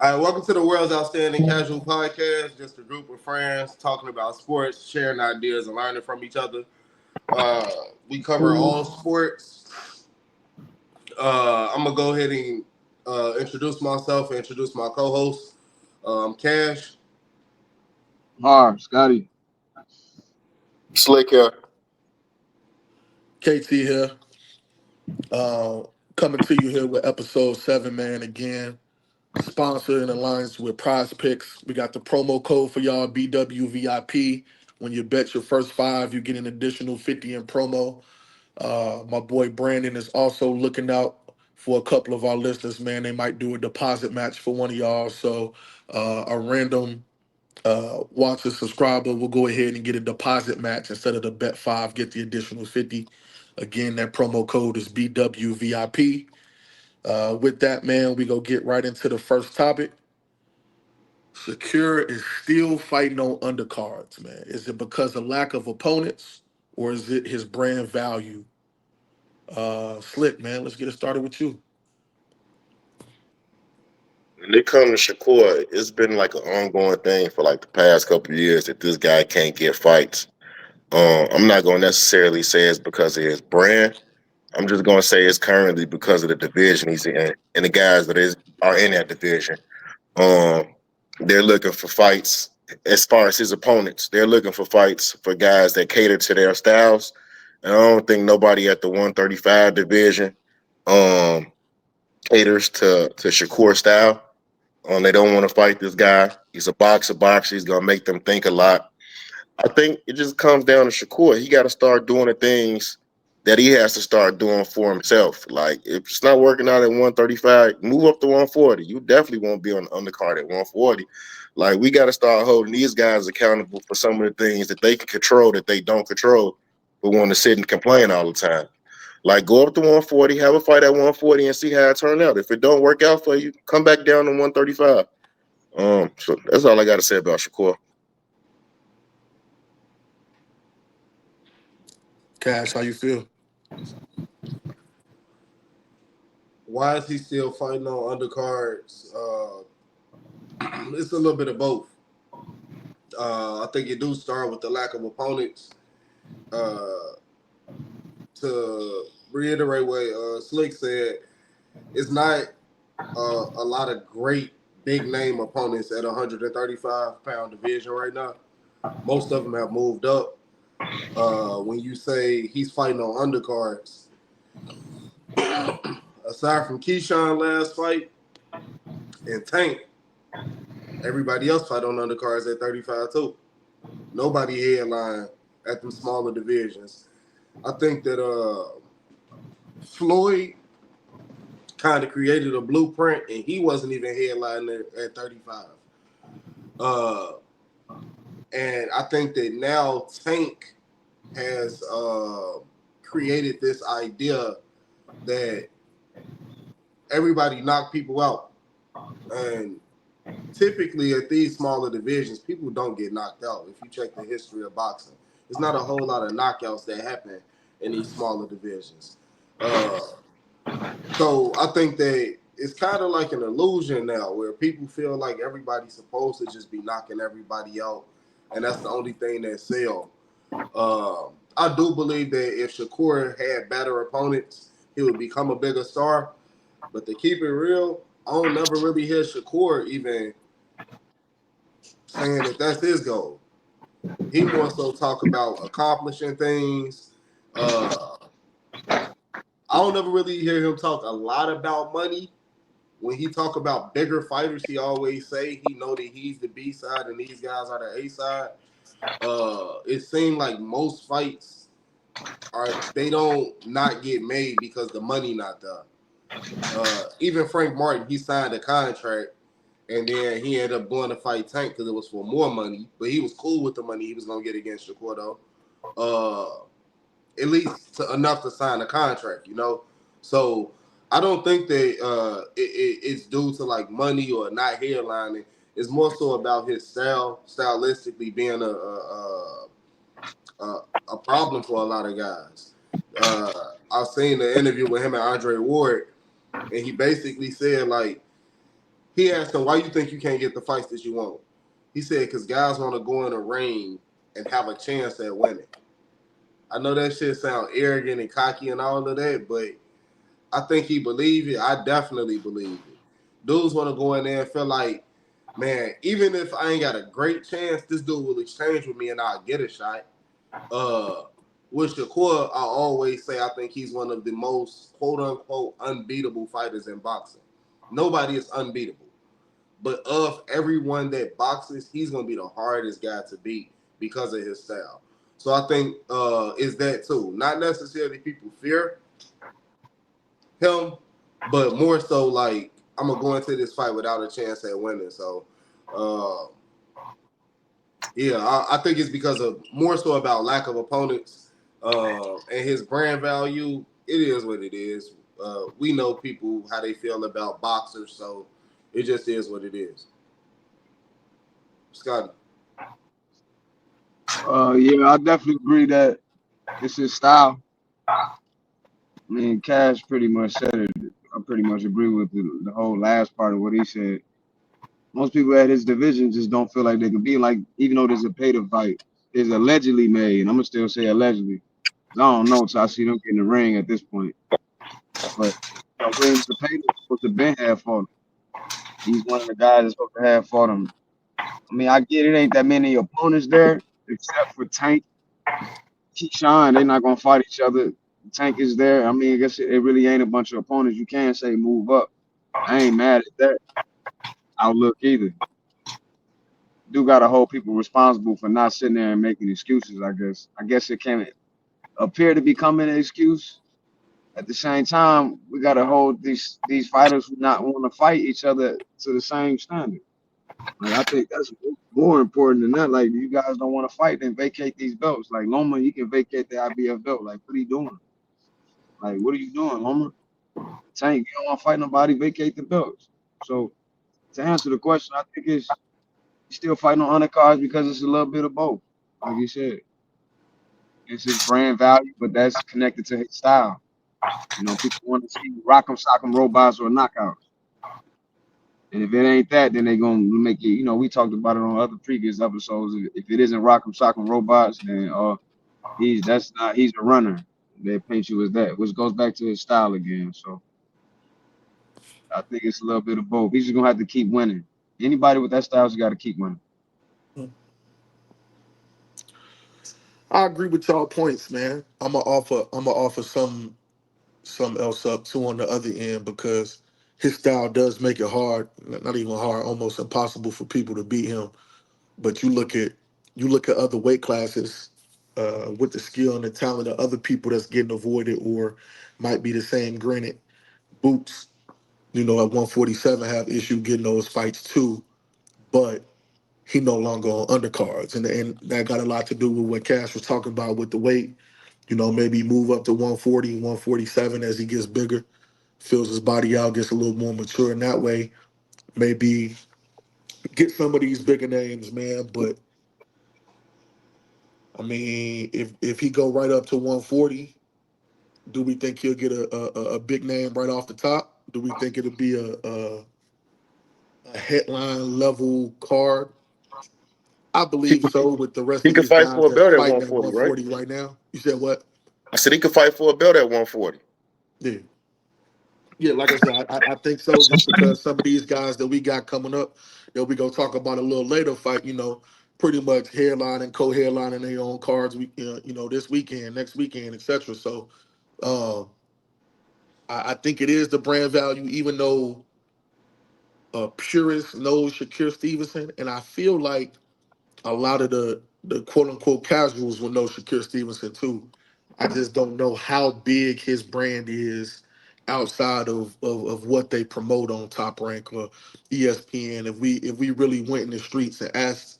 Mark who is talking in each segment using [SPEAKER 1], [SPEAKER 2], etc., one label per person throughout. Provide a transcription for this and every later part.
[SPEAKER 1] All right, welcome to the World's Outstanding Casual Podcast. Just a group of friends talking about sports, sharing ideas, and learning from each other. Uh, we cover all sports. I'm gonna go ahead and introduce myself and introduce my co-host, Cash.
[SPEAKER 2] Scotty.
[SPEAKER 3] Slick here.
[SPEAKER 4] KT here, uh, coming to you here with episode 7, man. Again, sponsored in alliance with Prize Picks. We got the promo code for y'all, BWVIP. When you bet your first 5, you get an additional 50 in promo. My boy Brandon is also looking out for a couple of our listeners, man. They might do a deposit match for one of y'all. So a random watcher subscriber will go ahead and get a deposit match instead of the bet 5, get the additional 50. Again, that promo code is BWVIP. With that, man, we go get right into the first topic. Shakur is still fighting on undercards, man. Is it because of lack of opponents or is it his brand value? Slick, man, let's get it started with you.
[SPEAKER 3] When it comes to Shakur, it's been like an ongoing thing for like the past couple of years that this guy can't get fights. I'm not going to necessarily say it's because of his brand. I'm just going to say it's currently because of the division he's in and the guys are in that division. Um, they're looking for fights as far as his opponents. They're looking for fights for guys that cater to their styles. And I don't think nobody at the 135 division um, caters to Shakur style. They don't want to fight this guy. He's a boxer. He's gonna make them think a lot. I think it just comes down to Shakur. He got to start doing the things that he has to start doing for himself. Like if it's not working out at 135, move up to 140. You definitely won't be on the undercard at 140. Like we got to start holding these guys accountable for some of the things that they can control that they don't control, but want to sit and complain all the time. Like go up to 140, have a fight at 140, and see how it turns out. If it don't work out for you, come back down to 135. So that's all I got to say about Shakur.
[SPEAKER 4] Cash, how you feel?
[SPEAKER 1] Why is he still fighting on undercards? It's a little bit of both. I think it do start with the lack of opponents. Uh, to reiterate what Slick said, it's not a lot of great big name opponents at 135-pound division right now. Most of them have moved up. When you say he's fighting on undercards, aside from Keyshawn last fight and Tank, everybody else fight on undercards at 35 too. Nobody headline at them smaller divisions. I think that Floyd kind of created a blueprint, and he wasn't even headlining at 35. And I think that now Tank has created this idea that everybody knock people out. And typically at these smaller divisions, people don't get knocked out. If you check the history of boxing, there's not a whole lot of knockouts that happen in these smaller divisions. So I think that it's kind of like an illusion now where people feel like everybody's supposed to just be knocking everybody out, and that's the only thing that sells. I do believe that if Shakur had better opponents, he would become a bigger star. But to keep it real, I don't never really hear Shakur even saying that that's his goal. He more so talk about accomplishing things. I don't ever really hear him talk a lot about money. When he talk about bigger fighters, he always say he know that he's the B side and these guys are the A side. It seemed like most fights they don't not get made because the money not there. Even Frank Martin, he signed a contract and then he ended up going to fight Tank because it was for more money, but he was cool with the money he was gonna get against Shakur though. At least enough to sign a contract, you know. So I don't think that it's due to like money or not headlining. It's more so about his stylistically being a problem for a lot of guys. I've seen the interview with him and Andre Ward, and he basically said like He asked him, "Why you think you can't get the fights that you want?" He said, "Because guys want to go in a ring and have a chance at winning." I know that shit sound arrogant and cocky and all of that, but I think he believe it. I definitely believe it. Dudes want to go in there and feel like, man, even if I ain't got a great chance, this dude will exchange with me and I'll get a shot. Uh, with Shakur, I always say I think he's one of the most quote unquote unbeatable fighters in boxing. Nobody is unbeatable. But of everyone that boxes, he's gonna be the hardest guy to beat because of his style. So I think is that too. Not necessarily people fear him, but more so like I'm gonna go into this fight without a chance at winning. So uh, yeah, I think it's because of more so about lack of opponents and his brand value. It is what it is. We know people how they feel about boxers, so it just is what it is. Scott.
[SPEAKER 2] Yeah, I definitely agree that it's his style. I mean, Cash pretty much said it. I pretty much agree with the whole last part of what he said. Most people at his division just don't feel like they can be like, even though there's a pay to fight, is allegedly made, and I'm gonna still say allegedly. 'Cause I don't know till I see them get in the ring at this point. But Williams the pay supposed to Ben have fought him. He's one of the guys that's supposed to have fought him. I mean, I get it ain't that many opponents there, except for Tank, Keyshawn. They're not gonna fight each other. Tank is there. I mean, I guess it really ain't a bunch of opponents. You can say move up. I ain't mad at that outlook either. Do gotta hold people responsible for not sitting there and making excuses. I guess. I guess it can appear to become an excuse. At the same time, we gotta hold these fighters who not want to fight each other to the same standard. Like I think that's more important than that. Like you guys don't want to fight, then vacate these belts. Like Loma, he can vacate the IBF belt. Like what are you doing? Like what are you doing, Loma? Tank, you don't want to fight nobody, vacate the belts. So to answer the question, I think it's he's still fighting on undercards because it's a little bit of both. Like you said, it's his brand value, but that's connected to his style. You know, people want to see rock'em sock'em robots or knockouts. And if it ain't that, then they gonna make it. You know, we talked about it on other previous episodes. If it isn't rock'em sock'em robots, then he's a runner. They paint you as that, which goes back to his style again. So I think it's a little bit of both. He's just gonna have to keep winning. Anybody with that style's got to keep winning.
[SPEAKER 4] I agree with y'all points, man. I'm gonna offer some else up too on the other end because his style does make it hard, not even hard, almost impossible for people to beat him. But you look at other weight classes with the skill and the talent of other people that's getting avoided or might be the same. Granted, Boots, at 147 have issue getting those fights too, but he no longer on undercards, and that got a lot to do with what Cash was talking about with the weight. Maybe move up to 140, 147 as he gets bigger, fills his body out, gets a little more mature in that way. Maybe get some of these bigger names, man. But I mean, if he go right up to 140, do we think he'll get a big name right off the top? Do we think it'll be a headline level card? I
[SPEAKER 3] He,
[SPEAKER 4] believe so with the rest
[SPEAKER 3] he
[SPEAKER 4] of
[SPEAKER 3] could
[SPEAKER 4] these
[SPEAKER 3] fight
[SPEAKER 4] guys
[SPEAKER 3] for a
[SPEAKER 4] that's
[SPEAKER 3] belt at
[SPEAKER 4] fighting at
[SPEAKER 3] 140, right?
[SPEAKER 4] 140 right now. You said what?
[SPEAKER 3] I said he could fight for a belt at 140.
[SPEAKER 4] Yeah. Yeah, like I said, I think so just because some of these guys that we got coming up that we gonna talk about a little later fight, pretty much headline and co-headlining their own cards, this weekend, next weekend, etc. So um, I think it is the brand value, even though a purist knows Shakur Stevenson, and I feel like a lot of the quote unquote casuals will know Shakur Stevenson too. I just don't know how big his brand is outside of what they promote on Top Rank or ESPN. If we really went in the streets and asked,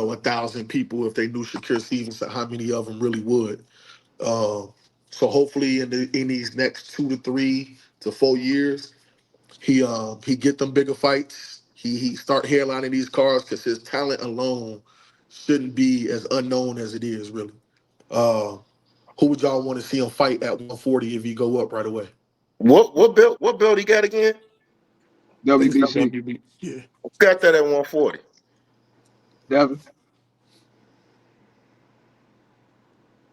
[SPEAKER 4] 1,000 people if they knew Shakur Stevenson, how many of them really would? Um, so hopefully in these next 2 to 3 to 4 years, he get them bigger fights. He start hairlining these cars because his talent alone shouldn't be as unknown as it is really. Uh, who would y'all want to see him fight at 140 if he go up right away?
[SPEAKER 3] What belt? What belt he got again?
[SPEAKER 2] WBC.
[SPEAKER 4] Yeah.
[SPEAKER 3] Got that at 140.
[SPEAKER 2] Devin.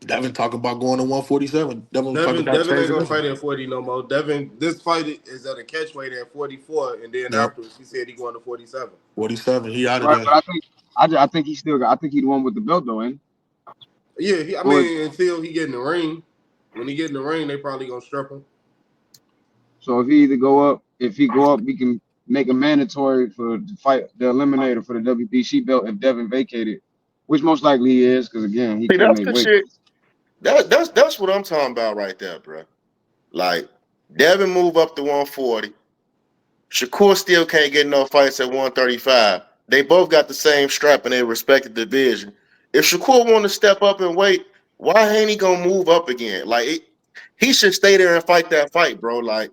[SPEAKER 4] Devin talking about going to 147. Devin was talking
[SPEAKER 1] Devin
[SPEAKER 4] about
[SPEAKER 1] Devin ain't gonna
[SPEAKER 4] transition.
[SPEAKER 1] fight at 40 no more. Devin, this fight is at a catch weight at 44, and then
[SPEAKER 4] Yep.
[SPEAKER 1] afterwards he said he going to 47.
[SPEAKER 4] 47. He out of
[SPEAKER 2] Right,
[SPEAKER 4] there.
[SPEAKER 2] but I think he still got. I think he the one with the belt though, ain't
[SPEAKER 1] Yeah, I
[SPEAKER 2] he? Or
[SPEAKER 1] mean until he get in the ring. When he get in the ring, they probably gonna strap him.
[SPEAKER 2] so if he either go up, if he go up, we can make a mandatory for the fight the eliminator for the WBC belt if Devin vacated, which most likely he is, because again he
[SPEAKER 3] See,
[SPEAKER 2] can't
[SPEAKER 3] that's
[SPEAKER 2] make
[SPEAKER 3] the
[SPEAKER 2] weight.
[SPEAKER 3] shit. That's what I'm talking about right there, bro. Like Devin move up to 140. Shakur still can't get no fights at 135. They both got the same strap in their respective division. If Shakur want to step up and wait, why ain't he gonna move up again? He should stay there and fight that fight, bro. Like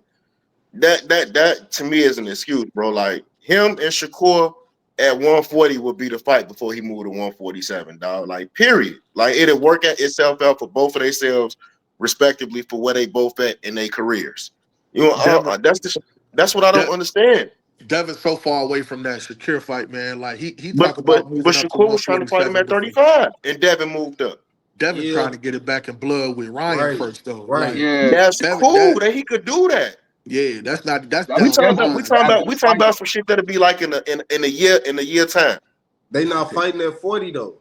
[SPEAKER 3] that to me is an excuse, bro. Like him and Shakur at 140 would be the fight before he moved to 147, dog. Like period. Like it'll work itself out for both of themselves, respectively, for where they both at in their careers. You know,
[SPEAKER 4] Devin,
[SPEAKER 3] that's what I don't
[SPEAKER 4] De-
[SPEAKER 3] understand.
[SPEAKER 4] Devin's so far away from that Shakir fight, man. Like he
[SPEAKER 3] But
[SPEAKER 4] talk
[SPEAKER 3] but
[SPEAKER 4] about
[SPEAKER 3] but
[SPEAKER 4] moving up to
[SPEAKER 3] Shakur was trying to fight him
[SPEAKER 4] 147
[SPEAKER 3] at
[SPEAKER 4] before.
[SPEAKER 3] 35, and Devin moved up.
[SPEAKER 4] Devin
[SPEAKER 1] Yeah,
[SPEAKER 4] trying to get it back in blood with Ryan
[SPEAKER 1] right,
[SPEAKER 4] first though.
[SPEAKER 1] right.
[SPEAKER 4] Like
[SPEAKER 2] Yeah,
[SPEAKER 3] That's
[SPEAKER 4] Devin,
[SPEAKER 3] cool that he could do that.
[SPEAKER 4] that's
[SPEAKER 2] that's
[SPEAKER 3] We
[SPEAKER 4] down the
[SPEAKER 3] talking about
[SPEAKER 2] scheduled
[SPEAKER 3] we
[SPEAKER 4] line.
[SPEAKER 3] talking
[SPEAKER 2] after
[SPEAKER 3] about
[SPEAKER 2] the
[SPEAKER 3] we talking
[SPEAKER 2] fight.
[SPEAKER 3] about some shit that'll be like in a year time.
[SPEAKER 1] They not fighting at 40 though.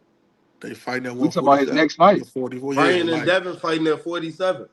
[SPEAKER 4] They fighting at
[SPEAKER 2] We talk about his
[SPEAKER 4] 147,
[SPEAKER 2] next fight.
[SPEAKER 4] 144. Yeah,
[SPEAKER 1] Ryan and
[SPEAKER 4] like
[SPEAKER 1] Devin fighting at 47.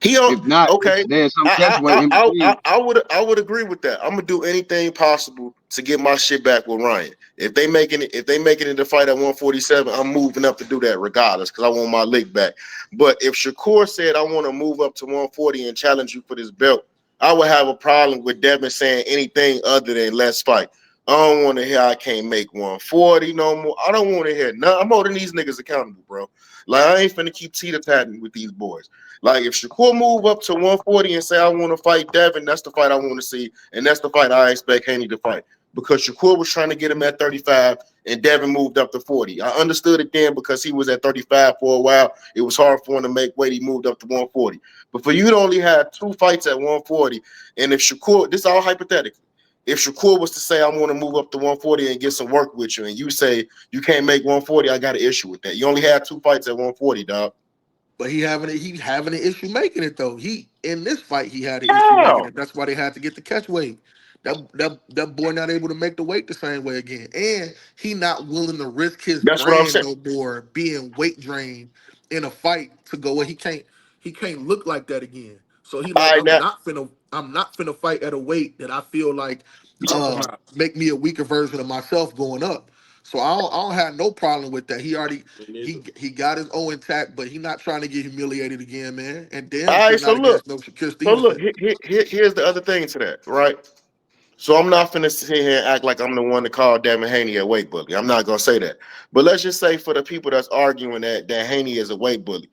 [SPEAKER 3] He
[SPEAKER 2] If not,
[SPEAKER 3] okay.
[SPEAKER 2] there's some catch weight in between.
[SPEAKER 3] I would agree with that. I'm gonna do anything possible to get my shit back with Ryan. If they making it to fight at 147, I'm moving up to do that regardless because I want my lick back. But if Shakur said I want to move up to 140 and challenge you for this belt, I would have a problem with Devin saying anything other than let's fight. I don't want to hear I can't make 140 no more. I don't want to hear nothing. I'm holding these niggas accountable, bro. Like I ain't finna keep teeter-tatting with these boys. Like if Shakur move up to 140 and say I want to fight Devin, that's the fight I want to see, and that's the fight I expect Haney to fight. Because Shakur was trying to get him at 35 and Devin moved up to 40. I understood it then because he was at 35 for a while. It was hard for him to make weight. He moved up to 140. But for you to only have 2 fights at 140, and if Shakur, this is all hypothetical. If Shakur was to say, I want to move up to 140 and get some work with you, and you say you can't make 140, I got an issue with that. You only had 2 fights at 140, dog.
[SPEAKER 4] but he having an issue making it though. He in this fight he had an issue making
[SPEAKER 3] How?
[SPEAKER 4] it. That's why they had to get the catch weight. That boy not able to make the weight the same way again, and he not willing to risk his
[SPEAKER 3] That's what I'm
[SPEAKER 4] brand
[SPEAKER 3] saying.
[SPEAKER 4] no more being weight drained in a fight to go where he can't look like that again. So he
[SPEAKER 3] All
[SPEAKER 4] like
[SPEAKER 3] right, now,
[SPEAKER 4] I'm not finna fight at a weight that I feel like
[SPEAKER 1] Compromise.
[SPEAKER 4] make me a weaker version of myself going up. So I don't have no problem with that. He already
[SPEAKER 1] Me neither.
[SPEAKER 4] he got his own intact, but he not trying to get humiliated again, man. And damn
[SPEAKER 3] all
[SPEAKER 4] sure
[SPEAKER 3] right, so
[SPEAKER 4] not
[SPEAKER 3] look.
[SPEAKER 4] against no Shakur
[SPEAKER 3] So look,
[SPEAKER 4] Stevenson.
[SPEAKER 3] here's the other thing to that, right? So I'm not finna sit here and act like I'm the one to call Devin Haney a weight bully. I'm not gonna say that. But let's just say for the people that's arguing that Haney is a weight bully,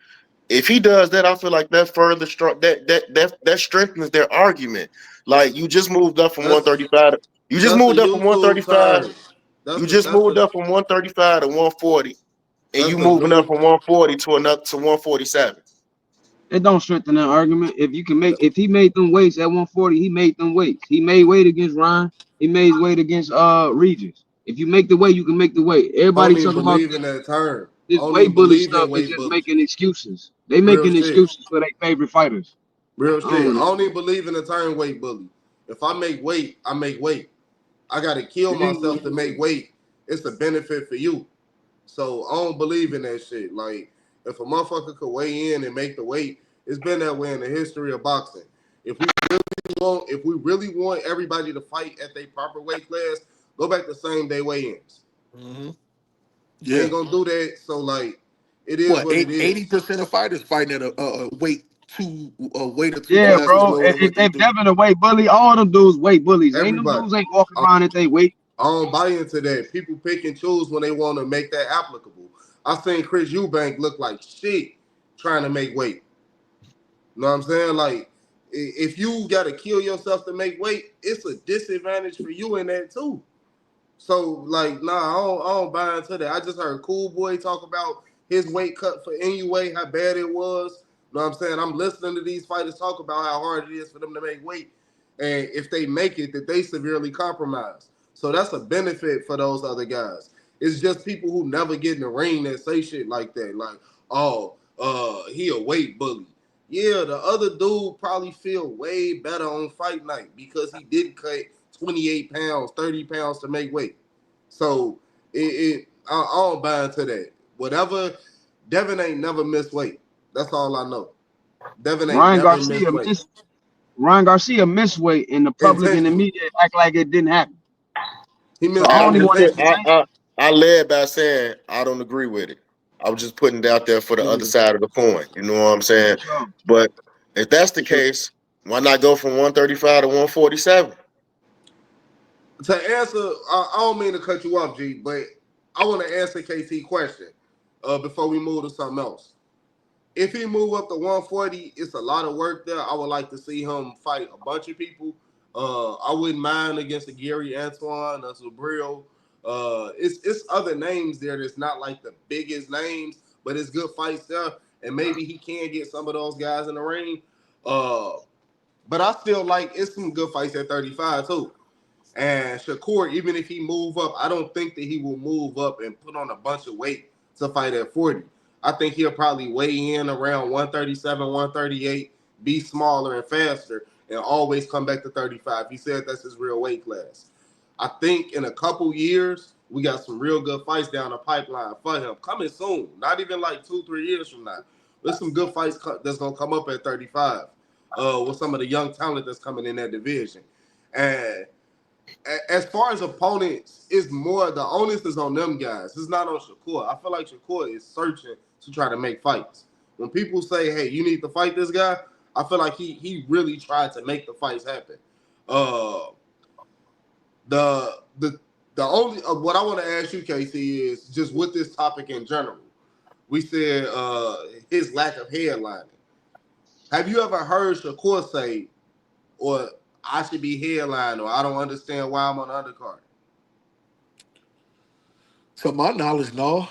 [SPEAKER 3] if he does that, I feel like that further that strengthens their argument. Like you just moved up from
[SPEAKER 1] That's
[SPEAKER 3] 135. You just
[SPEAKER 1] that's a
[SPEAKER 3] moved up from
[SPEAKER 1] YouTube
[SPEAKER 3] 135.
[SPEAKER 1] term. That's
[SPEAKER 3] You
[SPEAKER 1] a
[SPEAKER 3] just
[SPEAKER 1] that's
[SPEAKER 3] moved
[SPEAKER 1] a
[SPEAKER 3] up from 135 to 140, and
[SPEAKER 1] that's
[SPEAKER 3] you
[SPEAKER 1] a
[SPEAKER 3] moving up
[SPEAKER 1] new
[SPEAKER 3] from 140 to another to 147.
[SPEAKER 2] It don't strengthen that argument. If he made them weights at 140, he made them weights. He made weight against Ryan. He made weight against Regis. If you make the weight, you can make the weight.
[SPEAKER 1] I don't
[SPEAKER 2] Everybody
[SPEAKER 1] even
[SPEAKER 2] talking about
[SPEAKER 1] believe in that term. I
[SPEAKER 2] this
[SPEAKER 1] don't
[SPEAKER 2] weight
[SPEAKER 1] even
[SPEAKER 2] bully
[SPEAKER 1] believe
[SPEAKER 2] stuff
[SPEAKER 1] in
[SPEAKER 2] is
[SPEAKER 1] weight
[SPEAKER 2] just
[SPEAKER 1] bully.
[SPEAKER 2] making excuses. They
[SPEAKER 1] Real
[SPEAKER 2] making
[SPEAKER 1] shit.
[SPEAKER 2] excuses for their favorite fighters.
[SPEAKER 1] Real
[SPEAKER 2] I
[SPEAKER 1] shit. I
[SPEAKER 2] don't know.
[SPEAKER 1] don't even believe in the term weight bully. If I make weight, I make weight. I gotta kill
[SPEAKER 2] It is what
[SPEAKER 1] myself
[SPEAKER 2] it
[SPEAKER 1] to make
[SPEAKER 2] is.
[SPEAKER 1] weight. It's a benefit for you. So I don't believe in that shit. Like if a motherfucker could weigh in and make the weight, it's been that way in the history of boxing. If we really want everybody to fight at their proper weight class, go back to same day weigh-ins.
[SPEAKER 4] Hmm.
[SPEAKER 1] We
[SPEAKER 4] Yeah.
[SPEAKER 1] ain't gonna do that. So like, it is
[SPEAKER 4] What
[SPEAKER 1] what it is.
[SPEAKER 4] 80% of fighters fighting at a weight a weight or two
[SPEAKER 2] Yeah,
[SPEAKER 4] classes
[SPEAKER 2] bro.
[SPEAKER 4] lower than
[SPEAKER 2] If,
[SPEAKER 4] what they
[SPEAKER 2] if
[SPEAKER 4] do.
[SPEAKER 2] Devin a weight bully, all them dudes weight bullies. Ain't them
[SPEAKER 1] Everybody.
[SPEAKER 2] dudes ain't walking
[SPEAKER 1] I
[SPEAKER 2] around at they weight.
[SPEAKER 1] don't buy into that. People pick and choose when they want to make that applicable. I seen Chris Eubank look like shit trying to make weight. You know what I'm saying? Like, if you got to kill yourself to make weight, it's a disadvantage for you in that too. So, like, nah, I don't buy into that. I just heard Cool Boy talk about his weight cut for anyway, how bad it was. You know what I'm saying? I'm listening to these fighters talk about how hard it is for them to make weight. and if they make it, that they severely compromised. So that's a benefit for those other guys. It's just people who never get in the ring that say shit like that. Like, oh, he a weight bully. Yeah, the other dude probably feel way better on fight night because he did cut 28 pounds, 30 pounds to make weight. So I don't buy into that. Whatever, Devin ain't never missed weight. That's all I know. Devin ain't
[SPEAKER 2] Ryan
[SPEAKER 1] never
[SPEAKER 2] Garcia
[SPEAKER 1] missed weight.
[SPEAKER 2] Ryan Garcia missed weight, and the public and the
[SPEAKER 1] Intentionally.
[SPEAKER 2] media act like it didn't happen.
[SPEAKER 1] He
[SPEAKER 2] So
[SPEAKER 1] missed
[SPEAKER 2] I
[SPEAKER 3] I
[SPEAKER 2] don't
[SPEAKER 1] weight
[SPEAKER 2] even
[SPEAKER 3] just
[SPEAKER 2] want to
[SPEAKER 3] put
[SPEAKER 1] intentionally.
[SPEAKER 2] entertain.
[SPEAKER 3] I led by saying I don't agree with it. I was just putting it out there for the other
[SPEAKER 4] Yeah.
[SPEAKER 3] side of the coin. You know what I'm saying?
[SPEAKER 2] For sure,
[SPEAKER 3] But if that's the
[SPEAKER 2] for sure.
[SPEAKER 3] case, why not go from 135 to 147?
[SPEAKER 1] To answer, I don't mean to cut you off, G, but I want to answer KT question before we move to something else. If he move up to 140, it's a lot of work there. I would like to see him fight a bunch of people. I wouldn't mind against a Gary Antoine, a Subriel. It's other names there that's not like the biggest names, but it's good fights there, and maybe he can get some of those guys in the ring. Uh, but I still like it's some good fights at 35 too. And Shakur, even if he move up, I don't think that he will move up and put on a bunch of weight to fight at 40. I think he'll probably weigh in around 137, 138, be smaller and faster, and always come back to 35. He said that's his real weight class. I think in a couple years, we got some real good fights down the pipeline for him coming soon. Not even like 2-3 years from now. There's some good fights that's gonna come up at 35 with some of the young talent that's coming in that division. And as far as opponents, it's more the onus is on them guys. It's not on Shakur. I feel like Shakur is searching to try to make fights. When people say, "Hey, you need to fight this guy," I feel like he really tried to make the fights happen. Uh, the the only what I want to ask you, Casey, is just with this topic in general. We said his lack of headlining. Have you ever heard Shakur say, "Or I should be headline," or "I don't understand why I'm on the undercard"?
[SPEAKER 4] To my knowledge, no.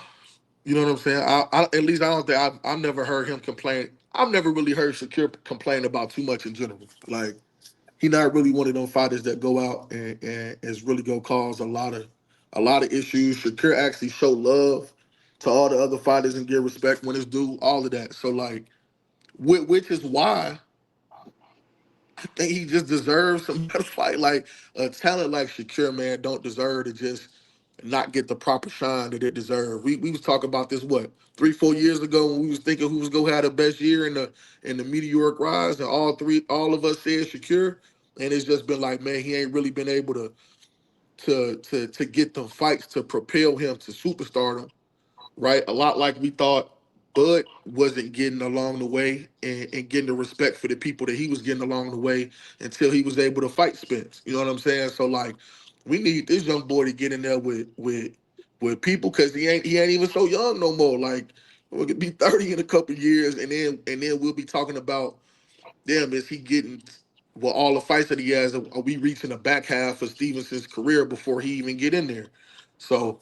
[SPEAKER 4] You know what I'm saying? At least I don't think I've never heard him complain. I've never really heard Shakir complain about too much in general. Like he not really one of them fighters that go out and is really gonna cause a lot of issues. Shakir actually show love to all the other fighters and give respect when it's due. All of that. So like, which is why I think he just deserves some better fight. Like a talent like Shakir, man, don't deserve to just not get the proper shine that it deserves. We was talking about this what 3-4 years ago when we was thinking who was gonna have the best year in the meteoric rise, and all of us said Shakir, and it's just been like, man, he ain't really been able to get them fights to propel him to superstardom, right? A lot like we thought Bud wasn't getting along the way and getting the respect for the people that he was getting along the way until he was able to fight Spence. You know what I'm saying? So like we need this young boy to get in there with people because he ain't even so young no more. Like we'll be 30 in a couple years and then we'll be talking about damn, is he getting all the fights that he has? Are we reaching the back half of Stevenson's career before he even get in there? So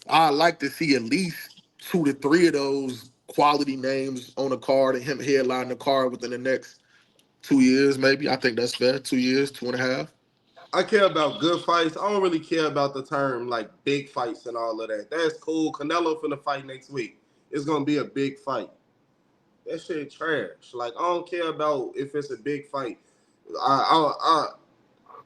[SPEAKER 4] I like to see at least 2 to 3 of those quality names on the card and him headlining the card within the next 2 years, maybe. I think that's fair. 2 years, 2.5.
[SPEAKER 1] I care about good fights. I don't really care about the term like big fights and all of that. That's cool. Canelo finna fight next week. It's gonna be a big fight. That shit trash. Like I don't care about if it's a big fight. I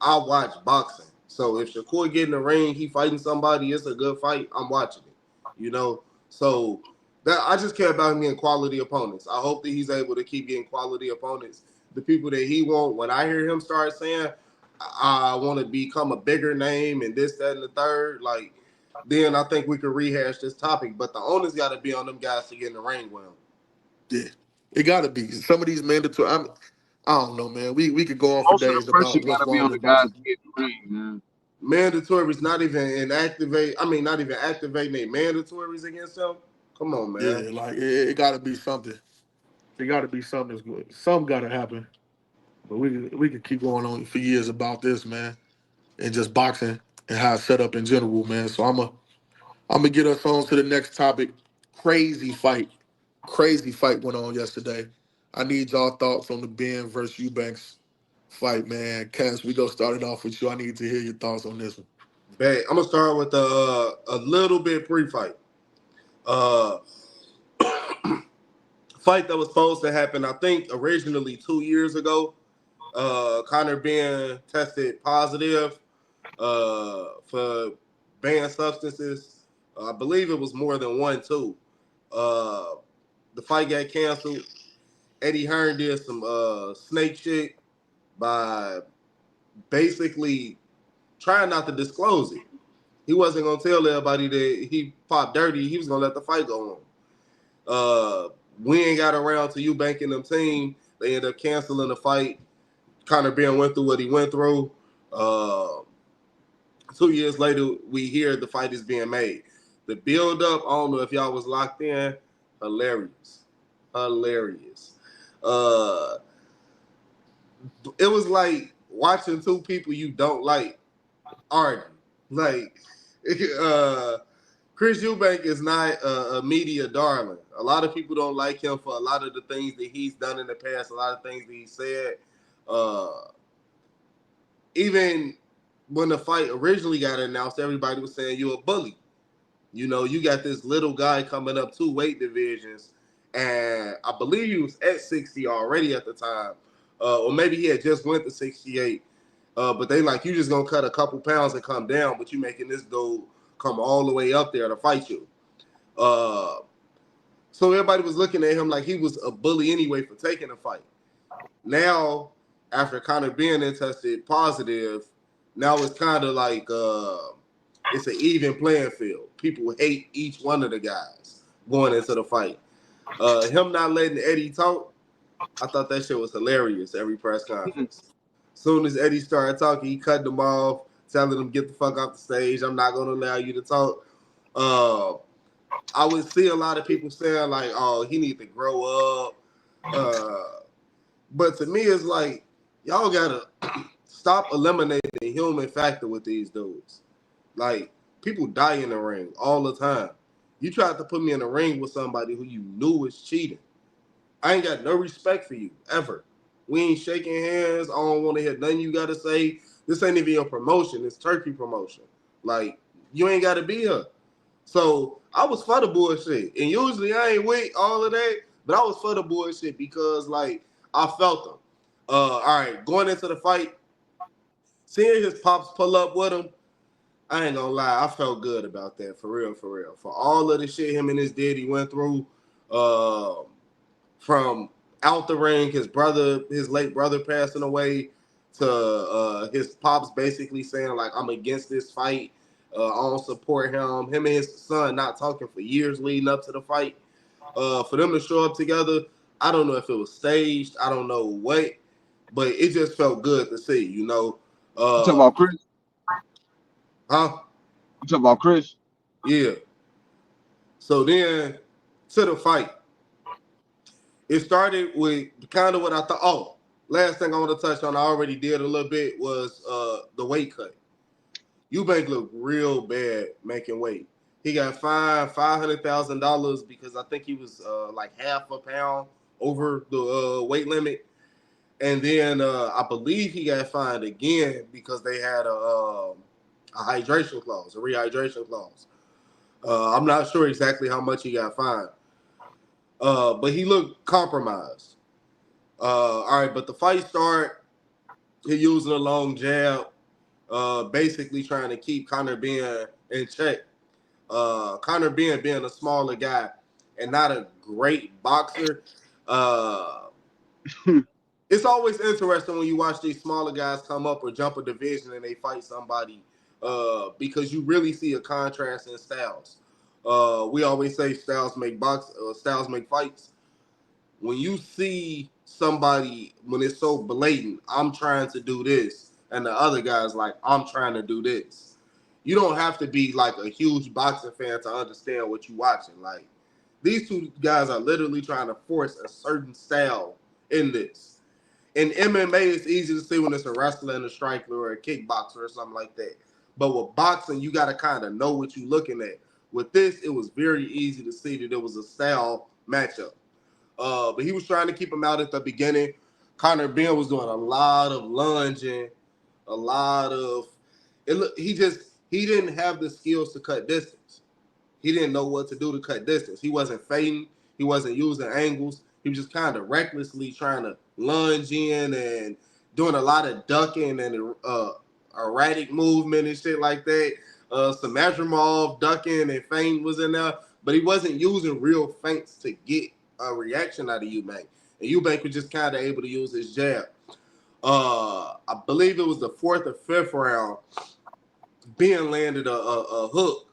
[SPEAKER 1] watch boxing. So if Shakur get in the ring, he fighting somebody, it's a good fight. I'm watching it. You know. So that I just care about him getting quality opponents. I hope that he's able to keep getting quality opponents. The people that he want. When I hear him start saying, I want to become a bigger name and this, that, and the third, like then I think we could rehash this topic. But the onus got to be on them guys to get in the ring with him.
[SPEAKER 4] Yeah. It gotta be. Some of these mandatory I don't know, man. We could go on for
[SPEAKER 2] Most of the
[SPEAKER 4] days
[SPEAKER 2] pressure
[SPEAKER 4] about
[SPEAKER 2] got
[SPEAKER 4] what's
[SPEAKER 2] to be
[SPEAKER 4] wrong
[SPEAKER 2] on the
[SPEAKER 4] with
[SPEAKER 2] guys
[SPEAKER 4] boxing.
[SPEAKER 2] to get in the ring, man.
[SPEAKER 1] Mandatories not even inactivate. I mean, not even activating their mandatories against them. Come on, man.
[SPEAKER 4] Yeah, like it gotta be something. It gotta be something that's good. Something gotta happen. But we could keep going on for years about this, man, and just boxing and how it's set up in general, man. So I'm gonna get us on to the next topic. Crazy fight, crazy fight went on yesterday. I need y'all thoughts on the Benn versus Eubanks fight, man. Cass, we gonna start it off with you. I need to hear your thoughts on this one.
[SPEAKER 1] Bet. I'm gonna start with a little bit pre-fight. Uh, Fight that was supposed to happen, I think, originally 2 years ago. Conor Benn tested positive for banned substances. I believe it was more than one, too. Uh, the fight got canceled. Eddie Hearn did some snake shit by basically trying not to disclose it. He wasn't gonna tell everybody that he popped dirty. He was gonna let the fight go on. We ain't got around to Eubanks and them team. They ended up canceling the fight. Conor Benn went through what he went through. 2 years later, we hear the fight is being made. The build up, I don't know if y'all was locked in. Hilarious. It was like watching two people you don't like argue. Like, Chris Eubanks is not a media darling. A lot of people don't like him for a lot of the things that he's done in the past, a lot of things that he said. Even when the fight originally got announced, everybody was saying you're a bully. You know, you got this little guy coming up 2 weight divisions, and I believe he was at 60 already at the time, or maybe he had just went to 68. But they like, you just gonna cut a couple pounds and come down, but you making this dude come all the way up there to fight you. So everybody was looking at him like he was a bully anyway for taking a fight. Now, after Conor Benn tested positive, now it's kind of like it's an even playing field. People hate each one of the guys going into the fight. Him not letting Eddie talk, I thought that shit was hilarious every press conference. Soon as Eddie started talking, he cut them off, telling them, get the fuck off the stage. I'm not going to allow you to talk. I would see a lot of people saying, like, oh, he need to grow up. But to me, it's like, y'all got to stop eliminating the human factor with these dudes. Like, people die in the ring all the time. You tried to put me in a ring with somebody who you knew was cheating. I ain't got no respect for you, ever. We ain't shaking hands. I don't want to hear nothing you got to say. This ain't even your promotion. It's turkey promotion. Like, you ain't got to be here. So, I was for the bullshit. And usually I ain't with all of that, but I was for the bullshit because, like, I felt them. All right, going into the fight, seeing his pops pull up with him, I ain't gonna lie, I felt good about that, for real, for real. For all of the shit him and his daddy went through, from out the ring, his late brother passing away, to his pops basically saying, like, I'm against this fight. I don't support him. Him and his son not talking for years leading up to the fight. For them to show up together, I don't know if it was staged. I don't know what, but it just felt good to see, you know.
[SPEAKER 2] You talking about Chris?
[SPEAKER 1] Huh?
[SPEAKER 2] You talking about Chris?
[SPEAKER 1] Yeah. So then to the fight. It started with kind of what I thought. Oh, last thing I want to touch on, I already did a little bit, was the weight cut. Eubanks looked real bad making weight. He got fined $500,000 because I think he was like half a pound over the weight limit. And then I believe he got fined again because they had a hydration clause, a rehydration clause. I'm not sure exactly how much he got fined. But he looked compromised. All right, but the fight start, he using a long jab, basically trying to keep Conor Benn in check. Conor Benn being a smaller guy and not a great boxer, it's always interesting when you watch these smaller guys come up or jump a division and they fight somebody, because you really see a contrast in styles. We always say styles make fights. When you see somebody, when it's so blatant, I'm trying to do this, and the other guy's like, I'm trying to do this. You don't have to be like a huge boxing fan to understand what you're watching. Like, these two guys are literally trying to force a certain style in this. In MMA, it's easy to see when it's a wrestler and a striker or a kickboxer or something like that. But with boxing, you got to kind of know what you're looking at. With this, it was very easy to see that it was a style matchup. But he was trying to keep him out at the beginning. Conor Benn was doing a lot of lunging, a lot of he didn't have the skills to cut distance. He didn't know what to do to cut distance. He wasn't fading. He wasn't using angles. He was just kind of recklessly trying to lunge in and doing a lot of ducking and erratic movement and shit like that. Some Madrimov ducking and feint was in there, but he wasn't using real feints to get a reaction out of Eubanks. And Eubanks was just kind of able to use his jab. I believe it was the 4th or 5th round. Ben landed a hook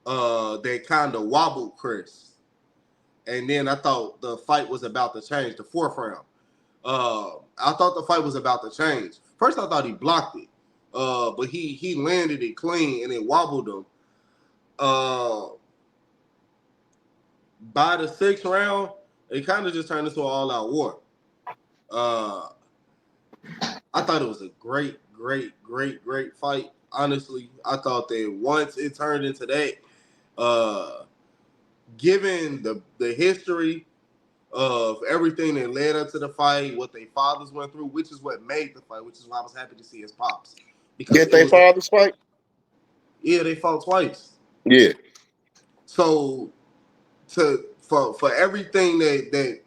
[SPEAKER 1] that kind of wobbled Chris. And then I thought the fight was about to change, the 4th round. I thought the fight was about to change. First, I thought he blocked it. But he landed it clean and it wobbled him. By the 6th round, it kind of just turned into an all-out war. I thought it was a great fight. Honestly, I thought that once it turned into that, given the history of everything that led up to the fight, what their fathers went through, which is what made the fight, which is why I was happy to see his pops.
[SPEAKER 3] Because did they fathers fight?
[SPEAKER 1] Yeah, they fought twice.
[SPEAKER 3] Yeah.
[SPEAKER 1] So for everything that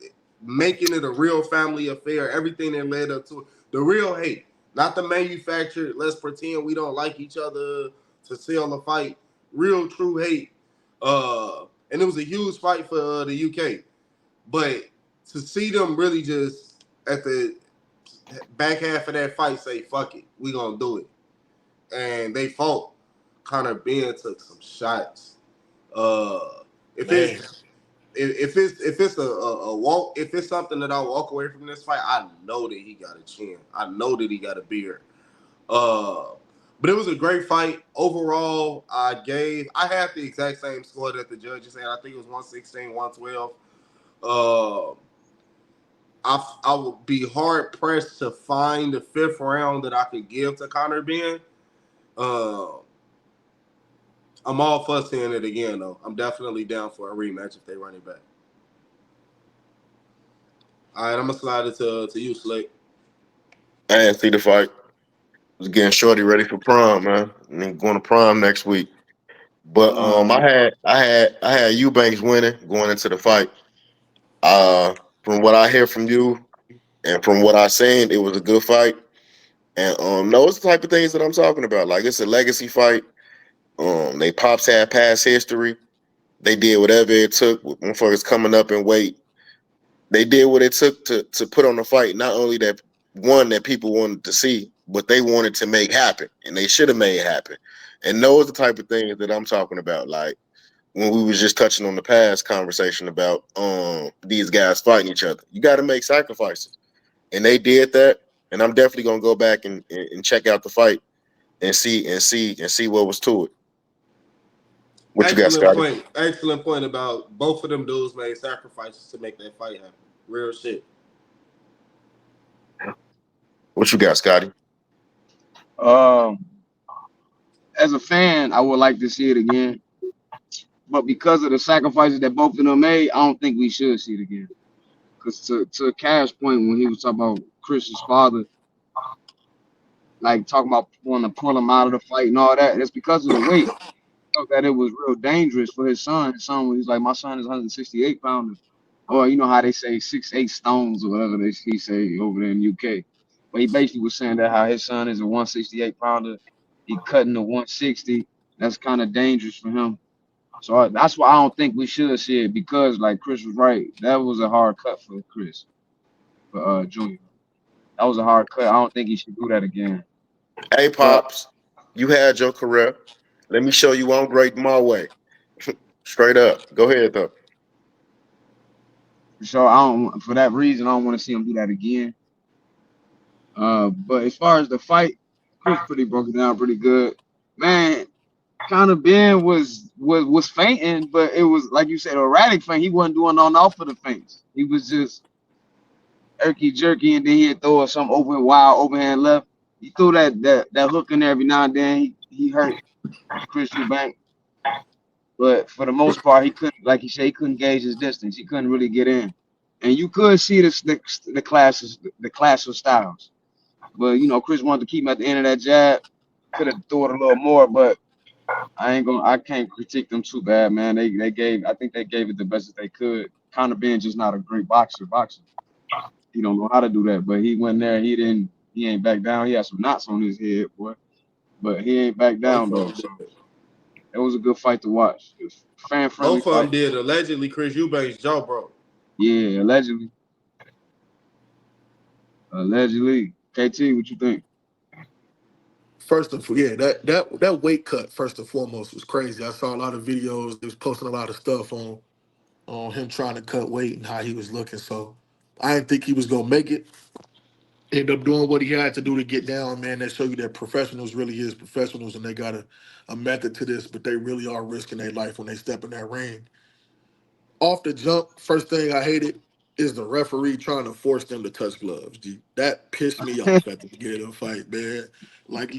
[SPEAKER 1] making it a real family affair, everything that led up to it, the real hate, not the manufactured, let's pretend we don't like each other to sell a fight, real true hate. And it was a huge fight for the UK. But to see them really just at the back half of that fight say, fuck it, we gonna do it. And they fought. Conor Benn took some shots. If it's a walk, if it's something that I walk away from this fight, I know that he got a chin. I know that he got a beard. But it was a great fight. Overall, I had the exact same score that the judges had. I think it was 116, 112. I would be hard pressed to find the 5th round that I could give to Conor Benn. I'm all for seeing it again, though. I'm definitely down for a rematch if they run it back. All right, I'm gonna slide it to you, Slick.
[SPEAKER 3] I didn't see the fight. Was getting Shorty ready for prom, man. And then going to prom next week. But I had Eubanks winning going into the fight. From what I hear from you and from what I seen, it was a good fight. And no, it's the type of things that I'm talking about. Like it's a legacy fight. They pops had past history. They did whatever it took with motherfuckers coming up in weight. They did what it took to put on the fight. Not only that one that people wanted to see, but they wanted to make happen, and they should have made happen. And those are the type of things that I'm talking about. Like when we was just touching on the past conversation about these guys fighting each other. You got to make sacrifices, and they did that. And I'm definitely gonna go back and check out the fight and see what was to it. What you got, Scotty?
[SPEAKER 1] Excellent point about both of them dudes made sacrifices to make that fight happen. Real shit.
[SPEAKER 3] What you got, Scotty?
[SPEAKER 2] As a fan, I would like to see it again. But because of the sacrifices that both of them made, I don't think we should see it again. Because to Cash's point, when he was talking about Chris's father, like talking about wanting to pull him out of the fight and all that, it's because of the weight. Felt that it was real dangerous for his son. His son was like, my son is 168 pounders. Or you know how they say 6'8" stones or whatever he say over there in UK. But he basically was saying that how his son is a 168 pounder. He cutting to 160. That's kind of dangerous for him. So that's why I don't think we should see it, because like Chris was right. That was a hard cut for Chris, for Junior. That was a hard cut. I don't think he should do that again.
[SPEAKER 3] Hey, Pops, you had your career. Let me show you I'm great my way. Straight up. Go ahead, though.
[SPEAKER 2] So for that reason, I don't want to see him do that again. But as far as the fight, Chris pretty broke it down pretty good. Man, Conor Benn was fainting, but it was like you said, erratic feint. He wasn't doing nothing off of the feints. He was just erky jerky, and then he'd throw some wild overhand left. He threw that hook in there every now and then. He hurt Chris Eubanks. But for the most part, he couldn't, like you said, he couldn't gauge his distance. He couldn't really get in. and you could see the class of styles. But Chris wanted to keep him at the end of that jab. Could have thrown it a little more, but I can't critique them too bad, man. I think they gave it the best that they could. Conor Benn just not a great boxer. He don't know how to do that, but he went there. He ain't back down. He had some knots on his head, boy, but he ain't back
[SPEAKER 1] Both
[SPEAKER 2] down
[SPEAKER 1] of
[SPEAKER 2] though.
[SPEAKER 1] them
[SPEAKER 2] So
[SPEAKER 1] did.
[SPEAKER 2] it was a good fight to watch. It was a fan friendly
[SPEAKER 1] Both of them
[SPEAKER 2] fight.
[SPEAKER 1] did. Allegedly, Chris Eubanks' jaw broke.
[SPEAKER 2] Yeah, allegedly. Allegedly. KT, what you think?
[SPEAKER 4] First and yeah, that weight cut first and foremost was crazy. I saw a lot of videos. They was posting a lot of stuff on him trying to cut weight and how he was looking. So I didn't think he was gonna make it. End up doing what he had to do to get down, man. That show you that professionals really is professionals and they got a method to this, but they really are risking their life when they step in that ring. Off the jump, first thing I hated is the referee trying to force them to touch gloves. Dude, that pissed me off at the beginning of the fight, man. Like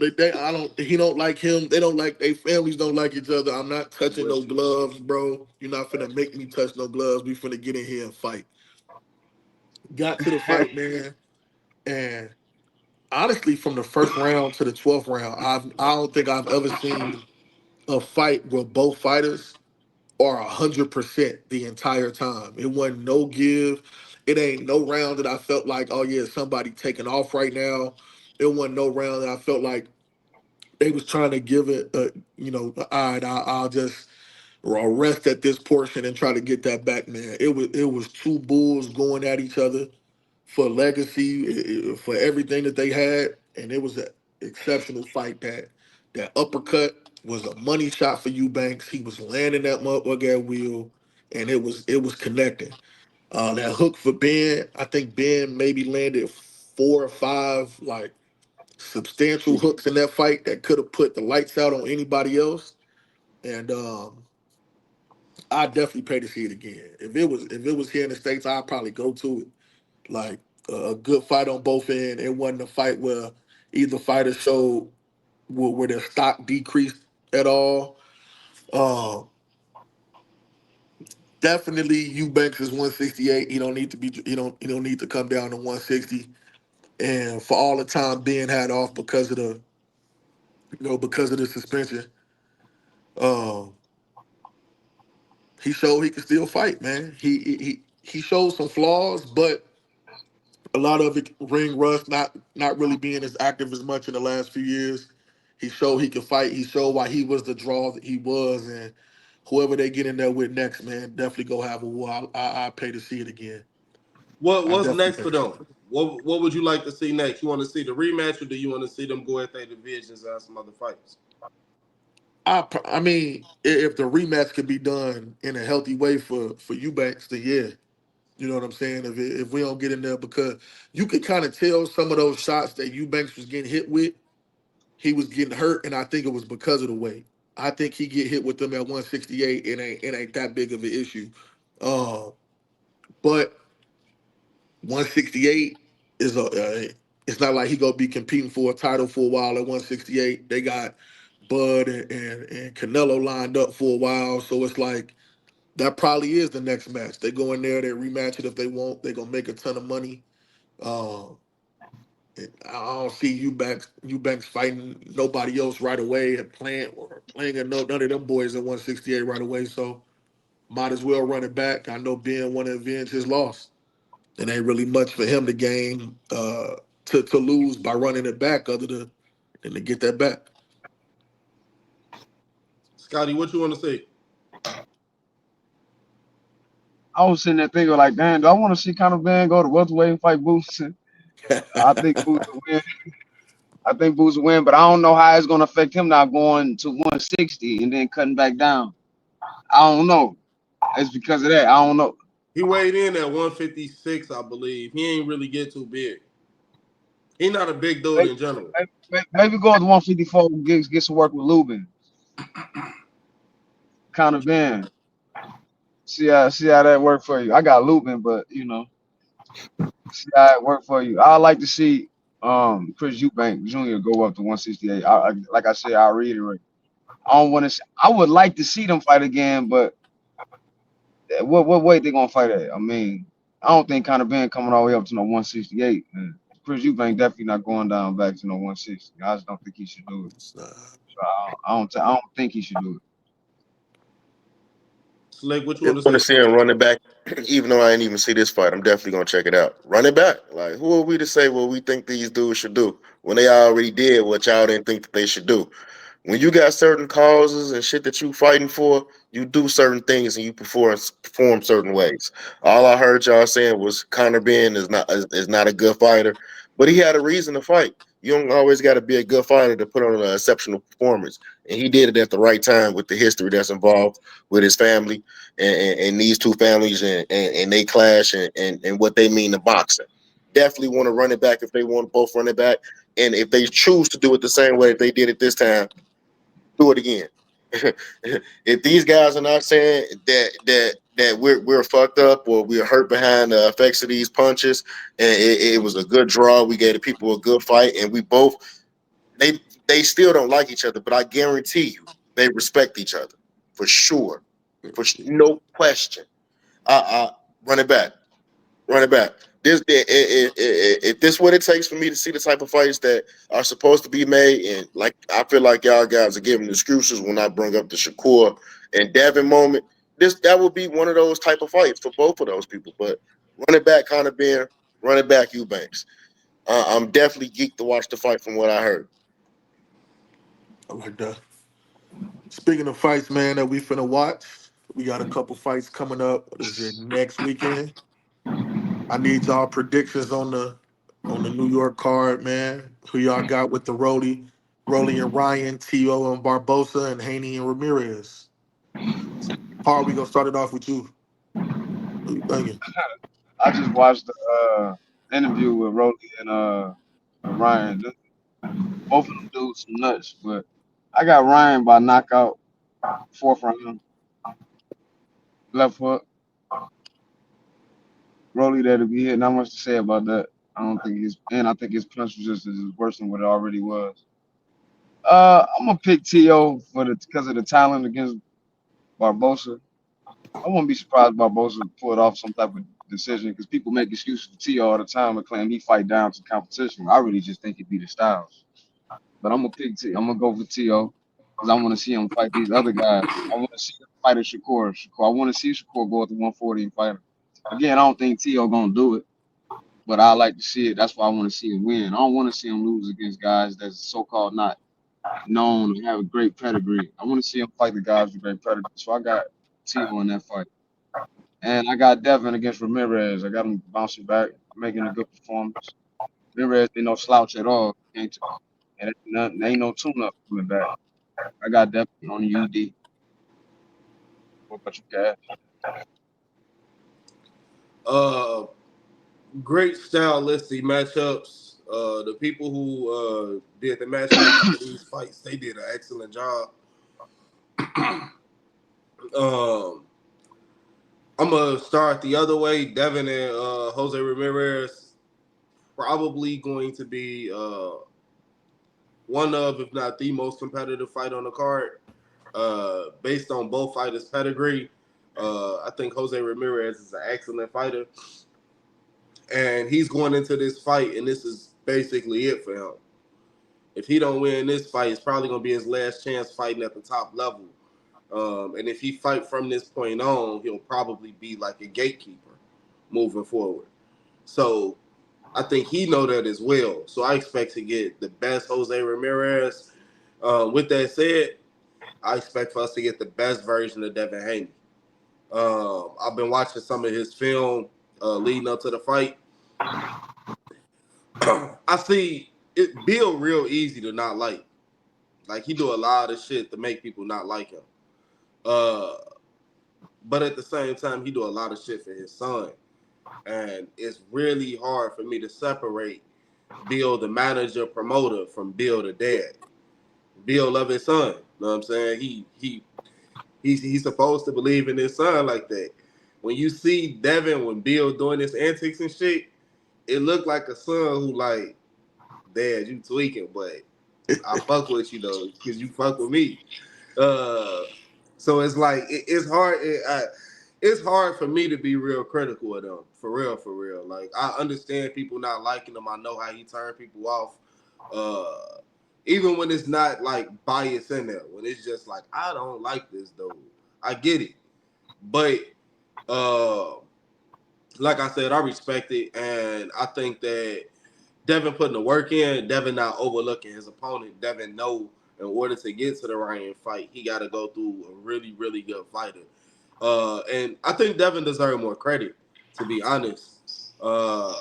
[SPEAKER 4] he don't like him. They don't like their families don't like each other. I'm not touching no gloves, bro. You're not finna make me touch no gloves. We finna get in here and fight. Got to the fight, man, and honestly, from the first round to the 12th round, I don't think I've ever seen a fight where both fighters are 100% the entire time. It wasn't no give. It ain't no round that I felt like, oh yeah, somebody taking off right now. It wasn't no round that I felt like they was trying to give it, all right, I'll just rest at this portion and try to get that back, man. It was two bulls going at each other for legacy, for everything that they had, and it was an exceptional fight. That uppercut was a money shot for Eubanks. He was landing that motherfucker at will, and it was connecting. That hook for Ben, I think Ben maybe landed 4 or 5 like substantial hooks in that fight that could have put the lights out on anybody else. And I definitely pay to see it again. If it was here in the States, I'd probably go to it. Like a good fight on both ends. It wasn't a fight where either fighter showed where their stock decreased at all. Uh, Definitely, Eubanks is 168. He don't need to be. He don't need to come down to 160. And for all the time being had off because of the suspension, um, he showed he can still fight, man. He showed some flaws, but a lot of it ring rust, not really being as active as much in the last few years. He showed he could fight. He showed why he was the draw that he was, and whoever they get in there with next, man, definitely go have a war. I pay to see it again. I
[SPEAKER 1] What's
[SPEAKER 4] definitely
[SPEAKER 1] next
[SPEAKER 4] pay
[SPEAKER 1] for
[SPEAKER 4] to see
[SPEAKER 1] them?
[SPEAKER 4] it.
[SPEAKER 1] What would you like to see next? You want to see the rematch, or do you want to see them go at their divisions and have some other fights?
[SPEAKER 4] I mean, if the rematch could be done in a healthy way for Eubanks, then yeah, you know what I'm saying. If we don't get in there, because you could kind of tell some of those shots that Eubanks was getting hit with, he was getting hurt, and I think it was because of the weight. I think he get hit with them at 168. It ain't that big of an issue. Uh, but 168 is it's not like he gonna be competing for a title for a while at 168. They got Bud and Canelo lined up for a while, so it's like that probably is the next match. They go in there, they rematch it if they want. They gonna make a ton of money. Uh, I don't see Eubanks fighting nobody else right away and playing none of them boys at 168 right away. So might as well run it back. I know Ben want to avenge his loss. It ain't really much for him to gain to lose by running it back other than to get that back.
[SPEAKER 1] Scotty, what you want to see?
[SPEAKER 2] I was sitting there thinking like, damn, do I want to see Conor Benn go to welterweight and fight Boots? I think Boots will win. I think Boots will win, but I don't know how it's gonna affect him now going to 160 and then cutting back down. I don't know. It's because of that. I don't know.
[SPEAKER 1] He weighed in at 156, I believe. He ain't really get too big. He not a big dude
[SPEAKER 2] Maybe,
[SPEAKER 1] in general.
[SPEAKER 2] maybe go to 154, get some work with Lubin, Conor Benn. See how that worked for you. I got Lubin, but see how it worked for you. I like to see Chris Eubank Jr. go up to 168. Like I said, I reiterate. I don't want to. I would like to see them fight again, but what weight they gonna fight at? I mean, I don't think Conor Benn coming all the way up to no 168. And Chris Eubanks definitely not going down back to no 160. I just don't think he should do it. So I don't think he should do it.
[SPEAKER 1] Slick, what you
[SPEAKER 3] Just
[SPEAKER 1] want to
[SPEAKER 3] want to
[SPEAKER 1] say?
[SPEAKER 3] see him running back, even though I ain't even see this fight. I'm definitely gonna check it out. Running back, like who are we to say what we think these dudes should do when they already did what y'all didn't think that they should do? When you got certain causes and shit that you fighting for, you do certain things and you perform certain ways. All I heard y'all saying was Conor Benn is not a good fighter, but he had a reason to fight. You don't always got to be a good fighter to put on an exceptional performance, and he did it at the right time with the history that's involved with his family and these two families and they clash and what they mean to boxing. Definitely want to run it back if they want both run it back, and if they choose to do it the same way that they did it this time, do it again. If these guys are not saying that we're fucked up or we're hurt behind the effects of these punches, and it was a good draw, we gave the people a good fight, and we both they they still don't like each other, but I guarantee you they respect each other for sure, no question. I run it back. Run it back. If this what it takes for me to see the type of fights that are supposed to be made, and like I feel like y'all guys are giving excuses when I bring up the Shakur and Devin moment, that would be one of those type of fights for both of those people. But run it back, Conor Benn, run it back, Eubanks. I'm definitely geeked to watch the fight from what I heard.
[SPEAKER 4] I like that. Speaking of fights, man, that we finna watch, we got a couple fights coming up. What is it, next weekend? I need y'all predictions on the New York card, man. Who y'all got with the Rolly and Ryan, T.O. and Barbosa, and Haney and Ramirez. Par, we gonna start it off with you. Who you thinking?
[SPEAKER 2] I just watched the interview with Rolly and Ryan. Both of them dudes some nuts, but I got Ryan by knockout, fourth round, left hook. Rolly there to be hit. Not much to say about that. I think his punch was just as worse than what it already was. I'm gonna pick To for the because of the talent against Barbosa. I wouldn't be surprised if Barbosa pulled off some type of decision because people make excuses for To all the time and claim he fight down to competition. I really just think it be the styles. But I'm gonna pick T. I'm gonna go for To because I want to see him fight these other guys. I want to see him fight a Shakur. I want to see Shakur go up to 140 and fight him. Again, I don't think To gonna do it, but I like to see it. That's why I want to see him win. I don't want to see him lose against guys that's so-called not known and have a great pedigree. I want to see him fight the guys with great pedigree. So I got To in that fight. And I got Devin against Ramirez. I got him bouncing back, making a good performance. Ramirez ain't no slouch at all. And ain't no tune-up coming back. I got Devin on the UD. What about you, guys?
[SPEAKER 1] Uh, Great stylistic matchups. The people who did the matchups for these fights, they did an excellent job. Um, I'm gonna start the other way. Devin and Jose Ramirez probably going to be one of, if not the most competitive fight on the card. Based on both fighters' pedigree, I think Jose Ramirez is an excellent fighter, and he's going into this fight, and this is basically it for him. If he don't win this fight, it's probably gonna be his last chance fighting at the top level. And if he fight from this point on, he'll probably be like a gatekeeper moving forward. So I think he know that as well. So I expect to get the best Jose Ramirez. With that said, I expect for us to get the best version of Devin Haney. I've been watching some of his film leading up to the fight. I see it Bill real easy to not like. Like he do a lot of shit to make people not like him. Uh, but at the same time, he do a lot of shit for his son, and it's really hard for me to separate Bill the manager promoter from Bill the dad. Bill love his son. You know what I'm saying? He's supposed to believe in his son like that. When you see Devin when Bill doing his antics and shit, it looked like a son who like, Dad, you tweaking, but I fuck with you though, because you fuck with me. Uh, so it's like it's hard. it's hard for me to be real critical of them. For real, for real. Like I understand people not liking him. I know how he turned people off. Uh Even when it's not like bias in there, when it's just like I don't like this dude. I get it. But uh like I said, I respect it, and I think that Devin putting the work in, Devin not overlooking his opponent. Devin know in order to get to the Ryan fight, he got to go through a really, really good fighter. And I think Devin deserves more credit, to be honest. A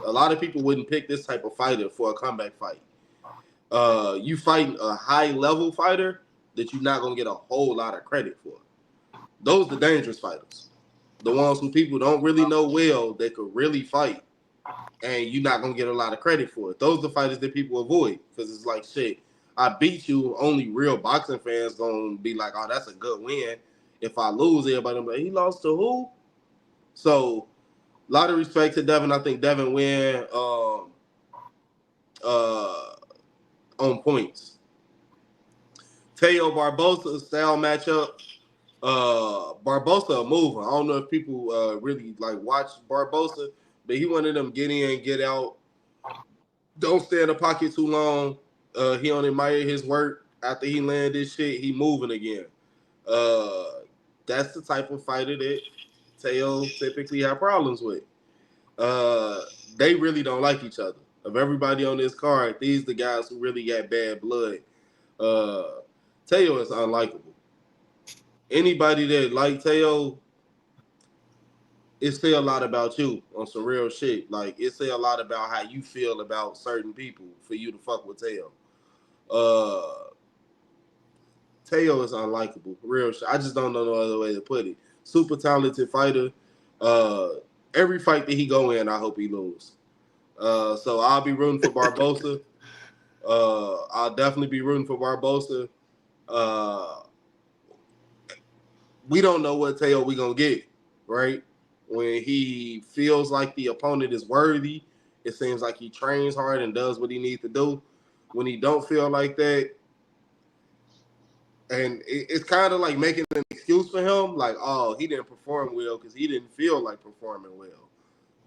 [SPEAKER 1] lot of people wouldn't pick this type of fighter for a comeback fight. You fighting a high level fighter that you're not gonna get a whole lot of credit for. Those are the dangerous fighters, the ones who people don't really know well that could really fight, and you're not gonna get a lot of credit for it. Those are the fighters that people avoid because it's like shit. I beat you. Only real boxing fans gonna be like, "Oh, that's a good win." If I lose, everybody gonna be like, "He lost to who?" So, a lot of respect to Devin. I think Devin win uh, on points. Teo Barbosa style matchup. Barbosa a mover. I don't know if people really like watch Barbosa, but he one of them get in, get out. Don't stay in the pocket too long. He don't admire his work. After he landed this shit, he moving again. Uh, that's the type of fighter that Teo typically have problems with. Uh, they really don't like each other. Of everybody on this card, these the guys who really got bad blood. Uh, Teo is unlikable. Anybody that like Teo, it say a lot about you on some real shit. Like it say a lot about how you feel about certain people for you to fuck with Teo. Uh, Teo is unlikable, real shit. I just don't know no other way to put it. Super talented fighter. Uh, every fight that he go in, I hope he lose. So I'll be rooting for Barbosa. I'll definitely be rooting for Barbosa. Uh, we don't know what Teo we gonna get, right? When he feels like the opponent is worthy, it seems like he trains hard and does what he needs to do. When he don't feel like that, and it's kind of like making an excuse for him, like, oh, he didn't perform well because he didn't feel like performing well.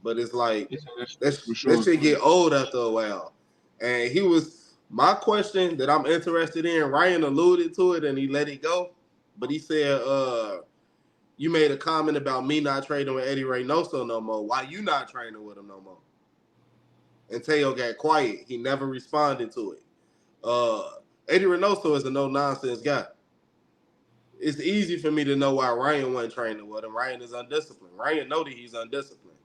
[SPEAKER 1] But it's like
[SPEAKER 2] Yeah, for
[SPEAKER 1] that
[SPEAKER 2] sure.
[SPEAKER 1] shit get old after a while. And he was my question that I'm interested in. Ryan alluded to it and he let it go, but he said, "You made a comment about me not trading with Eddie Reynoso no more. Why you not training with him no more?" And Teo got quiet. He never responded to it. Eddie Reynoso is a no nonsense guy. It's easy for me to know why Ryan wasn't training with him. Ryan is undisciplined. Ryan know that he's undisciplined.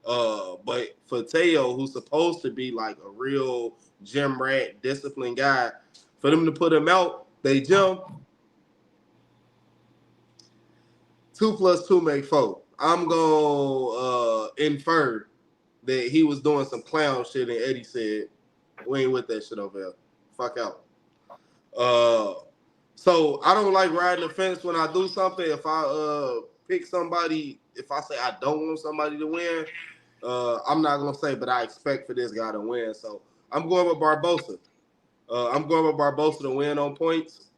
[SPEAKER 1] But for Teo, who's supposed to be like a real gym rat, disciplined guy, for them to put him out, they jump. 2 + 2 make 4. I'm gonna infer that he was doing some clown shit, and Eddie said, "We ain't with that shit over here. Fuck out." So I don't like riding the fence when I do something. If I pick somebody, if I say I don't want somebody to win, I'm not gonna say, but I expect for this guy to win. So I'm going with Barbosa. I'm going with Barbosa to win on points.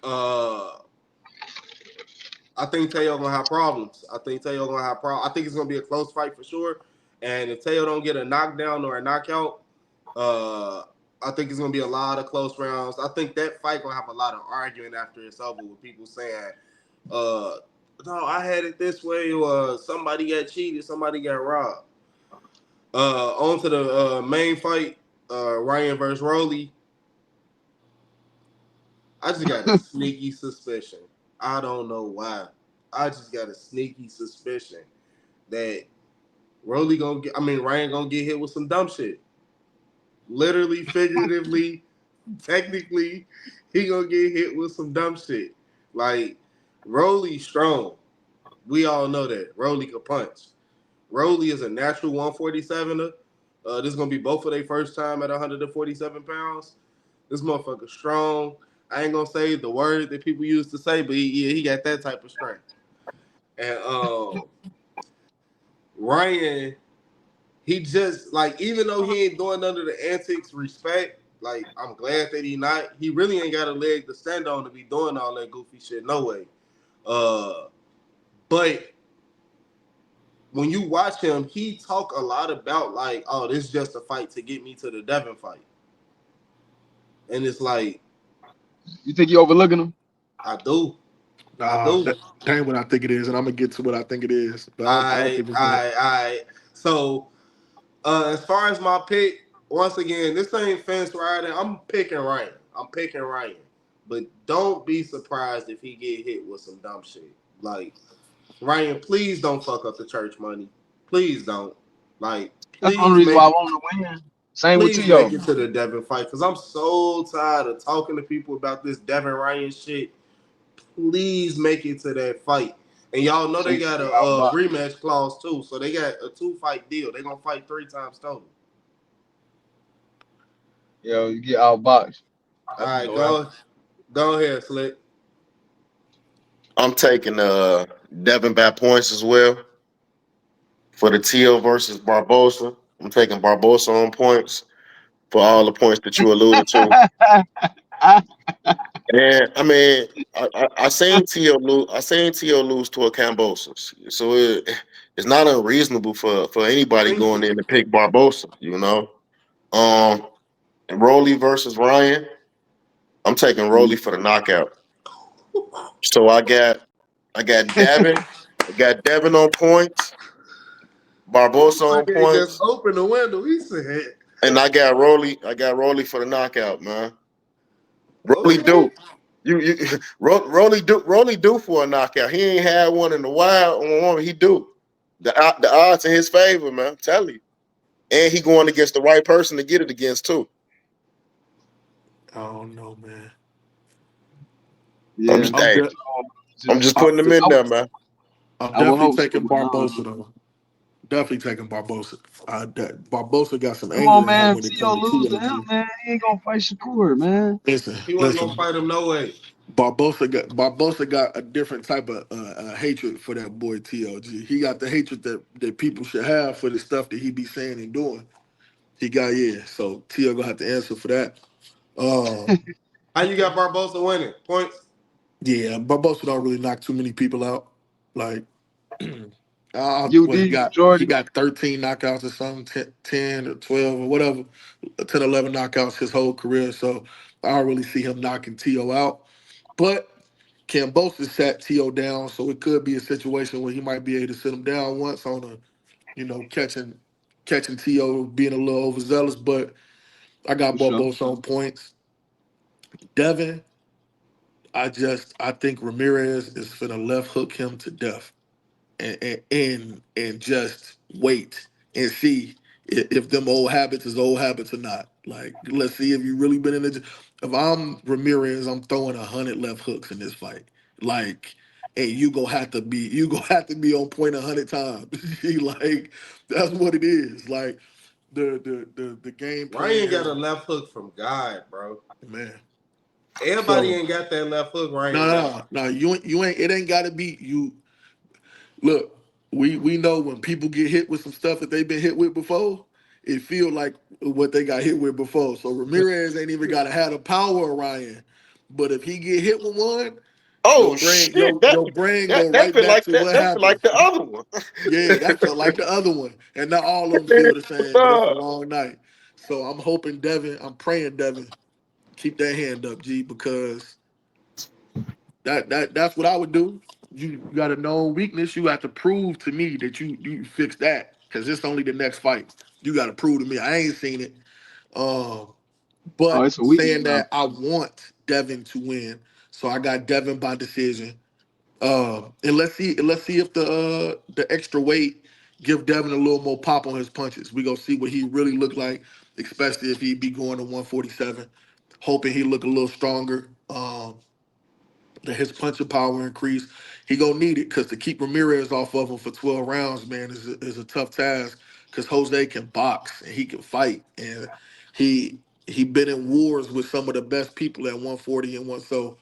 [SPEAKER 1] uh, I think Teo gonna have problems. I think it's gonna be a close fight for sure. And if Teo don't get a knockdown or a knockout, uh, I think it's gonna be a lot of close rounds. I think that fight gonna have a lot of arguing after it's over with people saying, uh, "No, I had it this way," or "Somebody got cheated, somebody got robbed." On to the main fight, Ryan versus Rolly. I just got a sneaky suspicion. I don't know why. I just got a sneaky suspicion that Ryan gonna get hit with some dumb shit. Literally, figuratively, technically, he gonna get hit with some dumb shit. Like, Rolly strong. We all know that. Rolly can punch. Rolly is a natural 147er. This is gonna be both of their first time at 147 pounds. This motherfucker strong. I ain't gonna say the word that people used to say, but he got that type of strength. And Ryan, he just like even though he ain't doing none of the antics, respect. Like I'm glad that he not. He really ain't got a leg to stand on to be doing all that goofy shit. No way. Uh, But when you watch him, he talk a lot about like, oh, this is just a fight to get me to the Devin fight. And it's like,
[SPEAKER 2] You think you overlooking him?
[SPEAKER 1] I do. I
[SPEAKER 4] Nah,
[SPEAKER 1] do.
[SPEAKER 4] that ain't what I think it is, and I'm gonna get to what I think it is. But I don't
[SPEAKER 1] I
[SPEAKER 4] think it's that.
[SPEAKER 1] I so as far as my pick, once again, this ain't fence riding. I'm picking Ryan. I'm picking Ryan. But don't be surprised if he get hit with some dumb shit. Like, Ryan, please don't fuck up the church money. Please don't. Like,
[SPEAKER 2] That's the only reason why I want him to win. Same with
[SPEAKER 1] please make
[SPEAKER 2] T.O.
[SPEAKER 1] it to the Devin fight. Cause I'm so tired of talking to people about this Devin Ryan shit. Please make it to that fight. And y'all know
[SPEAKER 2] So
[SPEAKER 1] they
[SPEAKER 2] you
[SPEAKER 1] got a
[SPEAKER 2] get outboxed.
[SPEAKER 1] rematch clause too. So they got a 2-fight deal. They gonna fight 3 times total.
[SPEAKER 2] Yo, you get outboxed.
[SPEAKER 1] All
[SPEAKER 2] That's what's
[SPEAKER 1] right,
[SPEAKER 2] gonna happen.
[SPEAKER 1] go ahead, Slick.
[SPEAKER 3] I'm taking Devin by points as well for the Teal versus Barbosa. I'm taking Barbosa on points for all the points that you alluded to. And I mean, I seen Teal lose. I seen Teal lose to a Cambosos, so it's not unreasonable for anybody
[SPEAKER 1] Thank
[SPEAKER 3] going
[SPEAKER 1] you.
[SPEAKER 3] in to pick Barbosa. You know, um, Rolly versus Ryan. I'm taking Rolly for the knockout. So I got Devin. I got Devin on points, Barbosa on
[SPEAKER 1] Fucking just
[SPEAKER 3] points,
[SPEAKER 1] open the window. He said,
[SPEAKER 3] and I got Rolly. I got Rolly for the knockout, man. Rolly
[SPEAKER 1] okay.
[SPEAKER 3] do. Rolly do for a knockout. He ain't had one in a while. He do. The odds in his favor, man. I'm telling you. And he going against the right person to get it against too.
[SPEAKER 4] I don't know, man.
[SPEAKER 3] I'm
[SPEAKER 2] Yeah.
[SPEAKER 3] just
[SPEAKER 4] I'm
[SPEAKER 3] hey,
[SPEAKER 4] de-
[SPEAKER 3] I'm just
[SPEAKER 4] I'm,
[SPEAKER 3] putting them in
[SPEAKER 2] I would,
[SPEAKER 3] there, man.
[SPEAKER 4] I'm
[SPEAKER 2] I would
[SPEAKER 4] definitely
[SPEAKER 2] hope so,
[SPEAKER 4] taking
[SPEAKER 2] but no.
[SPEAKER 4] Barbosa though. Definitely taking Barbosa. Barbosa got some
[SPEAKER 2] Come
[SPEAKER 4] anger
[SPEAKER 2] on,
[SPEAKER 4] in him
[SPEAKER 2] man.
[SPEAKER 4] when it
[SPEAKER 2] T.O.
[SPEAKER 4] comes to
[SPEAKER 2] lose to him,
[SPEAKER 4] TLG.
[SPEAKER 2] man. He ain't gonna fight Shakur, man.
[SPEAKER 4] Listen,
[SPEAKER 1] He wasn't gonna
[SPEAKER 4] listen.
[SPEAKER 1] fight him no way.
[SPEAKER 4] Barbosa got a different type of hatred for that boy TLG. He got the hatred that people should have for the stuff that he be saying and doing. He got so TL gonna have to answer for that. Um,
[SPEAKER 1] How you got Barbosa winning? Points?
[SPEAKER 4] yeah, Barbosa don't really knock too many people out. Like, what he
[SPEAKER 2] UD
[SPEAKER 4] got? He
[SPEAKER 2] majority.
[SPEAKER 4] got 13 knockouts or something, 10 or 12 or whatever, 10, 11 knockouts his whole career. So I don't really see him knocking T.O. out. But Cambosa sat T.O. down, so it could be a situation where he might be able to sit him down once on a, catching T.O. being a little overzealous. But I got
[SPEAKER 2] For sure.
[SPEAKER 4] Barbosa on points. Devin, I think Ramirez is finna left hook him to death. And just wait and see if them old habits is old habits or not. Like, let's see if you really been in the. If I'm Ramirez, I'm throwing 100 left hooks in this fight. Like, and you gonna have to be on point 100 times. Like, that's what it is. Like, the game plan
[SPEAKER 1] Ryan got
[SPEAKER 4] has,
[SPEAKER 1] a left hook from God, bro.
[SPEAKER 4] man.
[SPEAKER 1] Everybody
[SPEAKER 4] So
[SPEAKER 1] ain't got that left hook
[SPEAKER 4] no,
[SPEAKER 1] Ryan got.
[SPEAKER 4] no, no. You ain't. It ain't got to be you. Look, we know when people get hit with some stuff that they've been hit with before, it feel like what they got hit with before. So Ramirez ain't even gotta have the power of Ryan. But if he get hit with one, your
[SPEAKER 3] Oh
[SPEAKER 4] brain,
[SPEAKER 3] shit!
[SPEAKER 4] your your brain go
[SPEAKER 3] That
[SPEAKER 4] right
[SPEAKER 3] feel
[SPEAKER 4] back
[SPEAKER 3] like
[SPEAKER 4] to
[SPEAKER 3] that.
[SPEAKER 4] what
[SPEAKER 3] That feel like
[SPEAKER 4] happened.
[SPEAKER 3] the other one.
[SPEAKER 4] Yeah, that felt like the other one. And not all of them feel the same, but it's a long night. So I'm hoping Devin, I'm praying Devin, keep that hand up, G, because that's what I would do. You got a known weakness. You have to prove to me that you fix that because it's only the next fight. You got to prove to me. I ain't seen it. Um,
[SPEAKER 2] Oh,
[SPEAKER 4] but
[SPEAKER 2] it's a weakness
[SPEAKER 4] saying
[SPEAKER 2] now.
[SPEAKER 4] that, I want Devin to win, so I got Devin by decision. And let's see if the extra weight give Devin a little more pop on his punches. We gonna see what he really look like, especially if he be going to 147. Hoping he look a little stronger. That his punching power increase. He gonna need it because to keep Ramirez off of him for 12 rounds, man, is a tough task. Because Jose can box and he can fight, and he been in wars with some of the best people at 140 and one. So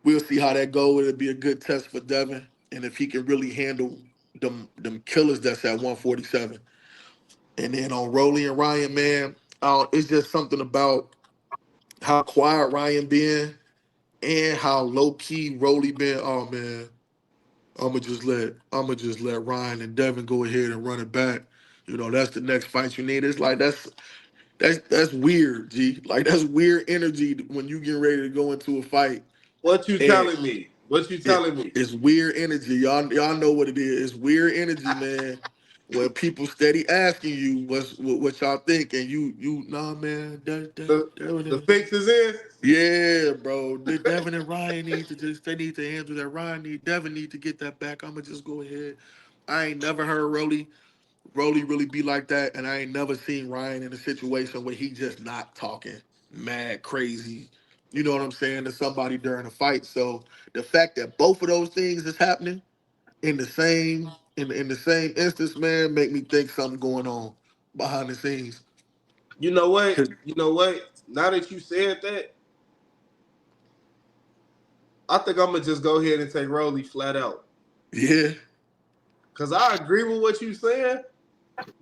[SPEAKER 4] we'll see how that go. It'll be a good test for Devin, and if he can really handle them killers that's at 147. And then on Rolly and Ryan, man, it's just something about how quiet Ryan been and how low key Rolly been. Oh man, I'm gonna just let Ryan and Devin go ahead and run it back. That's the next fight you need. It's like that's weird, G. Like that's weird energy when you get ready to go into a fight.
[SPEAKER 1] What you
[SPEAKER 4] And
[SPEAKER 1] telling me? What you
[SPEAKER 4] it
[SPEAKER 1] telling me?
[SPEAKER 4] it's weird energy. Y'all know what it is. It's weird energy, man. When people steady asking you what y'all think, and you nah, man,
[SPEAKER 1] The the
[SPEAKER 4] that,
[SPEAKER 1] fix is in.
[SPEAKER 4] yeah, bro. Devin and Ryan they need to handle that. Devin need to get that back. I'ma just go ahead. I ain't never heard Rolly really be like that, and I ain't never seen Ryan in a situation where he just not talking mad crazy. You know what I'm saying, to somebody during a fight. So the fact that both of those things is happening in the same instance, man, make me think something going on behind the scenes.
[SPEAKER 1] You know what?
[SPEAKER 4] 'Cause-
[SPEAKER 1] You know what? Now that you said that, I think I'm gonna just go ahead and take Rolly flat out.
[SPEAKER 4] Yeah,
[SPEAKER 1] Cause I agree with what you saying,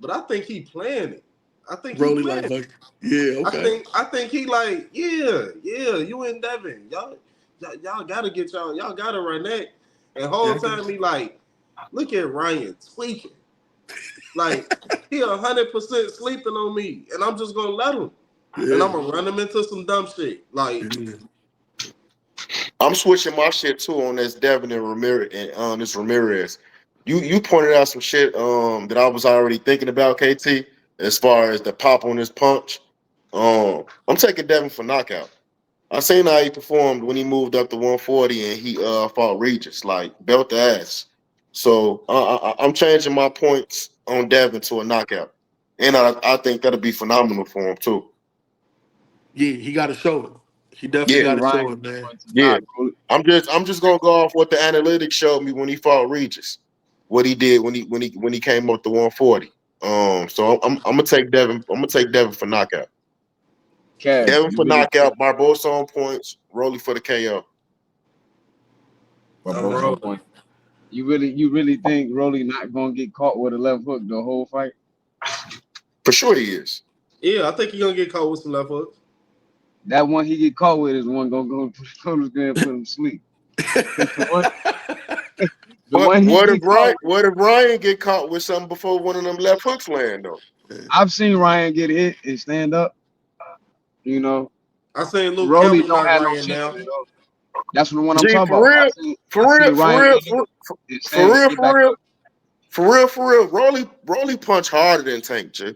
[SPEAKER 1] but I think he playing it. I think he
[SPEAKER 4] Rolly
[SPEAKER 1] playing it.
[SPEAKER 4] yeah,
[SPEAKER 1] I
[SPEAKER 4] okay.
[SPEAKER 1] think I think he like, yeah, you and Devin. Y'all gotta get y'all gotta run that. And whole
[SPEAKER 4] Yeah, I got
[SPEAKER 1] time he like, look at Ryan tweaking. Like he 100% sleeping on me. And I'm just gonna let him. And I'm
[SPEAKER 4] you.
[SPEAKER 1] gonna run him into some dumb shit. Like,
[SPEAKER 4] Yeah,
[SPEAKER 3] I'm switching my shit too on this Devin and Ramirez and this Ramirez. You pointed out some shit that I was already thinking about, KT, as far as the pop on his punch. I'm taking Devin for knockout. I seen how he performed when he moved up to 140 and he fought Regis, like belt the ass. So I'm changing my points on Devin to a knockout, and I think that'll be phenomenal for him too.
[SPEAKER 4] yeah, he got to show it. He definitely
[SPEAKER 3] Yeah,
[SPEAKER 2] Hey,
[SPEAKER 4] got to
[SPEAKER 2] Ryan,
[SPEAKER 4] show it, man.
[SPEAKER 2] to
[SPEAKER 3] yeah.
[SPEAKER 2] knock, bro.
[SPEAKER 3] I'm just gonna go off what the analytics showed me when he fought Regis, what he did when he came up to 140. So I'm gonna take Devin. I'm gonna take Devin for knockout.
[SPEAKER 2] Cash,
[SPEAKER 3] Devin for knockout. Barbosa on points. Rolly for the KO.
[SPEAKER 1] I'm
[SPEAKER 2] Barbosa on
[SPEAKER 1] rolling.
[SPEAKER 2] point. You really think Rolly not gonna get caught with a left hook the whole fight?
[SPEAKER 3] For sure he is.
[SPEAKER 1] Yeah, I think he gonna get caught with some left hooks.
[SPEAKER 2] That one he get caught with is one gonna go to the and put him to sleep. Cause the
[SPEAKER 3] But
[SPEAKER 2] one he
[SPEAKER 3] what if
[SPEAKER 2] get caught
[SPEAKER 3] Ryan?
[SPEAKER 2] with,
[SPEAKER 3] What if Ryan get caught with something before one of them left hooks land though?
[SPEAKER 2] I've seen Ryan get hit and stand up. You know,
[SPEAKER 1] I seen Luke
[SPEAKER 2] Rolly
[SPEAKER 1] Campbell
[SPEAKER 2] don't
[SPEAKER 1] knock
[SPEAKER 2] have no
[SPEAKER 1] Ryan
[SPEAKER 2] sense
[SPEAKER 1] down.
[SPEAKER 2] in it. Though. That's the one I'm
[SPEAKER 3] Gee,
[SPEAKER 2] talking
[SPEAKER 3] for
[SPEAKER 2] about. I
[SPEAKER 3] real,
[SPEAKER 2] seen I
[SPEAKER 3] for
[SPEAKER 2] seen
[SPEAKER 3] real, for
[SPEAKER 2] Ryan
[SPEAKER 3] real,
[SPEAKER 2] get hit
[SPEAKER 3] for,
[SPEAKER 2] and
[SPEAKER 3] for
[SPEAKER 2] stand
[SPEAKER 3] real,
[SPEAKER 2] get
[SPEAKER 3] for
[SPEAKER 2] back
[SPEAKER 3] real,
[SPEAKER 2] up.
[SPEAKER 3] for real. Rolly punch harder than Tank, G.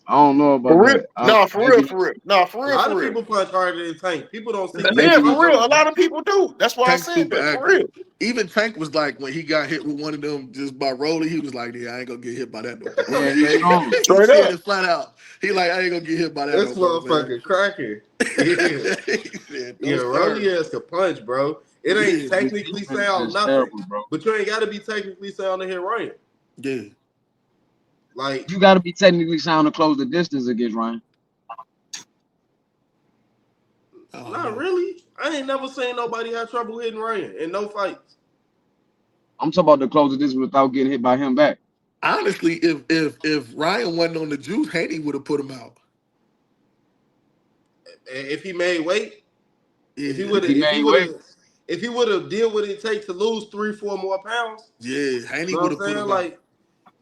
[SPEAKER 2] I don't know about
[SPEAKER 3] For real,
[SPEAKER 2] that.
[SPEAKER 3] nah, for real,
[SPEAKER 2] Maybe
[SPEAKER 3] for real, nah, for
[SPEAKER 1] A
[SPEAKER 3] real,
[SPEAKER 1] lot
[SPEAKER 3] for
[SPEAKER 1] of
[SPEAKER 3] real.
[SPEAKER 1] people punch harder than Tank. People don't see Tank
[SPEAKER 3] Yeah,
[SPEAKER 2] maybe
[SPEAKER 3] for
[SPEAKER 2] he
[SPEAKER 1] punch.
[SPEAKER 3] real.
[SPEAKER 2] do.
[SPEAKER 3] A lot of people do. That's why I
[SPEAKER 4] Tank's
[SPEAKER 3] said
[SPEAKER 4] super
[SPEAKER 3] that. For
[SPEAKER 4] accurate.
[SPEAKER 3] real.
[SPEAKER 4] Even Tank was like when he got hit with one of them just by Rolly, he was like, "Yeah, I ain't gonna get hit by that no more."
[SPEAKER 2] Yeah, he's strong.
[SPEAKER 4] He
[SPEAKER 3] Straight
[SPEAKER 4] said
[SPEAKER 3] up.
[SPEAKER 4] it flat out. He like, "I ain't gonna get hit by that
[SPEAKER 1] This
[SPEAKER 4] no more, man."
[SPEAKER 1] motherfucker cracking. Yeah.
[SPEAKER 4] He said, "No
[SPEAKER 1] Yeah,
[SPEAKER 4] sir."
[SPEAKER 1] Rolly has to punch, bro. It ain't
[SPEAKER 4] Yeah,
[SPEAKER 2] His
[SPEAKER 1] technically
[SPEAKER 2] defense
[SPEAKER 1] sound
[SPEAKER 2] is
[SPEAKER 1] nothing.
[SPEAKER 2] terrible, bro.
[SPEAKER 1] But you ain't gotta be technically sound to hit Ryan.
[SPEAKER 4] yeah.
[SPEAKER 1] Like,
[SPEAKER 2] You got to be technically sound to close the distance against Ryan.
[SPEAKER 4] I don't
[SPEAKER 1] not
[SPEAKER 4] know.
[SPEAKER 1] really. I ain't never seen nobody have trouble hitting Ryan in no fights.
[SPEAKER 2] I'm talking about to close the distance without getting hit by him back.
[SPEAKER 4] Honestly, if Ryan wasn't on the juice, Haney would have put him out.
[SPEAKER 1] If he made weight, if he
[SPEAKER 4] Yeah,
[SPEAKER 1] would
[SPEAKER 2] If
[SPEAKER 1] have,
[SPEAKER 2] he
[SPEAKER 1] if he
[SPEAKER 2] made
[SPEAKER 1] would
[SPEAKER 2] weight,
[SPEAKER 1] have, if he would have did what it takes to lose 3, 4 more pounds,
[SPEAKER 4] yeah,
[SPEAKER 1] you
[SPEAKER 4] Haney
[SPEAKER 1] know
[SPEAKER 4] would
[SPEAKER 1] what I'm
[SPEAKER 4] have put
[SPEAKER 1] saying?
[SPEAKER 4] him out.
[SPEAKER 1] Like,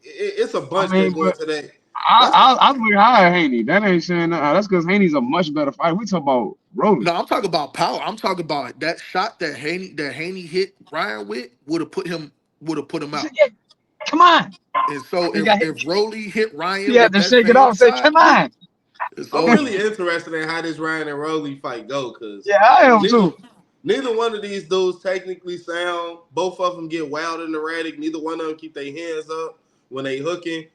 [SPEAKER 1] it's a
[SPEAKER 2] I
[SPEAKER 1] bunch that
[SPEAKER 2] mean,
[SPEAKER 1] go
[SPEAKER 2] but
[SPEAKER 1] into that.
[SPEAKER 2] I
[SPEAKER 1] That's
[SPEAKER 2] I I would hire Haney. That ain't saying nothing. That's because Haney's a much better fighter. We talk about Rolly.
[SPEAKER 4] No, I'm talking about power. I'm talking about that shot that Haney hit Ryan with would have put him
[SPEAKER 2] He said,
[SPEAKER 4] out.
[SPEAKER 2] "Yeah, come on."
[SPEAKER 4] And so
[SPEAKER 2] He
[SPEAKER 4] if
[SPEAKER 2] got hit.
[SPEAKER 4] if Rolly hit
[SPEAKER 2] He
[SPEAKER 4] Ryan
[SPEAKER 2] had
[SPEAKER 4] with
[SPEAKER 2] to
[SPEAKER 4] that
[SPEAKER 2] shake it
[SPEAKER 4] same
[SPEAKER 2] off and say,
[SPEAKER 4] shot,
[SPEAKER 2] "Come on."
[SPEAKER 4] it's
[SPEAKER 1] I'm
[SPEAKER 4] over.
[SPEAKER 1] really interested in how this Ryan and Rolly fight go, because
[SPEAKER 2] Yeah, I am
[SPEAKER 1] neither
[SPEAKER 2] too.
[SPEAKER 1] neither one of these dudes technically sound. Both of them get wild and erratic. Neither one of them keep their hands up when they hooking.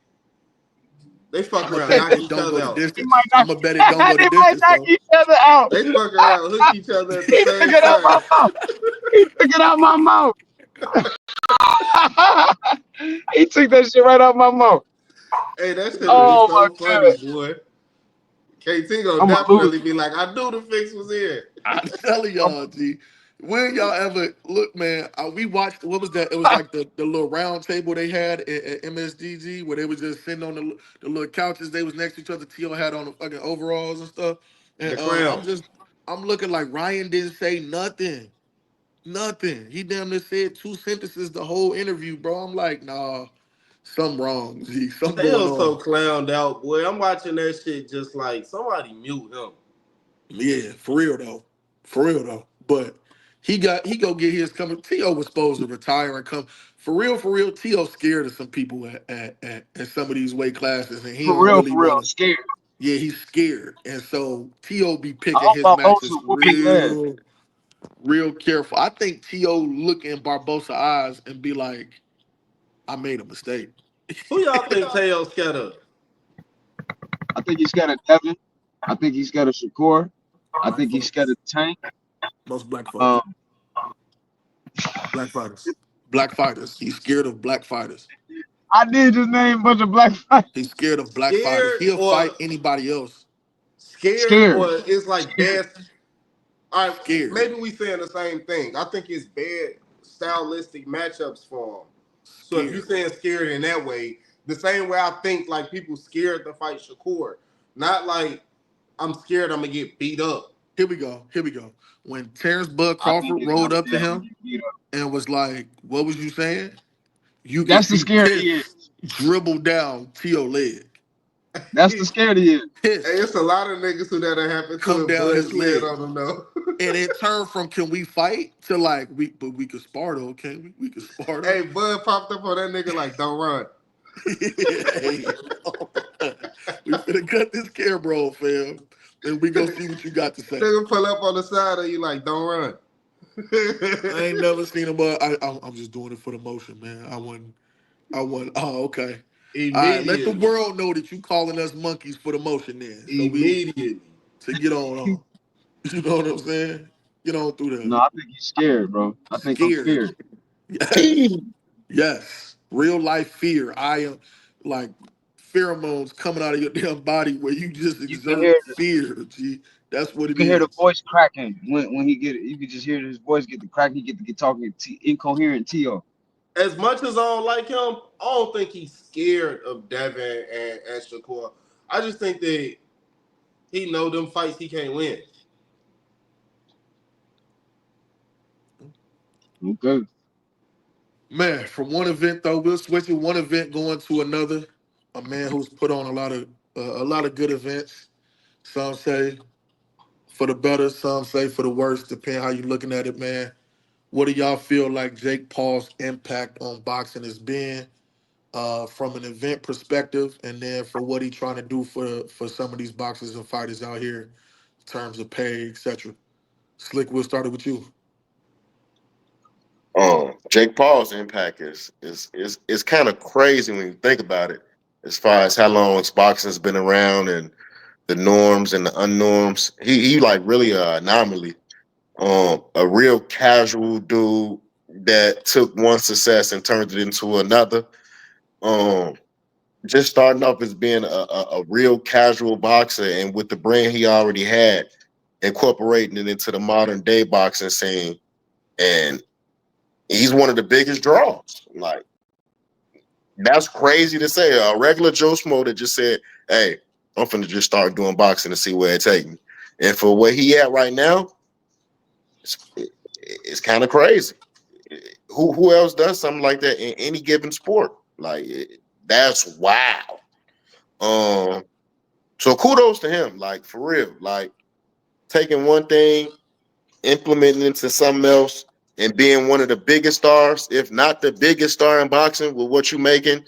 [SPEAKER 1] They fuck
[SPEAKER 4] I'm gonna
[SPEAKER 1] around,
[SPEAKER 4] bet
[SPEAKER 1] knock
[SPEAKER 4] it
[SPEAKER 1] each
[SPEAKER 4] don't go
[SPEAKER 1] other
[SPEAKER 4] the
[SPEAKER 1] out.
[SPEAKER 2] He might
[SPEAKER 4] distance. I'm
[SPEAKER 2] not.
[SPEAKER 4] gonna bet it don't go the
[SPEAKER 2] They might
[SPEAKER 4] distance
[SPEAKER 2] knock
[SPEAKER 4] though.
[SPEAKER 2] each other out.
[SPEAKER 1] They fuck around, hook each other at the
[SPEAKER 2] He took
[SPEAKER 1] same
[SPEAKER 2] it out my
[SPEAKER 1] time.
[SPEAKER 2] mouth. He took it out my mouth. He took that shit right out my mouth.
[SPEAKER 1] Hey, that shit would be
[SPEAKER 2] Oh my
[SPEAKER 1] so funny,
[SPEAKER 2] god.
[SPEAKER 1] boy. KT gonna
[SPEAKER 2] I'm gonna lose.
[SPEAKER 1] definitely be like, I knew the fix was here.
[SPEAKER 4] I'm telling
[SPEAKER 2] I'm,
[SPEAKER 4] y'all, G. When y'all ever look, man? We watched. What was that? It was like the little round table they had at MSGG where they was just sitting on the little couches. They was next to each other. T.O. had on the fucking overalls and stuff. And
[SPEAKER 1] The clown.
[SPEAKER 4] I'm looking like Ryan didn't say nothing. Nothing. He damn near said two sentences the whole interview, bro. I'm like, nah, something wrong. G, something going
[SPEAKER 1] Tail so
[SPEAKER 4] on.
[SPEAKER 1] clowned out, boy. I'm watching that shit just like somebody mute him.
[SPEAKER 4] Yeah, for real though. For real though. But he go get his coming. T.O. was supposed to retire and come. For real, for real, T.O. scared of some people at some of these weight classes, and he don't really
[SPEAKER 2] For real,
[SPEAKER 4] want to.
[SPEAKER 2] scared.
[SPEAKER 4] Yeah, he's scared. And so T.O. be
[SPEAKER 2] I
[SPEAKER 4] picking
[SPEAKER 2] hope
[SPEAKER 4] his
[SPEAKER 2] Barbosa
[SPEAKER 4] matches
[SPEAKER 2] whoop his ass.
[SPEAKER 4] real careful. I think T.O. look in Barbosa eyes and be like, I made a mistake.
[SPEAKER 1] Who y'all think Tail scared of?
[SPEAKER 2] I think he's got a Devin. I think he's got a Shakur. I
[SPEAKER 4] Black
[SPEAKER 2] think he's got
[SPEAKER 4] folks.
[SPEAKER 2] a Tank.
[SPEAKER 4] Most black folks.
[SPEAKER 2] Um,
[SPEAKER 4] Black fighters. Black fighters. He's scared of black fighters.
[SPEAKER 2] I did just name a bunch of black fighters.
[SPEAKER 4] He's scared of black fighters.
[SPEAKER 1] Scared
[SPEAKER 4] He'll
[SPEAKER 1] or
[SPEAKER 4] fight anybody else.
[SPEAKER 1] scared
[SPEAKER 2] Scared.
[SPEAKER 1] or it's like
[SPEAKER 2] Scared.
[SPEAKER 1] bad. All right,
[SPEAKER 4] Scared.
[SPEAKER 1] maybe we saying the same thing. I think it's bad stylistic matchups for him. So if you
[SPEAKER 4] Scared.
[SPEAKER 1] saying scared in that way, the same way I think like people scared to fight Shakur, not like I'm scared I'm gonna get beat up.
[SPEAKER 4] Here we go. Here we go. When Terrence Bud
[SPEAKER 2] I think
[SPEAKER 4] Crawford
[SPEAKER 2] he's
[SPEAKER 4] rolled
[SPEAKER 2] gonna
[SPEAKER 4] up to
[SPEAKER 2] definitely
[SPEAKER 4] him
[SPEAKER 2] get beat up.
[SPEAKER 4] and was like, "What was you saying?" You can
[SPEAKER 2] That's the
[SPEAKER 4] see
[SPEAKER 2] scared he
[SPEAKER 4] piss
[SPEAKER 2] is.
[SPEAKER 4] dribble down T.O. leg.
[SPEAKER 2] That's the
[SPEAKER 1] Hey,
[SPEAKER 2] scared he is.
[SPEAKER 1] it's
[SPEAKER 4] Piss
[SPEAKER 1] a lot of niggas who that happened to
[SPEAKER 4] come
[SPEAKER 1] and
[SPEAKER 4] down
[SPEAKER 1] Bud
[SPEAKER 4] his
[SPEAKER 1] slid
[SPEAKER 4] leg.
[SPEAKER 1] on them though.
[SPEAKER 4] And it turned from can we fight to like we could spar though, can't we? We could spar though.
[SPEAKER 1] Hey, Bud popped up on that nigga like, don't run.
[SPEAKER 4] Hey, we finna cut this camera off, fam. And we go see what you got to say.
[SPEAKER 1] Nigga pull up on the side of you like, don't run.
[SPEAKER 4] I ain't never seen him, but I'm just doing it for the motion, man. I wasn't. Oh, okay. All right, let the
[SPEAKER 1] Immediately.
[SPEAKER 4] world know that you calling us monkeys for the motion, then. So we
[SPEAKER 1] Immediately.
[SPEAKER 4] to get on. You know what I'm saying? Get on through there.
[SPEAKER 2] No, I think he's scared, bro. I think he's
[SPEAKER 4] Scared.
[SPEAKER 2] scared.
[SPEAKER 4] Yes. Yes. Real life fear. I am like pheromones coming out of your damn body where you just
[SPEAKER 2] You can hear
[SPEAKER 4] exert fear. G. That's what
[SPEAKER 2] you
[SPEAKER 4] it
[SPEAKER 2] can hear the
[SPEAKER 4] is.
[SPEAKER 2] voice cracking when he get it. You can just hear his voice get the crack. He get talking incoherent T.O.
[SPEAKER 1] As much as I don't like him, I don't think he's scared of Devin and Shakur. I just think that he know them fights he can't win.
[SPEAKER 2] Okay.
[SPEAKER 4] Man, from one event though, we'll switch it. One event going to another. A man who's put on a lot of good events. Some say for the better, some say for the worse, depending how you're looking at it, man. What do y'all feel like Jake Paul's impact on boxing has been from an event perspective, and then for what he's trying to do for some of these boxers and fighters out here in terms of pay, etc. Slick, we'll start it with you.
[SPEAKER 3] Jake Paul's impact is kind of crazy when you think about it, as far as how long boxing's been around and the norms and the unnorms. He like really an anomaly. A real casual dude that took one success and turned it into another. Um, just starting off as being a real casual boxer, and with the brand he already had, incorporating it into the modern day boxing scene, and he's one of the biggest draws. Like, that's crazy to say. A regular Joe Schmo that just said, "Hey, I'm finna just start doing boxing to see where it takes me." And for where he at right now, it's kind of crazy. Who else does something like that in any given sport? Like, that's wow. Um, so kudos to him. Like, for real. Like, taking one thing, implementing it into something else, and being one of the biggest stars, if not the biggest star in boxing, with what you're making,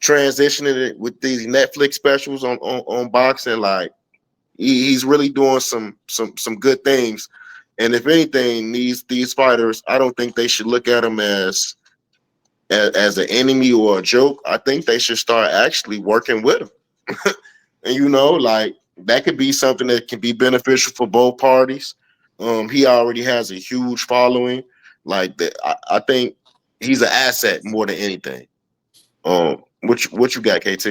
[SPEAKER 3] transitioning it with these Netflix specials on boxing. Like, he's really doing some good things. And if anything, these fighters, I don't think they should look at him as an enemy or a joke. I think they should start actually working with him. And like, that could be something that can be beneficial for both parties. He already has a huge following. Like that, I think he's an asset more than anything. What you got, KT?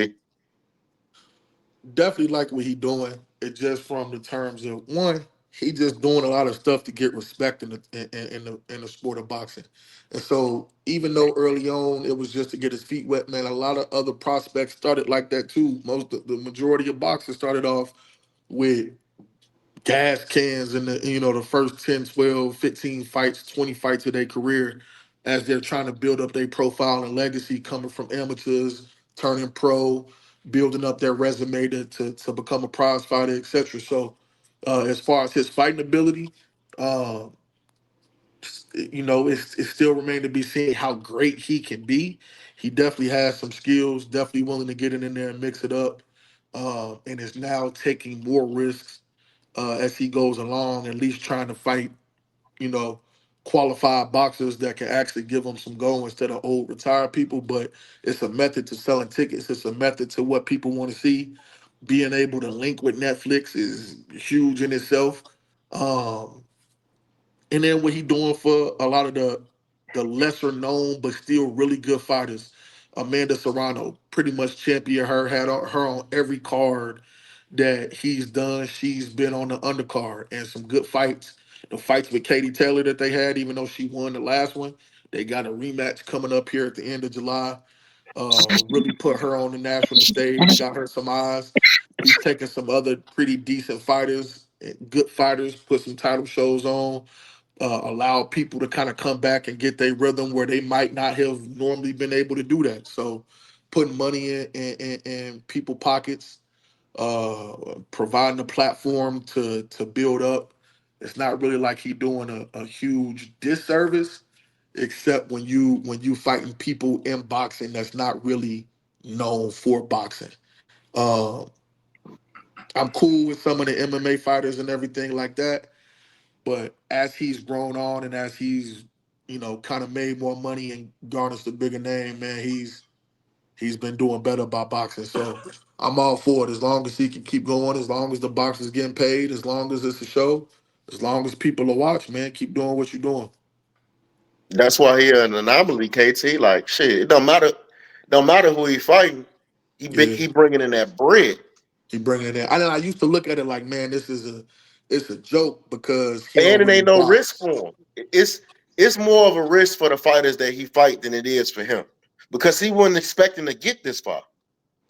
[SPEAKER 4] Definitely like what he doing. It just from the terms of one, he just doing a lot of stuff to get respect in the sport of boxing. And so even though early on it was just to get his feet wet, man, a lot of other prospects started like that too. The majority of boxers started off with gas cans in the first 10, 12, 15 fights, 20 fights of their career as they're trying to build up their profile and legacy coming from amateurs, turning pro, building up their resume to become a prize fighter, etc. So as far as his fighting ability, uh, it still remains to be seen how great he can be. He definitely has some skills, definitely willing to get in there and mix it up, and is now taking more risks as he goes along, at least trying to fight, you know, qualified boxers that can actually give him some go instead of old retired people. But it's a method to selling tickets. It's a method to what people want to see. Being able to link with Netflix is huge in itself. Um, and then what he doing for a lot of the lesser known but still really good fighters. Amanda Serrano pretty much championed her, had her on every card that he's done. She's been on the undercard and some good fights. The fights with Katie Taylor that they had, even though she won the last one, they got a rematch coming up here at the end of July. Really put her on the national stage, got her some eyes. He's taken some other pretty decent fighters, good fighters, put some title shows on, allow people to kind of come back and get their rhythm where they might not have normally been able to do that. So putting money in people pockets, providing a platform to build up. It's not really like he doing a huge disservice, except when you fighting people in boxing that's not really known for boxing. Um, I'm cool with some of the MMA fighters and everything like that, but as he's grown on and as he's kind of made more money and garnished a bigger name, man, he's been doing better by boxing. So I'm all for it as long as he can keep going, as long as the boxer's getting paid, as long as it's a show, as long as people are watching, man. Keep doing what you're doing.
[SPEAKER 3] That's why he an anomaly, KT. Like shit, it don't matter who he fighting.
[SPEAKER 4] Yeah,
[SPEAKER 3] He bringing in that bread,
[SPEAKER 4] he bringing it in. I used to look at it like, man, it's a joke because he
[SPEAKER 3] and
[SPEAKER 4] don't
[SPEAKER 3] it
[SPEAKER 4] really
[SPEAKER 3] ain't no risk
[SPEAKER 4] box.
[SPEAKER 3] for him. It's more of a risk for the fighters that he fight than it is for him because he wasn't expecting to get this far.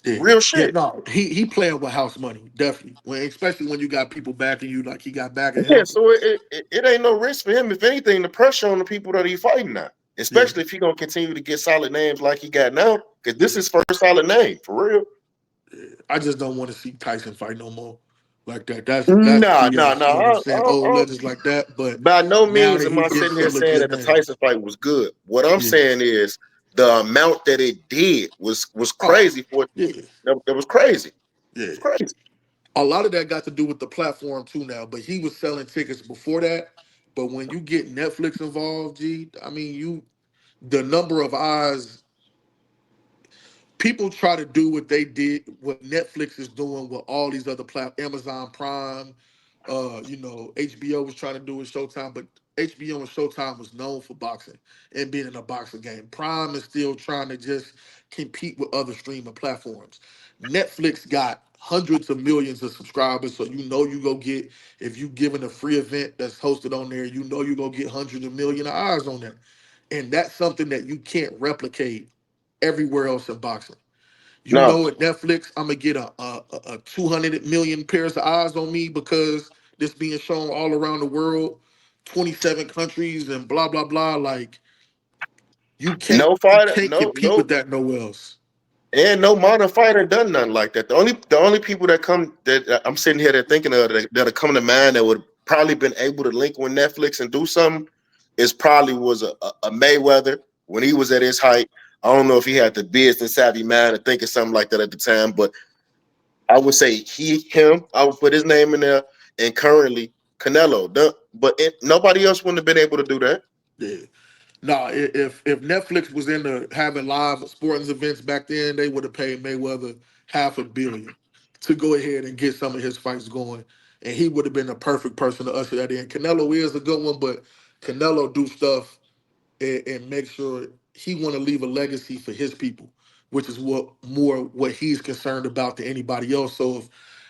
[SPEAKER 4] Yeah,
[SPEAKER 3] Real
[SPEAKER 4] yeah,
[SPEAKER 3] shit.
[SPEAKER 4] no, he playing with house money, definitely. Especially when you got people backing you like he got backing
[SPEAKER 3] Yeah,
[SPEAKER 4] him.
[SPEAKER 3] so it ain't no risk for him. If anything, the pressure on the people that he fighting now,
[SPEAKER 4] Yeah,
[SPEAKER 3] especially if he gonna continue to get solid names like he got now, because this is first solid name for real.
[SPEAKER 4] yeah. I just don't want to see Tyson fight no more like that. That's
[SPEAKER 3] Nah, nah,
[SPEAKER 4] BS. You know what I'm
[SPEAKER 3] nah.
[SPEAKER 4] saying? Old legends like that. But
[SPEAKER 3] By no
[SPEAKER 4] now
[SPEAKER 3] means
[SPEAKER 4] that
[SPEAKER 3] am
[SPEAKER 4] he
[SPEAKER 3] I
[SPEAKER 4] gets
[SPEAKER 3] sitting here
[SPEAKER 4] some
[SPEAKER 3] saying
[SPEAKER 4] legit
[SPEAKER 3] that the Tyson
[SPEAKER 4] names,
[SPEAKER 3] fight was good. What I'm
[SPEAKER 4] yeah.
[SPEAKER 3] saying is the amount that it did was
[SPEAKER 4] Oh,
[SPEAKER 3] crazy for
[SPEAKER 4] yeah,
[SPEAKER 3] that was crazy.
[SPEAKER 4] yeah.
[SPEAKER 3] It's crazy.
[SPEAKER 4] A lot of that got to do with the platform too now. But he was selling tickets before that. But when you get Netflix involved, G, I mean, the number of eyes people try to do what they did, what Netflix is doing with all these other platforms, Amazon Prime, HBO was trying to do with Showtime, but HBO and Showtime was known for boxing and being in a boxing game. Prime is still trying to just compete with other streaming platforms. Netflix got hundreds of millions of subscribers, so you go get, if you given a free event that's hosted on there, you go get hundreds of million of eyes on there. And that's something that you can't replicate everywhere else in boxing.
[SPEAKER 3] No,
[SPEAKER 4] At Netflix, I'm gonna get a 200 million pairs of eyes on me because this being shown all around the world, 27 countries and blah blah blah. Like you can't
[SPEAKER 3] no
[SPEAKER 4] you
[SPEAKER 3] fighter,
[SPEAKER 4] can't compete with that nowhere else.
[SPEAKER 3] and no modern fighter done nothing like that. The only people that come that I'm sitting here that thinking of that are coming to mind that would probably been able to link with Netflix and do something is probably was a Mayweather when he was at his height. I don't know if he had the business savvy mind to think of something like that at the time, but I would say him. I would put his name in there, and currently Canelo. But nobody else wouldn't have been able to do that.
[SPEAKER 4] Yeah. Nah, if Netflix was into having live sporting events back then, they would have paid Mayweather half a billion to go ahead and get some of his fights going, and he would have been the perfect person to usher that in. Canelo is a good one, but Canelo do stuff and make sure he want to leave a legacy for his people, which is what he's concerned about than anybody else. So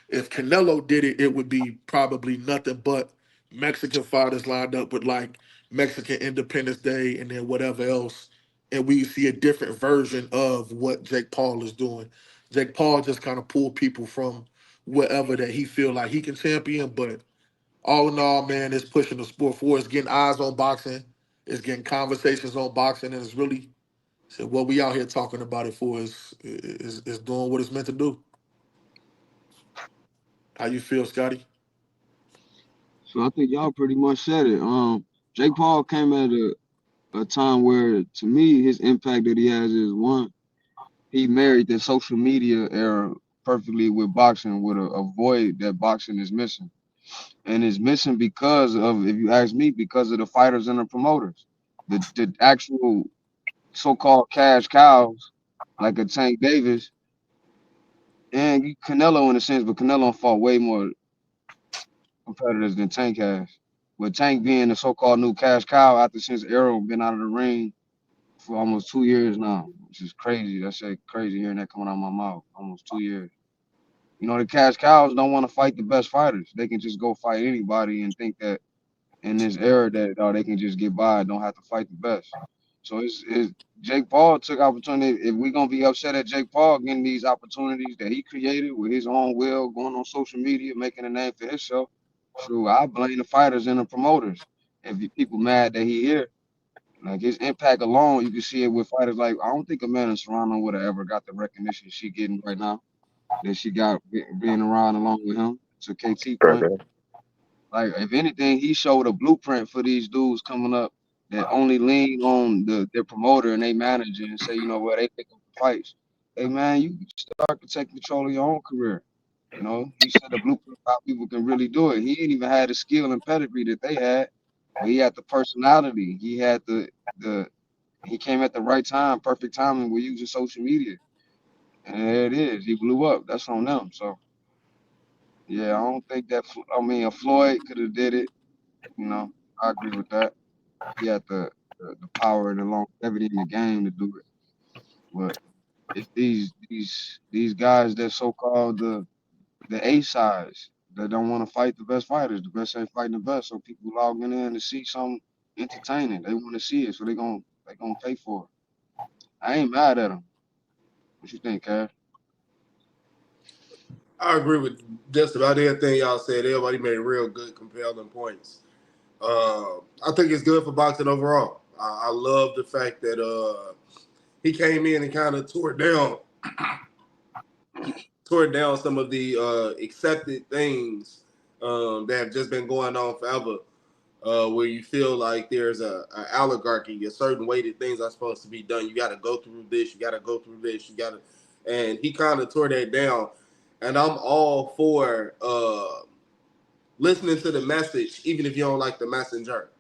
[SPEAKER 4] if Canelo did it, it would be probably nothing but Mexican fighters lined up with like Mexican Independence Day and then whatever else, and we see a different version of what Jake Paul is doing. Jake Paul just kind of pull people from wherever that he feel like he can champion, but all in all, man, it's pushing the sport forward. It's getting eyes on boxing. It's getting conversations on boxing, and it's really so what we out here talking about it for is doing what it's meant to do. How you feel, Scotty?
[SPEAKER 2] So I think y'all pretty much said it. Jake Paul came at a time where, to me, his impact that he has is one, he married the social media era perfectly with boxing, with a void that boxing is missing. And it's missing because of, if you ask me, because of the fighters and the promoters. The actual so-called cash cows, like a Tank Davis, and Canelo in a sense, but Canelo fought way more competitors than Tank has. With Tank being the so-called new cash cow after since Arrow been out of the ring for almost 2 years now, which is crazy. That's crazy hearing that coming out of my mouth. Almost 2 years. You know, the cash cows don't want to fight the best fighters. They can just go fight anybody and think that in this era that they can just get by, don't have to fight the best. So it's Jake Paul took opportunity. If we're gonna be upset at Jake Paul getting these opportunities that he created with his own will, going on social media, making a name for himself, sure, I blame the fighters and the promoters. If you people mad that he here, like his impact alone, you can see it with fighters like I don't think Amanda Serrano would have ever got the recognition she getting right now that she got being around along with him. To KT point.
[SPEAKER 3] Okay.
[SPEAKER 2] Like, if anything, he showed a blueprint for these dudes coming up that only lean on their promoter and they manager and say, you know what, they pick up the fights. Hey man, you start to take control of your own career. You know, he set a blueprint for how people can really do it. He ain't even had the skill and pedigree that they had, but he had the personality. He had the he came at the right time, perfect timing with using social media. And there it is. He blew up. That's on them. So yeah, I don't think that. I mean, a Floyd could have did it. You know, I agree with that. He had the power and the longevity in the game to do it. But it's these guys that so called the A sides that don't want to fight the best fighters. The best ain't fighting the best. So people logging in to see something entertaining. They want to see it, so they gonna pay for it. I ain't mad at them. What you think, Cash?
[SPEAKER 1] I agree with just about everything y'all said. Everybody made real good, compelling points. I think it's good for boxing overall. I love the fact that he came in and kind of tore down some of the accepted things that have just been going on forever. Where you feel like there's a oligarchy, a certain way that things are supposed to be done. You got to go through this. You got to go through this. You got to, and he kind of tore that down. And I'm all for listening to the message, even if you don't like the messenger,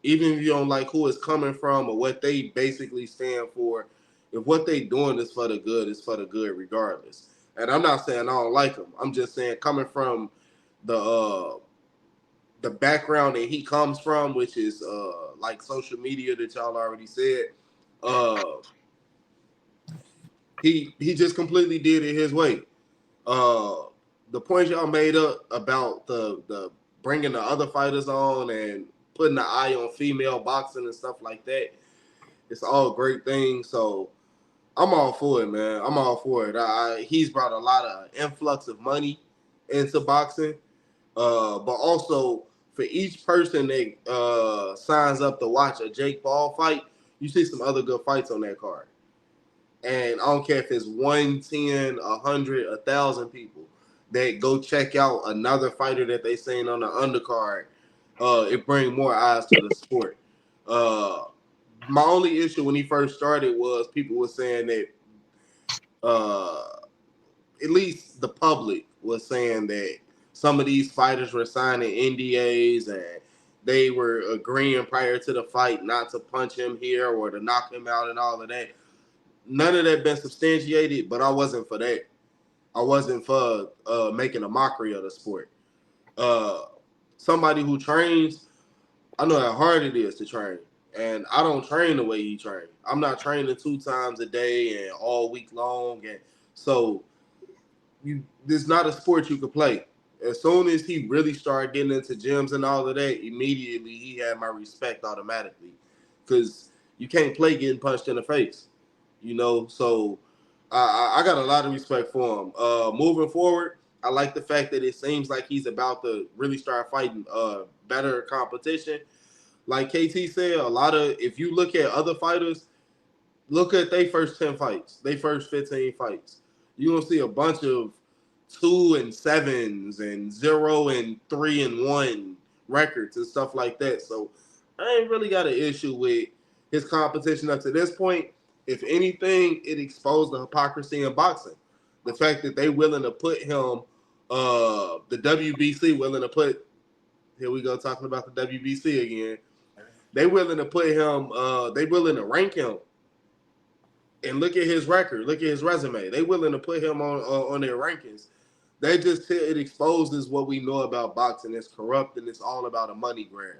[SPEAKER 1] even if you don't like who it's coming from or what they basically stand for. If what they doing is for the good, it's for the good regardless. And I'm not saying I don't like them. I'm just saying coming from the background that he comes from, which is like social media that y'all already said, uh, he just completely did it his way. Uh, the points y'all made up about the bringing the other fighters on and putting the eye on female boxing and stuff like that, it's all great things. So I'm all for it, man. I'm all for it. He's brought a lot of influx of money into boxing. But also for each person that signs up to watch a Jake Paul fight, you see some other good fights on that card. And I don't care if it's 110, 100, 1,000 people that go check out another fighter that they seen on the undercard. It brings more eyes to the sport. Uh, my only issue when he first started was people were saying that uh, at least the public was saying that some of these fighters were signing NDAs and they were agreeing prior to the fight not to punch him here or to knock him out and all of that. None of that been substantiated, but I wasn't for that. I wasn't for making a mockery of the sport. Uh, Somebody who trains, I know how hard it is to train. And I don't train the way he trains. I'm not training 2 times a day and all week long. And so there's not a sport you could play. As soon as he really started getting into gyms and all of that, immediately he had my respect automatically, because you can't play getting punched in the face, you know. So I got a lot of respect for him. Moving forward, I like the fact that it seems like he's about to really start fighting better competition. Like KT said, a lot of if you look at other fighters, look at their first 10 fights, they first 15 fights. You gonna see a bunch of 2-7s and 0-3-1 records and stuff like that. So I ain't really got an issue with his competition up to this point. If anything, it exposed the hypocrisy in boxing. The fact that they willing to put him, the WBC willing to put, here we go talking about the WBC again. They willing to put him, they willing to rank him and look at his record, look at his resume. They willing to put him on their rankings. They just it exposes what we know about boxing. It's corrupt and it's all about a money grab.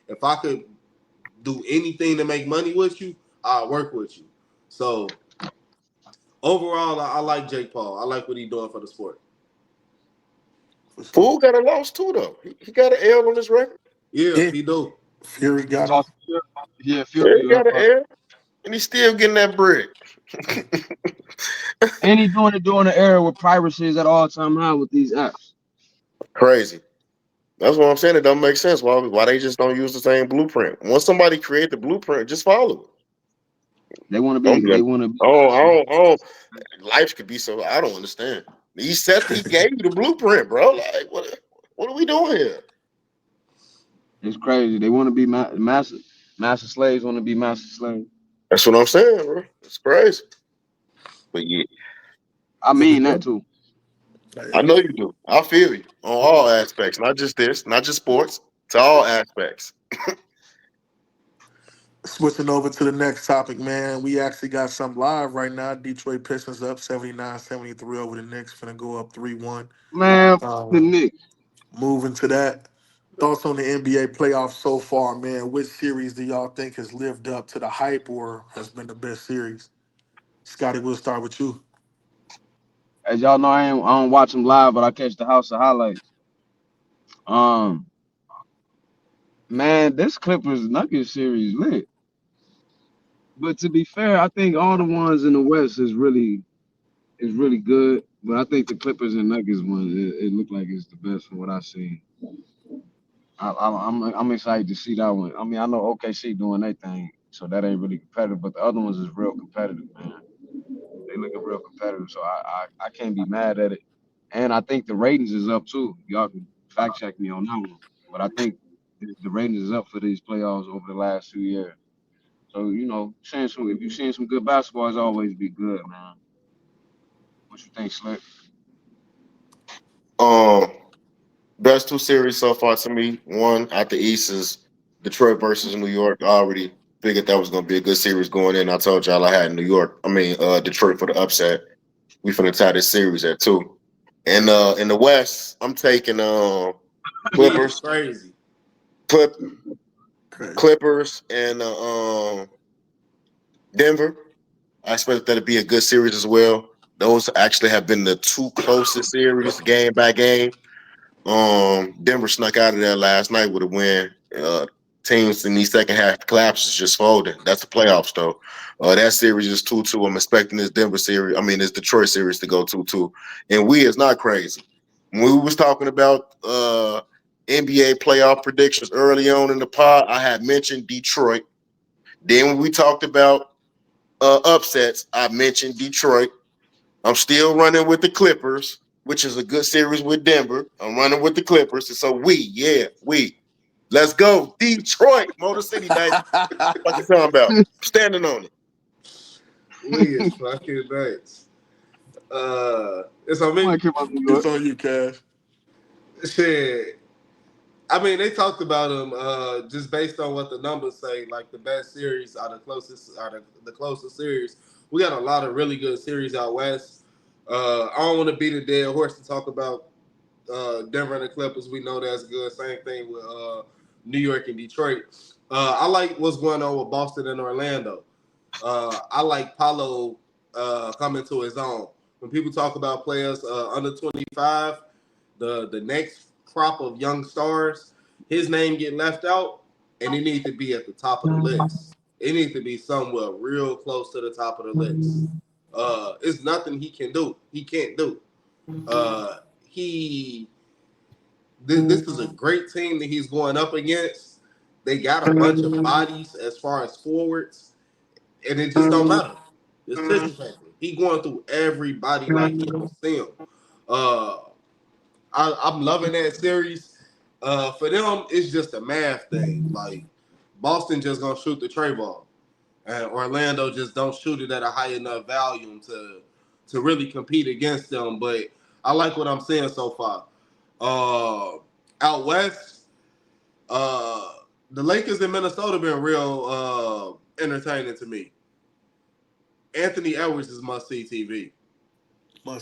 [SPEAKER 1] If I could do anything to make money with you, I'll work with you. So overall, I like Jake Paul. I like what he's doing for the sport.
[SPEAKER 3] Fool got a loss too, though. He got an L on his record.
[SPEAKER 1] Yeah, he do.
[SPEAKER 4] Fury got him.
[SPEAKER 2] Talk to Fury. Yeah,
[SPEAKER 3] Yeah,
[SPEAKER 2] Fury.
[SPEAKER 3] he got an L, and he's still getting that bread.
[SPEAKER 2] And he's doing it during the era where piracy is at all time high with these apps.
[SPEAKER 3] Crazy. That's what I'm saying. It don't make sense. Why they just don't use the same blueprint? Once somebody create the blueprint, just follow it.
[SPEAKER 2] They want to
[SPEAKER 3] Don't
[SPEAKER 2] be.
[SPEAKER 3] be
[SPEAKER 2] They
[SPEAKER 3] like,
[SPEAKER 2] want to be.
[SPEAKER 3] oh, life could be so. I don't understand. He gave you the blueprint, bro. Like, what are we doing here?
[SPEAKER 2] It's crazy. They want to be master slaves. Want to be master slaves.
[SPEAKER 3] That's what I'm saying, bro. It's crazy. But yeah,
[SPEAKER 2] I mean that too.
[SPEAKER 3] I know you do. I feel you on all aspects, not just this, not just sports, to all aspects.
[SPEAKER 4] Switching over to the next topic, man. We actually got some live right now. Detroit Pistons up 79-73 over the Knicks. Finna go up 3-1.
[SPEAKER 2] Man, the
[SPEAKER 4] Um,
[SPEAKER 2] Knicks.
[SPEAKER 4] moving to that. Thoughts on the NBA playoffs so far, man? Which series do y'all think has lived up to the hype or has been the best series? Scotty, we'll start with you.
[SPEAKER 2] As y'all know, I don't watch them live, but I catch the house of highlights. Um, man, this Clippers Nuggets series lit. But to be fair, I think all the ones in the West is really good. But I think the Clippers and Nuggets one, it looked like it's the best from what I see. I'm excited to see that one. I mean, I know OKC doing their thing, so that ain't really competitive. But the other ones is real competitive, man. They looking real competitive, so I can't be mad at it. And I think the ratings is up too. Y'all can fact check me on that one. But I think the ratings is up for these playoffs over the last 2 years. So if you're seeing some good basketball, it's always be good, man. What you think, Slick?
[SPEAKER 3] Um, Best two series so far to me. One out the East is Detroit versus New York. I already figured that was going to be a good series going in. I told y'all I had Detroit for the upset. We finna tie this series at 2. And in the West, I'm taking
[SPEAKER 1] He is
[SPEAKER 3] Clippers,
[SPEAKER 1] crazy.
[SPEAKER 3] Clip,
[SPEAKER 4] Crazy.
[SPEAKER 3] Clippers, and Denver. I expect that to be a good series as well. Those actually have been the two closest series, game by game. Denver snuck out of there last night with a win. Teams in the second half collapses just folding. That's the playoffs though. That series is 2-2. I'm expecting this this Detroit series to go 2-2. And it's not crazy. When we was talking about NBA playoff predictions early on in the pod, I had mentioned Detroit. Then when we talked about upsets, I mentioned Detroit. I'm still running with the Clippers, which is a good series with Denver. I'm running with the Clippers. And so let's go. Detroit, Motor City, baby. What you talking about? Standing on it.
[SPEAKER 1] We is fucking nuts. It's on me.
[SPEAKER 2] Keep up New
[SPEAKER 4] It's
[SPEAKER 2] York.
[SPEAKER 4] on you, Cash.
[SPEAKER 1] Shit. I mean, they talked about him just based on what the numbers say. Like the best series are the closest series. We got a lot of really good series out west. I don't want to beat a dead horse to talk about Denver and the Clippers. We know that's good. Same thing with New York and Detroit. I like what's going on with Boston and Orlando. I like Paolo coming to his own. When people talk about players under 25, the next crop of young stars, his name get left out, and it needs to be at the top of the list. It needs to be somewhere real close to the top of the list. It's nothing he can do. He can't do. this is a great team that he's going up against. They got a bunch of bodies as far as forwards, and it just don't matter. It's tissue paper. He going through everybody like he don't see him. Uh, I'm loving that series. For them, it's just a math thing. Like Boston just gonna shoot the tray ball, and Orlando just don't shoot it at a high enough volume to really compete against them. But I like what I'm seeing so far. Out west, the Lakers in Minnesota been real entertaining to me. Anthony Edwards is must see TV,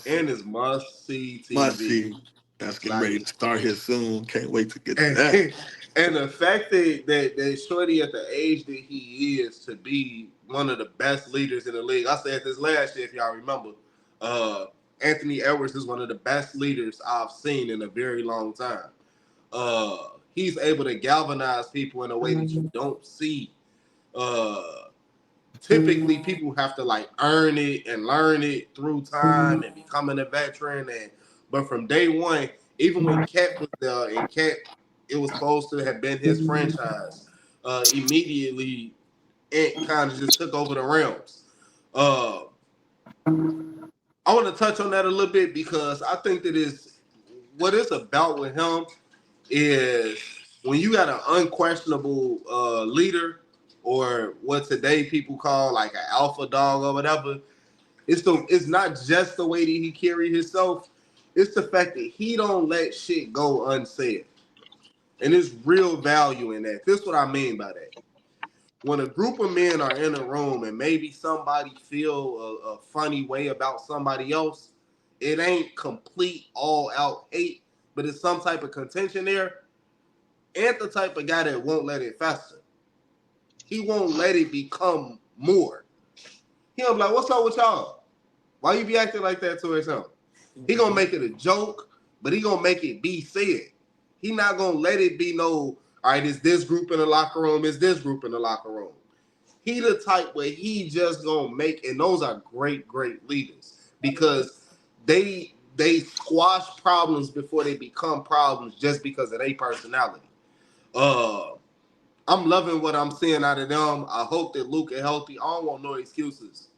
[SPEAKER 1] and is must see TV.
[SPEAKER 4] Must see. That's getting ready to start here soon. Can't wait to get to
[SPEAKER 1] And,
[SPEAKER 4] that.
[SPEAKER 1] and the fact that Shorty at the age that he is to be one of the best leaders in the league. I said this last year, if y'all remember. Anthony Edwards is one of the best leaders I've seen in a very long time. He's able to galvanize people in a way that you don't see. Typically, people have to like earn it and learn it through time and becoming a veteran. But from day one, even when Cat was there and Cat, it was supposed to have been his franchise. Immediately, it kind of just took over the realms. I want to touch on that a little bit because I think that is what it's about with him is when you got an unquestionable leader or what today people call like an alpha dog or whatever. It's not just the way that he carry himself. It's the fact that he don't let shit go unsaid. And there's real value in that. This is what I mean by that. When a group of men are in a room and maybe somebody feel a funny way about somebody else, it ain't complete all out hate, but it's some type of contention there. And the type of guy that won't let it fester. He won't let it become more. He'll be like, what's up with y'all? Why you be acting like that towards him? He gonna make it a joke, but he gonna make it be said. He not gonna let it be no, all right, it's this group in the locker room, it's this group in the locker room. He the type where he just gonna make, and those are great, great leaders because they squash problems before they become problems just because of their personality. I'm loving what I'm seeing out of them. I hope that Luke is healthy. I don't want no excuses.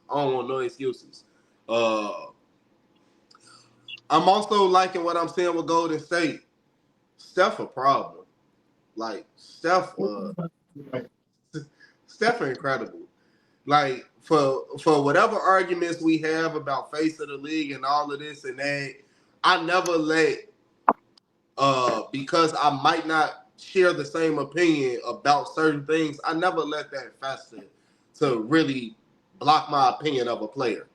[SPEAKER 1] I'm also liking what I'm seeing with Golden State. Steph a problem. Like Steph incredible. Like for whatever arguments we have about face of the league and all of this and that, I never let because I might not share the same opinion about certain things, I never let that fester to really block my opinion of a player.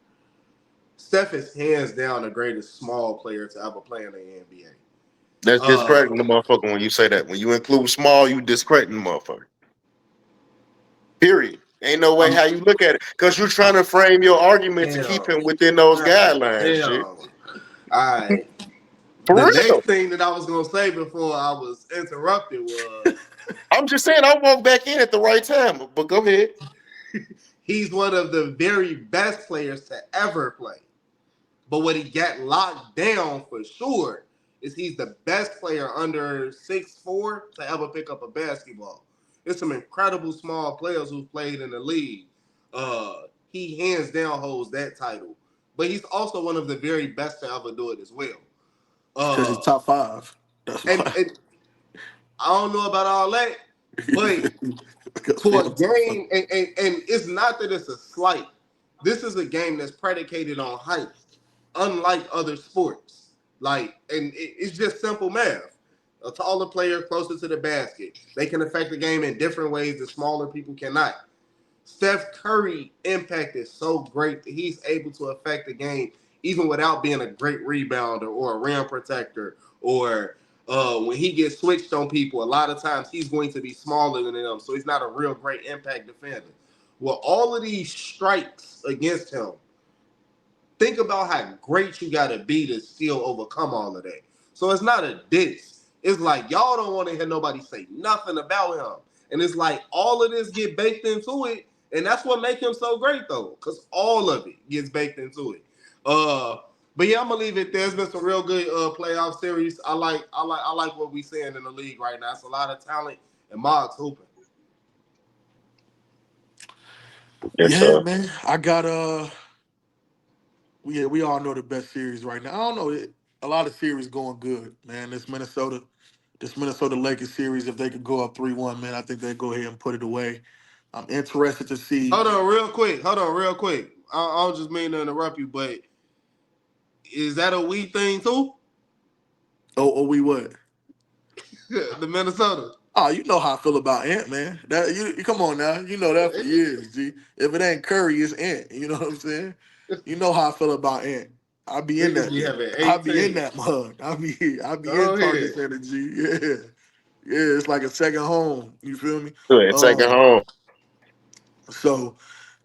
[SPEAKER 1] Steph is hands down the greatest small player to ever play in the NBA.
[SPEAKER 3] That's discrediting the motherfucker when you say that. When you include small, you discrediting the motherfucker. Period. Ain't no way how you look at it. Because you're trying to frame your argument to keep him within those guidelines, shit.
[SPEAKER 1] All right.
[SPEAKER 3] For
[SPEAKER 1] the
[SPEAKER 3] real.
[SPEAKER 1] next thing that I was going to say before I was interrupted was...
[SPEAKER 3] I'm just saying I walked back in at the right time, but go ahead.
[SPEAKER 1] He's one of the very best players to ever play. But what he got locked down for sure is he's the best player under 6'4" to ever pick up a basketball. There's some incredible small players who've played in the league. He hands down holds that title. But he's also one of the very best to ever do it as well.
[SPEAKER 4] Because he's top 5. That's
[SPEAKER 1] and I don't know about all that, but for a game, and it's not that it's a slight. This is a game that's predicated on height, unlike other sports. Like, and it's just simple math. A taller player closer to the basket, they can affect the game in different ways that smaller people cannot. Steph Curry impact is so great that he's able to affect the game even without being a great rebounder or a rim protector or when he gets switched on people, a lot of times he's going to be smaller than them, so he's not a real great impact defender. Well, all of these strikes against him, think about how great you got to be to still overcome all of that. So it's not a diss. It's like y'all don't want to hear nobody say nothing about him. And it's like all of this get baked into it, and that's what makes him so great, though, because all of it gets baked into it. But yeah, I'm gonna leave it there. There's been some real good playoff series. I like what we seeing in the league right now. It's a lot of talent and Moggs hooping.
[SPEAKER 3] Yes,
[SPEAKER 4] Yeah,
[SPEAKER 3] sir.
[SPEAKER 4] man. I got we all know the best series right now. I don't know. A lot of series going good, man. This Minnesota Lakers series, if they could go up 3-1, man, I think they'd go ahead and put it away. I'm interested to see.
[SPEAKER 1] Hold on, real quick. I don't just mean to interrupt you, but is that a we thing too?
[SPEAKER 4] Oh, we what?
[SPEAKER 1] The Minnesota.
[SPEAKER 4] Oh, you know how I feel about Ant, man. That you come on now. You know that for years, G. If it ain't Curry, it's Ant. You know what I'm saying? You know how I feel about Ant. I be in
[SPEAKER 1] Niggas
[SPEAKER 4] that
[SPEAKER 1] be
[SPEAKER 4] thing.
[SPEAKER 1] having
[SPEAKER 4] I be in
[SPEAKER 1] 18.
[SPEAKER 4] that mug. I be in
[SPEAKER 1] Go
[SPEAKER 4] Target
[SPEAKER 1] ahead.
[SPEAKER 4] Center, G. Yeah. Yeah, it's like a second home. You feel me?
[SPEAKER 3] Good. Take it home.
[SPEAKER 4] So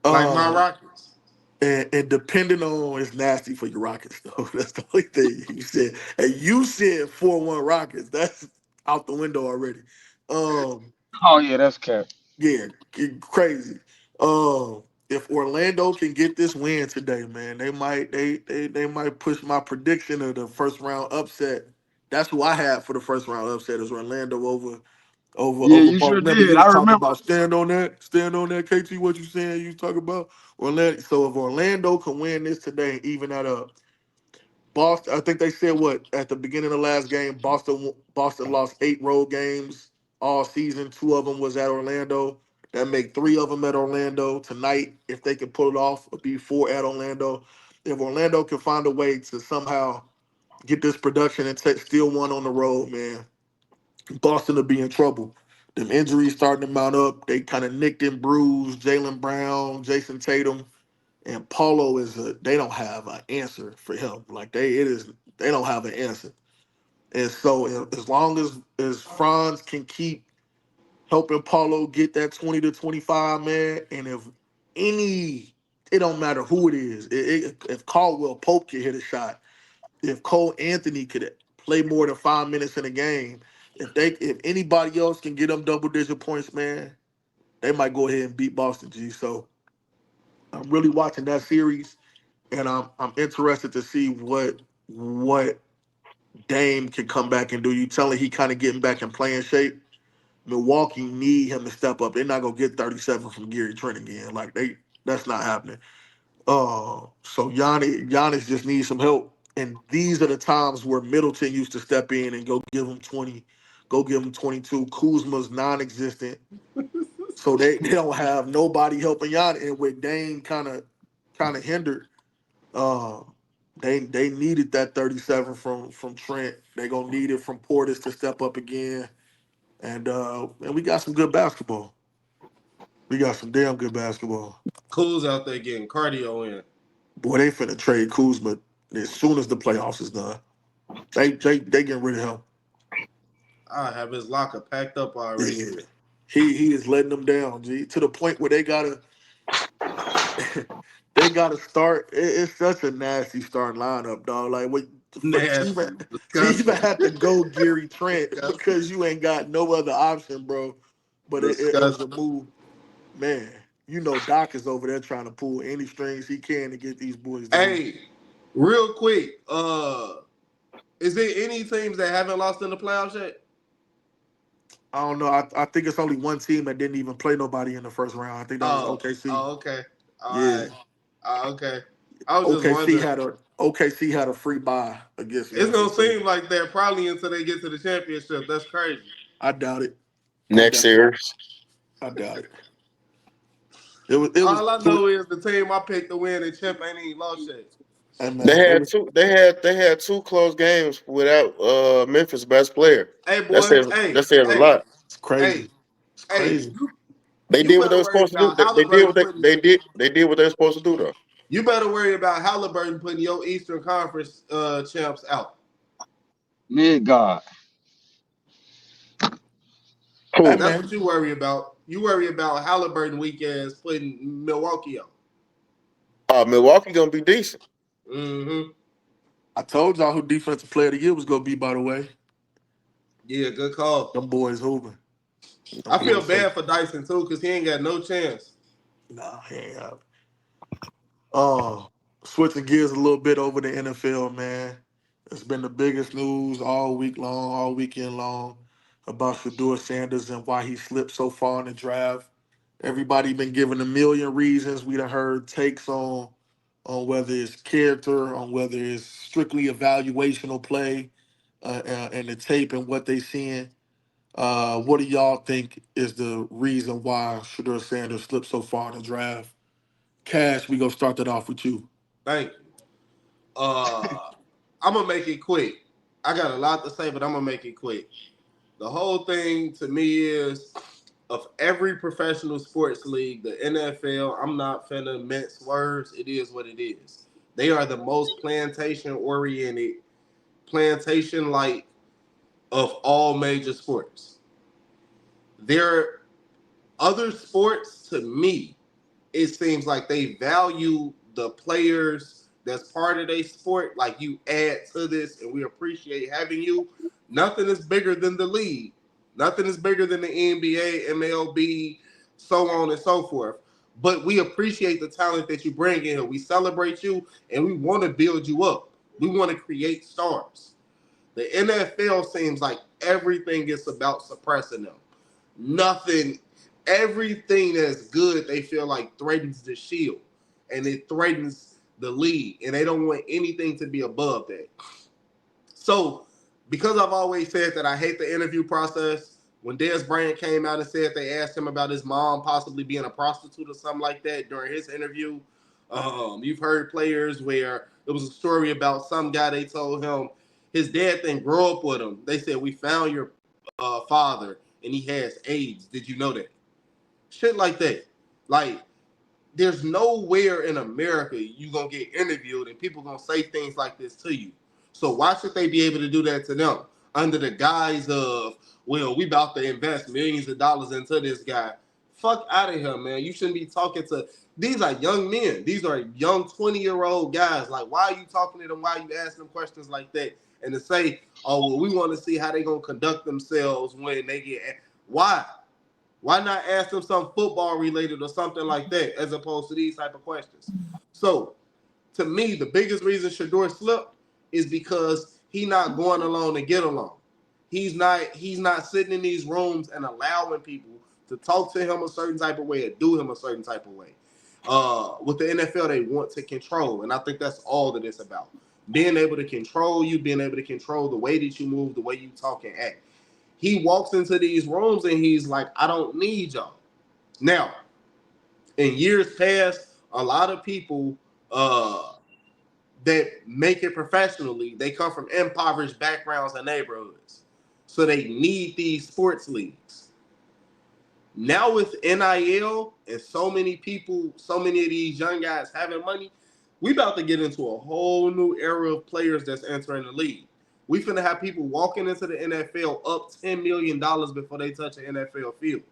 [SPEAKER 1] Like my
[SPEAKER 4] um
[SPEAKER 1] Rockets.
[SPEAKER 4] and depending on it's nasty for your Rockets though. That's the only thing you said. And you said 4-1 Rockets. That's out the window already. Um
[SPEAKER 2] Oh yeah, that's cap.
[SPEAKER 4] Yeah, crazy. If Orlando can get this win today, man, they might push my prediction of the first round upset. That's who I had for the first round upset is Orlando
[SPEAKER 2] Yeah,
[SPEAKER 4] over
[SPEAKER 2] you
[SPEAKER 4] Boston.
[SPEAKER 2] sure
[SPEAKER 4] Remember you
[SPEAKER 2] did.
[SPEAKER 4] was
[SPEAKER 2] I
[SPEAKER 4] talking
[SPEAKER 2] remember.
[SPEAKER 4] about stand on that, KT. What you saying? You talking about Orlando? So if Orlando can win this today, even that up. Boston, I think they said what at the beginning of the last game. Boston lost 8 road games all season. 2 of them was at Orlando. That make 3 of them at Orlando tonight. If they can pull it off, it'll be 4 at Orlando. If Orlando can find a way to somehow get this production and steal one on the road, man, Boston will be in trouble. Them injuries starting to mount up. They kind of nicked and bruised Jaylen Brown, Jason Tatum. And Paulo they don't have an answer for him. Like they don't have an answer. And so as long as Franz can keep helping Paulo get that 20 to 25, man, and if any it don't matter who it is. If Caldwell Pope can hit a shot, if Cole Anthony could play more than 5 minutes in a game, if anybody else can get them double digit points, man, they might go ahead and beat Boston G. So I'm really watching that series and I'm interested to see what Dame can come back and do. You telling he kind of getting back in playing shape. Milwaukee need him to step up. They're not gonna get 37 from Gary Trent again. That's not happening. So Giannis just needs some help. And these are the times where Middleton used to step in and go give him 20, go give him 22. Kuzma's non-existent. So they don't have nobody helping Giannis. And with Dame kind of hindered, uh, they needed that 37 from Trent. They gonna need it from Portis to step up again. And we got some good basketball. We got some damn good basketball.
[SPEAKER 1] Cool's out there getting cardio in.
[SPEAKER 4] Boy, they finna trade Kuzma as soon as the playoffs is done. They getting rid of him.
[SPEAKER 1] I have his locker packed up already.
[SPEAKER 4] Yeah. He is letting them down, G, to the point where they gotta they gotta start. It's such a nasty starting lineup, dog. Like what for
[SPEAKER 1] Nasty.
[SPEAKER 4] to even
[SPEAKER 1] Disgusting.
[SPEAKER 4] have to go Gary Trent
[SPEAKER 1] Disgusting.
[SPEAKER 4] because you ain't got no other option, bro. But it was a
[SPEAKER 1] Disgusting.
[SPEAKER 4] move, man. You know Doc is over there trying to pull any strings he can to get these boys to win.
[SPEAKER 1] Hey, real quick, is there any teams that haven't lost in the playoffs yet?
[SPEAKER 4] I don't know. I think it's only one team that didn't even play nobody in the first round. I think that was OKC.
[SPEAKER 1] Okay. All
[SPEAKER 4] Yeah,
[SPEAKER 1] right. Okay. I was just wondering.
[SPEAKER 4] OKC had a free bye against
[SPEAKER 1] It's gonna
[SPEAKER 4] Memphis. So
[SPEAKER 1] seem like they're probably until they get to the championship. That's crazy.
[SPEAKER 4] I doubt it. I
[SPEAKER 3] Next
[SPEAKER 4] doubt it.
[SPEAKER 3] series.
[SPEAKER 4] I doubt it. It was
[SPEAKER 1] All I know is the team I picked to win and champ ain't even lost yet.
[SPEAKER 4] and
[SPEAKER 3] They
[SPEAKER 4] man, it
[SPEAKER 3] had
[SPEAKER 4] was
[SPEAKER 3] two. They had 2 close games without Memphis' best player.
[SPEAKER 1] Hey boy, hey,
[SPEAKER 3] That says a
[SPEAKER 1] hey,
[SPEAKER 3] lot.
[SPEAKER 4] it's
[SPEAKER 1] hey,
[SPEAKER 4] crazy. It's
[SPEAKER 1] hey,
[SPEAKER 4] crazy.
[SPEAKER 3] They
[SPEAKER 1] you
[SPEAKER 3] did what they
[SPEAKER 1] better
[SPEAKER 3] were
[SPEAKER 1] worry
[SPEAKER 3] supposed to do.
[SPEAKER 1] about
[SPEAKER 3] They did what
[SPEAKER 1] Halliburton putting
[SPEAKER 3] they did what they were supposed to do though.
[SPEAKER 1] you better worry about Halliburton putting your Eastern Conference champs out.
[SPEAKER 2] Mid God.
[SPEAKER 4] Hey
[SPEAKER 3] Who?
[SPEAKER 1] That's
[SPEAKER 4] man,
[SPEAKER 1] what you worry about. You worry about Halliburton weekends putting Milwaukee out.
[SPEAKER 3] Milwaukee gonna be decent.
[SPEAKER 1] Mm-hmm.
[SPEAKER 4] I told y'all who defensive player of the year was gonna be. By the way,
[SPEAKER 1] Yeah, good call.
[SPEAKER 4] them boys hooping. Them
[SPEAKER 1] I feel
[SPEAKER 4] boys so
[SPEAKER 1] bad for Dyson too because he ain't got no chance.
[SPEAKER 4] nah, he ain't out. Oh, Switching gears a little bit over the NFL, man. It's been the biggest news all week long, all weekend long, about Shedeur Sanders and why he slipped so far in the draft. Everybody been giving a million reasons. We done heard takes on whether it's character, on whether it's strictly evaluational play, and the tape and what they seeing. What do y'all think is the reason why Shedeur Sanders slipped so far in the draft? Cash, we gonna start that off with you.
[SPEAKER 1] Thank you. I'm gonna make it quick. I got a lot to say, but I'm gonna make it quick. The whole thing to me is of every professional sports league, the NFL, I'm not finna mince words. It is what it is. They are the most plantation oriented, plantation like of all major sports. There other sports to me, it seems like they value the players that's part of their sport. Like you add to this, and we appreciate having you. Nothing is bigger than the league. Nothing is bigger than the NBA, MLB, so on and so forth. But we appreciate the talent that you bring in here. We celebrate you, and we want to build you up. We want to create stars. The NFL seems like everything is about suppressing them. Nothing, everything that's good, they feel like threatens the shield and it threatens the league, and they don't want anything to be above that. So, because I've always said that I hate the interview process, when Dez Bryant came out and said they asked him about his mom possibly being a prostitute or something like that during his interview, you've heard players where there was a story about some guy they told him his dad didn't grow up with him. They said, we found your father and he has AIDS. Did you know that? Shit like that. Like, there's nowhere in America you gonna get interviewed and people gonna say things like this to you. So why should they be able to do that to them under the guise of, well, we about to invest millions of dollars into this guy? Fuck out of here, man. You shouldn't be talking to, these are young men. These are young 20-year-old guys. Like, why are you talking to them? Why are you asking them questions like that? And to say, oh, well, we want to see how they gonna conduct themselves when they get, why? Why not ask them something football related or something like that as opposed to these type of questions? So, to me, the biggest reason Shedeur slipped is because he not going along to get along. He's not sitting in these rooms and allowing people to talk to him a certain type of way or do him a certain type of way. With the NFL, they want to control, and I think that's all that it's about. Being able to control you, being able to control the way that you move, the way you talk and act. He walks into these rooms and he's like, I don't need y'all. Now, in years past, a lot of people that make it professionally, they come from impoverished backgrounds and neighborhoods. So they need these sports leagues. Now with NIL and so many people, so many of these young guys having money, we about to get into a whole new era of players that's entering the league. We finna have people walking into the NFL up $10 million before they touch an NFL field.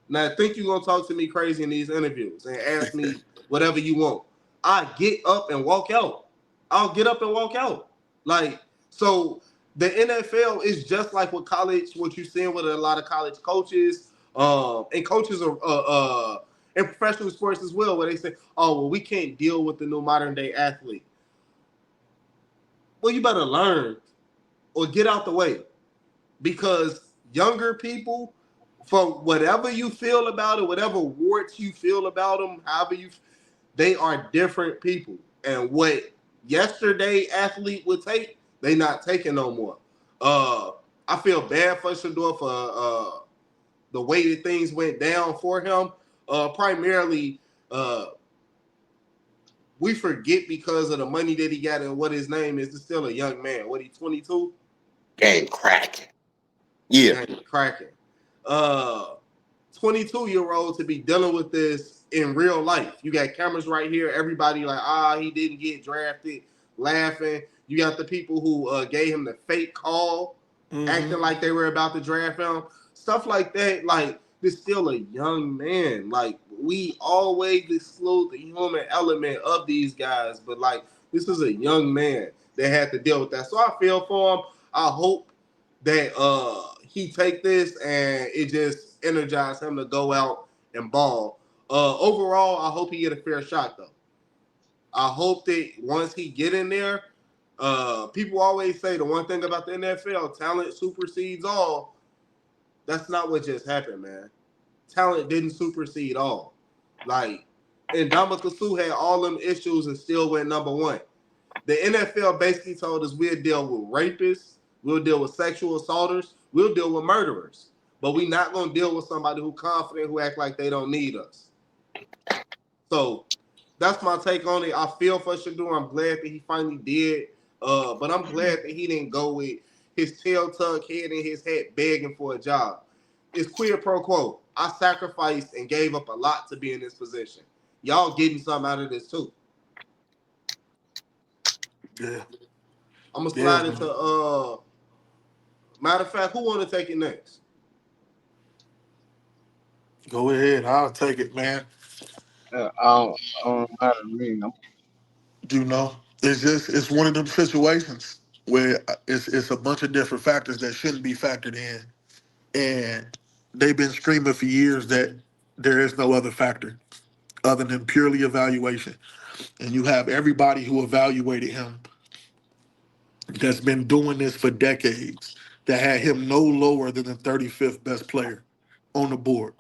[SPEAKER 1] Now, I think you're going to talk to me crazy in these interviews and ask me whatever you want. I get up and walk out. I'll get up and walk out. Like, so the NFL is just like what college, what you're seeing with a lot of college coaches, and coaches are in professional sports as well, where they say, oh, well, we can't deal with the new modern day athlete. Well, you better learn or get out the way, because younger people, for whatever you feel about it, whatever warts you feel about them, they are different people. And what yesterday athlete would take, they not taking no more. I feel bad for Shedeur for the way that things went down for him. Primarily, we forget because of the money that he got and what his name is. He's still a young man. What, he 22?
[SPEAKER 3] Game cracking. Yeah.
[SPEAKER 1] Game cracking. 22-year-old to be dealing with this in real life. You got cameras right here. Everybody like, he didn't get drafted, laughing. You got the people who gave him the fake call, acting like they were about to draft him. Stuff like that. Like, this still a young man. Like, we always exclude the human element of these guys, but like, this is a young man that had to deal with that. So I feel for him. I hope that he take this and it just energize him to go out and ball. Overall, I hope he get a fair shot though. I hope that once he get in there, people always say the one thing about the NFL, talent supersedes all. That's not what just happened, man. Talent didn't supersede all. Like, and Ndamukong Suh had all them issues and still went number one. The NFL basically told us we'll deal with rapists, we'll deal with sexual assaulters, we'll deal with murderers. But we're not going to deal with somebody who confident, who act like they don't need us. So that's my take on it. I feel for Shedeur. I'm glad that he finally did. But I'm glad that he didn't go with his tail tucked head in his head begging for a job. It's quid pro quo. I sacrificed and gave up a lot to be in this position. Y'all getting something out of this too.
[SPEAKER 4] Yeah.
[SPEAKER 1] I'm gonna
[SPEAKER 4] Yeah,
[SPEAKER 1] slide
[SPEAKER 4] man.
[SPEAKER 1] into matter of fact, who wanna take it next?
[SPEAKER 4] Go ahead. I'll take it, man.
[SPEAKER 2] I don't matter to me.
[SPEAKER 4] You know, it's one of them situations where it's a bunch of different factors that shouldn't be factored in, and they've been screaming for years that there is no other factor other than purely evaluation. And you have everybody who evaluated him that's been doing this for decades that had him no lower than the 35th best player on the board.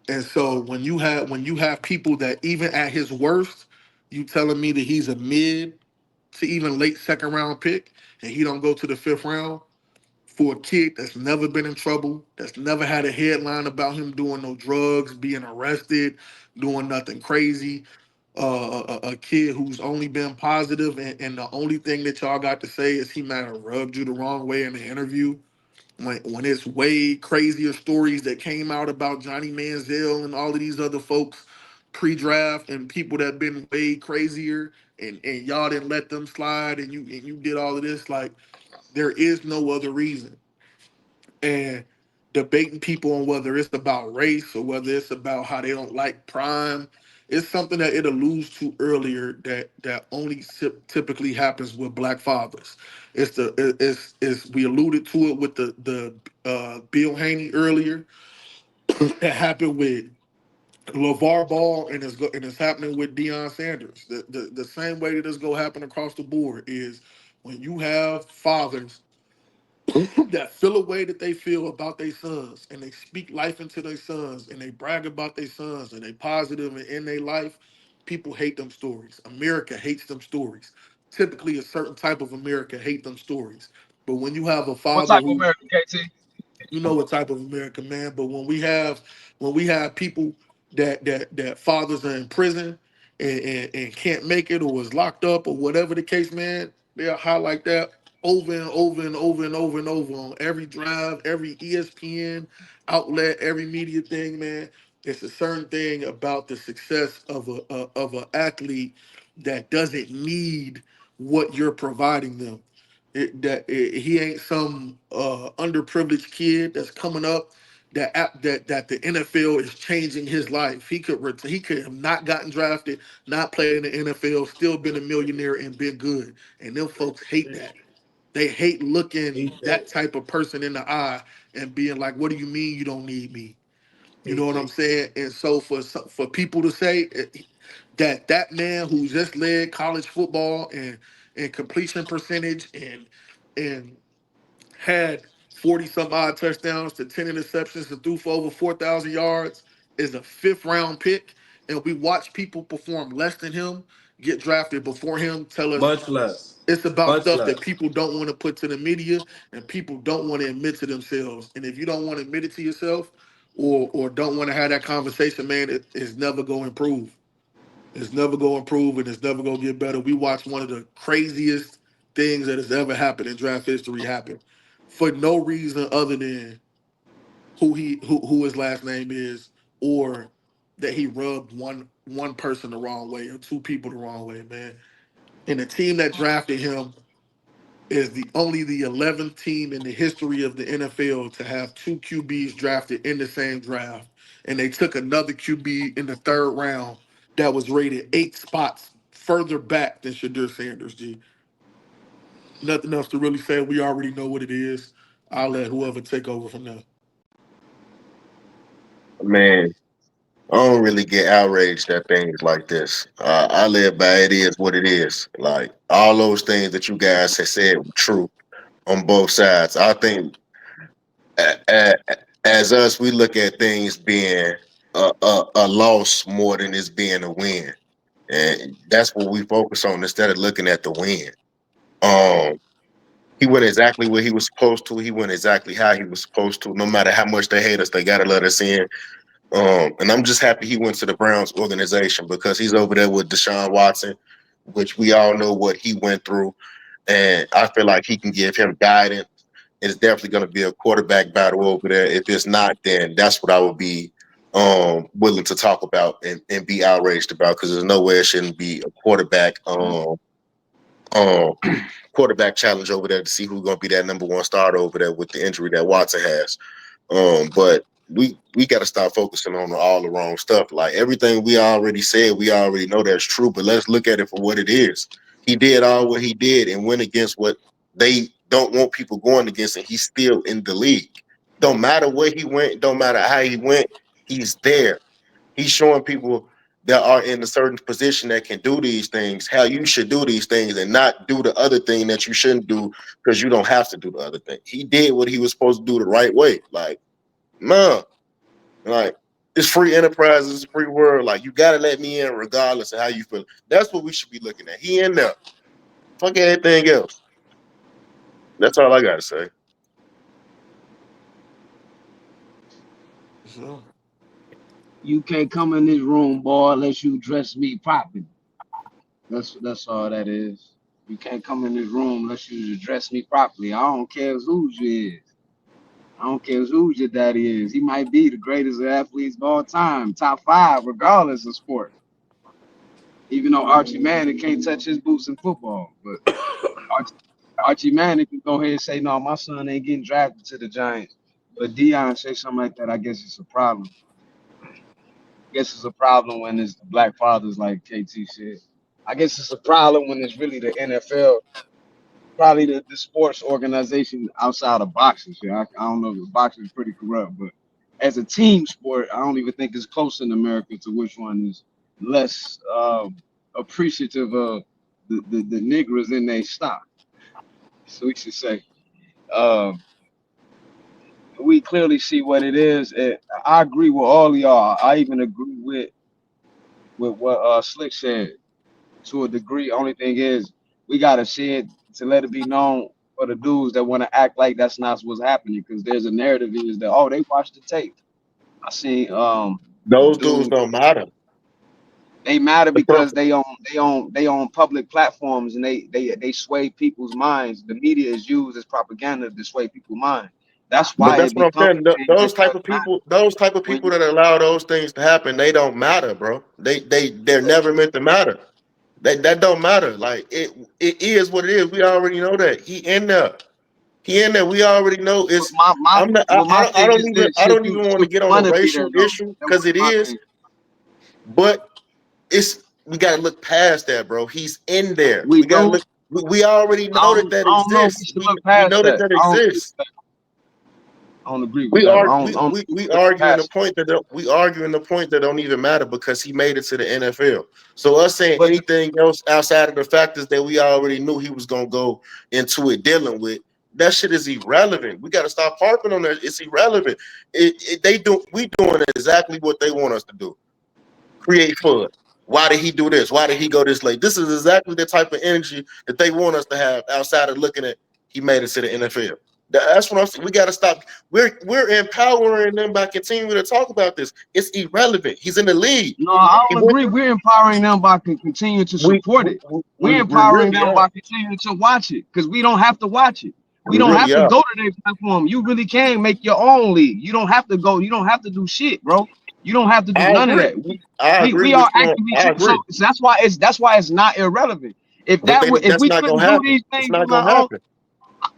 [SPEAKER 4] And so when you have people that even at his worst, you telling me that he's a mid to even late second round pick and he don't go to the fifth round for a kid that's never been in trouble, that's never had a headline about him doing no drugs, being arrested, doing nothing crazy. A kid who's only been positive, and the only thing that y'all got to say is he might have rubbed you the wrong way in the interview. When it's way crazier stories that came out about Johnny Manziel and all of these other folks pre-draft and people that been way crazier, and y'all didn't let them slide, and you did all of this, like there is no other reason. And debating people on whether it's about race or whether it's about how they don't like Prime, it's something that it alludes to earlier that only typically happens with black fathers. It's we alluded to it with the Bill Haney earlier. It happened with LeVar Ball, and it's happening with Deion Sanders. The same way that it's gonna happen across the board is when you have fathers that feel a way that they feel about their sons, and they speak life into their sons, and they brag about their sons, and they positive and in their life. People hate them stories. America hates them stories. Typically, a certain type of America hate them stories. But when you have a
[SPEAKER 2] What
[SPEAKER 4] father
[SPEAKER 2] type of
[SPEAKER 4] who,
[SPEAKER 2] American KT?
[SPEAKER 4] you know what type of America, man. But when we have people that fathers are in prison and can't make it or is locked up or whatever the case, man, they'll highlight that over and over and over and over and over on every drive, every ESPN outlet, every media thing, man. It's a certain thing about the success of a athlete that doesn't need what you're providing them. He ain't some underprivileged kid that's coming up that the NFL is changing his life. He could have not gotten drafted, not played in the NFL, still been a millionaire and been good. And them folks hate that. They hate looking
[SPEAKER 1] Hate
[SPEAKER 4] that
[SPEAKER 1] that.
[SPEAKER 4] type of person in the eye and being like, "What do you mean you don't need me?" You know
[SPEAKER 1] Hate
[SPEAKER 4] what I'm
[SPEAKER 1] that.
[SPEAKER 4] saying? And so for people to say that man who just led college football and completion percentage and had 40 some odd touchdowns to 10 interceptions and threw for over 4,000 yards is a fifth round pick. And we watch people perform less than him, get drafted before him, tell us
[SPEAKER 1] Much less.
[SPEAKER 4] it's about
[SPEAKER 1] Much
[SPEAKER 4] stuff that
[SPEAKER 1] less.
[SPEAKER 4] people don't want to put to the media and people don't want to admit to themselves. And if you don't want to admit it to yourself or don't want to have that conversation, man, it's never going to improve. It's never going to improve and it's never going to get better. We watched one of the craziest things that has ever happened in draft history happen for no reason other than who his last name is or that he rubbed one person the wrong way or two people the wrong way, man. And the team that drafted him is the 11th team in the history of the NFL to have two QBs drafted in the same draft. And they took another QB in the third round that was rated 8 spots further back than Shedeur Sanders, G. Nothing else to really say. We already know what it is. I'll let whoever take over from there.
[SPEAKER 3] Man, I don't really get outraged at things like this. I live by it is what it is. Like all those things that you guys have said were true on both sides. I think as us, we look at things being a loss more than it's being a win, and that's what we focus on instead of looking at the win. Um, he went exactly where he was supposed to. He went exactly how he was supposed to. No matter how much they hate us, they gotta let us in. And I'm just happy he went to the Browns organization because he's over there with Deshaun Watson, which we all know what he went through. And I feel like he can give him guidance. It's definitely going to be a quarterback battle over there. If it's not, then that's what I would be willing to talk about and be outraged about because there's no way it shouldn't be a um, quarterback challenge over there to see who's going to be that number one starter over there with the injury that Watson has. But we got to stop focusing on all the wrong stuff. Like everything we already said, we already know that's true. But let's look at it for what it is. He did all what he did and went against what they don't want people going against, and he's still in the league. Don't matter where he went, don't matter how he went, he's there. He's showing people that are in a certain position that can do these things, how you should do these things and not do the other thing that you shouldn't do because you don't have to do the other thing. He did what he was supposed to do the right way. Like, man, like it's free enterprise, it's a free world. Like you gotta let me in regardless of how you feel. That's what we should be looking at. He in there. Fuck everything else. That's all I gotta say.
[SPEAKER 4] Sure.
[SPEAKER 2] You can't come in this room, boy, unless you dress me properly. That's all that is. You can't come in this room unless you dress me properly. I don't care who you is. I don't care who your daddy is. He might be the greatest athletes of all time, top 5, regardless of sport. Even though Archie Manning can't touch his boots in football, but Archie Manning can go ahead and say, "No, my son ain't getting drafted to the Giants." But Dion say something like that. I guess it's a problem. I guess it's a problem when it's the black fathers, like KT said. I guess it's a problem when it's really the NFL, probably the sports organization outside of boxing. Yeah, I don't know if boxing is pretty corrupt, but as a team sport, I don't even think it's close in America to which one is less appreciative of the niggers in their stock. So we should say. Um, we clearly see what it is. And I agree with all of y'all. I even agree with what Slick said to a degree. Only thing is, we gotta see it to let it be known for the dudes that want to act like that's not what's happening. Because there's a narrative is that they watched the tape. I see a
[SPEAKER 3] Those dudes
[SPEAKER 2] dude.
[SPEAKER 3] don't matter.
[SPEAKER 2] They matter
[SPEAKER 3] The pro-
[SPEAKER 2] because they own public platforms and they sway people's minds. The media is used as propaganda to sway people's minds. That's
[SPEAKER 3] but
[SPEAKER 2] why
[SPEAKER 3] that's
[SPEAKER 2] it
[SPEAKER 3] what I'm
[SPEAKER 2] becomes
[SPEAKER 3] saying.
[SPEAKER 2] a thing because
[SPEAKER 3] Those type of
[SPEAKER 2] when
[SPEAKER 3] people that allow those things to happen, they don't matter, bro. They're never meant to matter. That don't matter. Like it is what it is. We already know that. He in there. He in there. We already know
[SPEAKER 2] but
[SPEAKER 3] it's
[SPEAKER 2] my
[SPEAKER 3] I'm not
[SPEAKER 2] well my
[SPEAKER 3] I
[SPEAKER 2] thing is this:
[SPEAKER 3] I don't even want to
[SPEAKER 2] should
[SPEAKER 3] get
[SPEAKER 2] you
[SPEAKER 3] on the
[SPEAKER 2] want to be there
[SPEAKER 3] racial
[SPEAKER 2] though?
[SPEAKER 3] issue
[SPEAKER 2] That was
[SPEAKER 3] because it
[SPEAKER 2] my
[SPEAKER 3] is,
[SPEAKER 2] thing.
[SPEAKER 3] but it's we gotta look past that, bro. He's in there.
[SPEAKER 2] We
[SPEAKER 3] We gotta
[SPEAKER 2] do.
[SPEAKER 3] look we already know that
[SPEAKER 2] I don't know if we
[SPEAKER 3] exists.
[SPEAKER 2] should look
[SPEAKER 3] We
[SPEAKER 2] past
[SPEAKER 3] know
[SPEAKER 2] that.
[SPEAKER 3] that
[SPEAKER 2] I don't agree with
[SPEAKER 3] exists.
[SPEAKER 2] that. I don't agree with that. I don't think we
[SPEAKER 3] We
[SPEAKER 2] should look
[SPEAKER 3] arguing the
[SPEAKER 2] past
[SPEAKER 3] point that don't even matter because he made it to the NFL. So us
[SPEAKER 2] it.
[SPEAKER 3] saying anything else outside of the factors that we already knew he was gonna go into it dealing with, that shit is irrelevant. We gotta stop harping on that. It's irrelevant. We doing exactly what they want us to do. Create fun. Why did he do this? Why did he go this late? This is exactly the type of energy that they want us to have outside of looking at he made it to the NFL. That's what I'm saying. We got to stop. We're empowering them by continuing to talk about this. It's irrelevant. He's in the league.
[SPEAKER 2] No, I
[SPEAKER 3] He
[SPEAKER 2] don't
[SPEAKER 3] went
[SPEAKER 2] agree.
[SPEAKER 3] through.
[SPEAKER 2] We're empowering them by continuing to support it. We're
[SPEAKER 3] We
[SPEAKER 2] empowering
[SPEAKER 3] really
[SPEAKER 2] them
[SPEAKER 3] are.
[SPEAKER 2] by continuing to watch it because we don't have to watch it. We
[SPEAKER 3] We
[SPEAKER 2] don't have
[SPEAKER 3] really
[SPEAKER 2] to
[SPEAKER 3] are.
[SPEAKER 2] go to their platform. You really can make your own league. You don't have to go. You don't have to do shit, bro. You don't have to do
[SPEAKER 3] I
[SPEAKER 2] none of
[SPEAKER 3] agree.
[SPEAKER 2] that.
[SPEAKER 3] I agree
[SPEAKER 2] We are
[SPEAKER 3] with you.
[SPEAKER 2] actively
[SPEAKER 3] I
[SPEAKER 2] so
[SPEAKER 3] agree.
[SPEAKER 2] that's why it's not irrelevant.
[SPEAKER 3] But
[SPEAKER 2] If
[SPEAKER 3] that's
[SPEAKER 2] we
[SPEAKER 3] not
[SPEAKER 2] couldn't
[SPEAKER 3] gonna
[SPEAKER 2] do
[SPEAKER 3] happen.
[SPEAKER 2] these
[SPEAKER 3] It's
[SPEAKER 2] things
[SPEAKER 3] not
[SPEAKER 2] on our
[SPEAKER 3] gonna
[SPEAKER 2] own,
[SPEAKER 3] happen.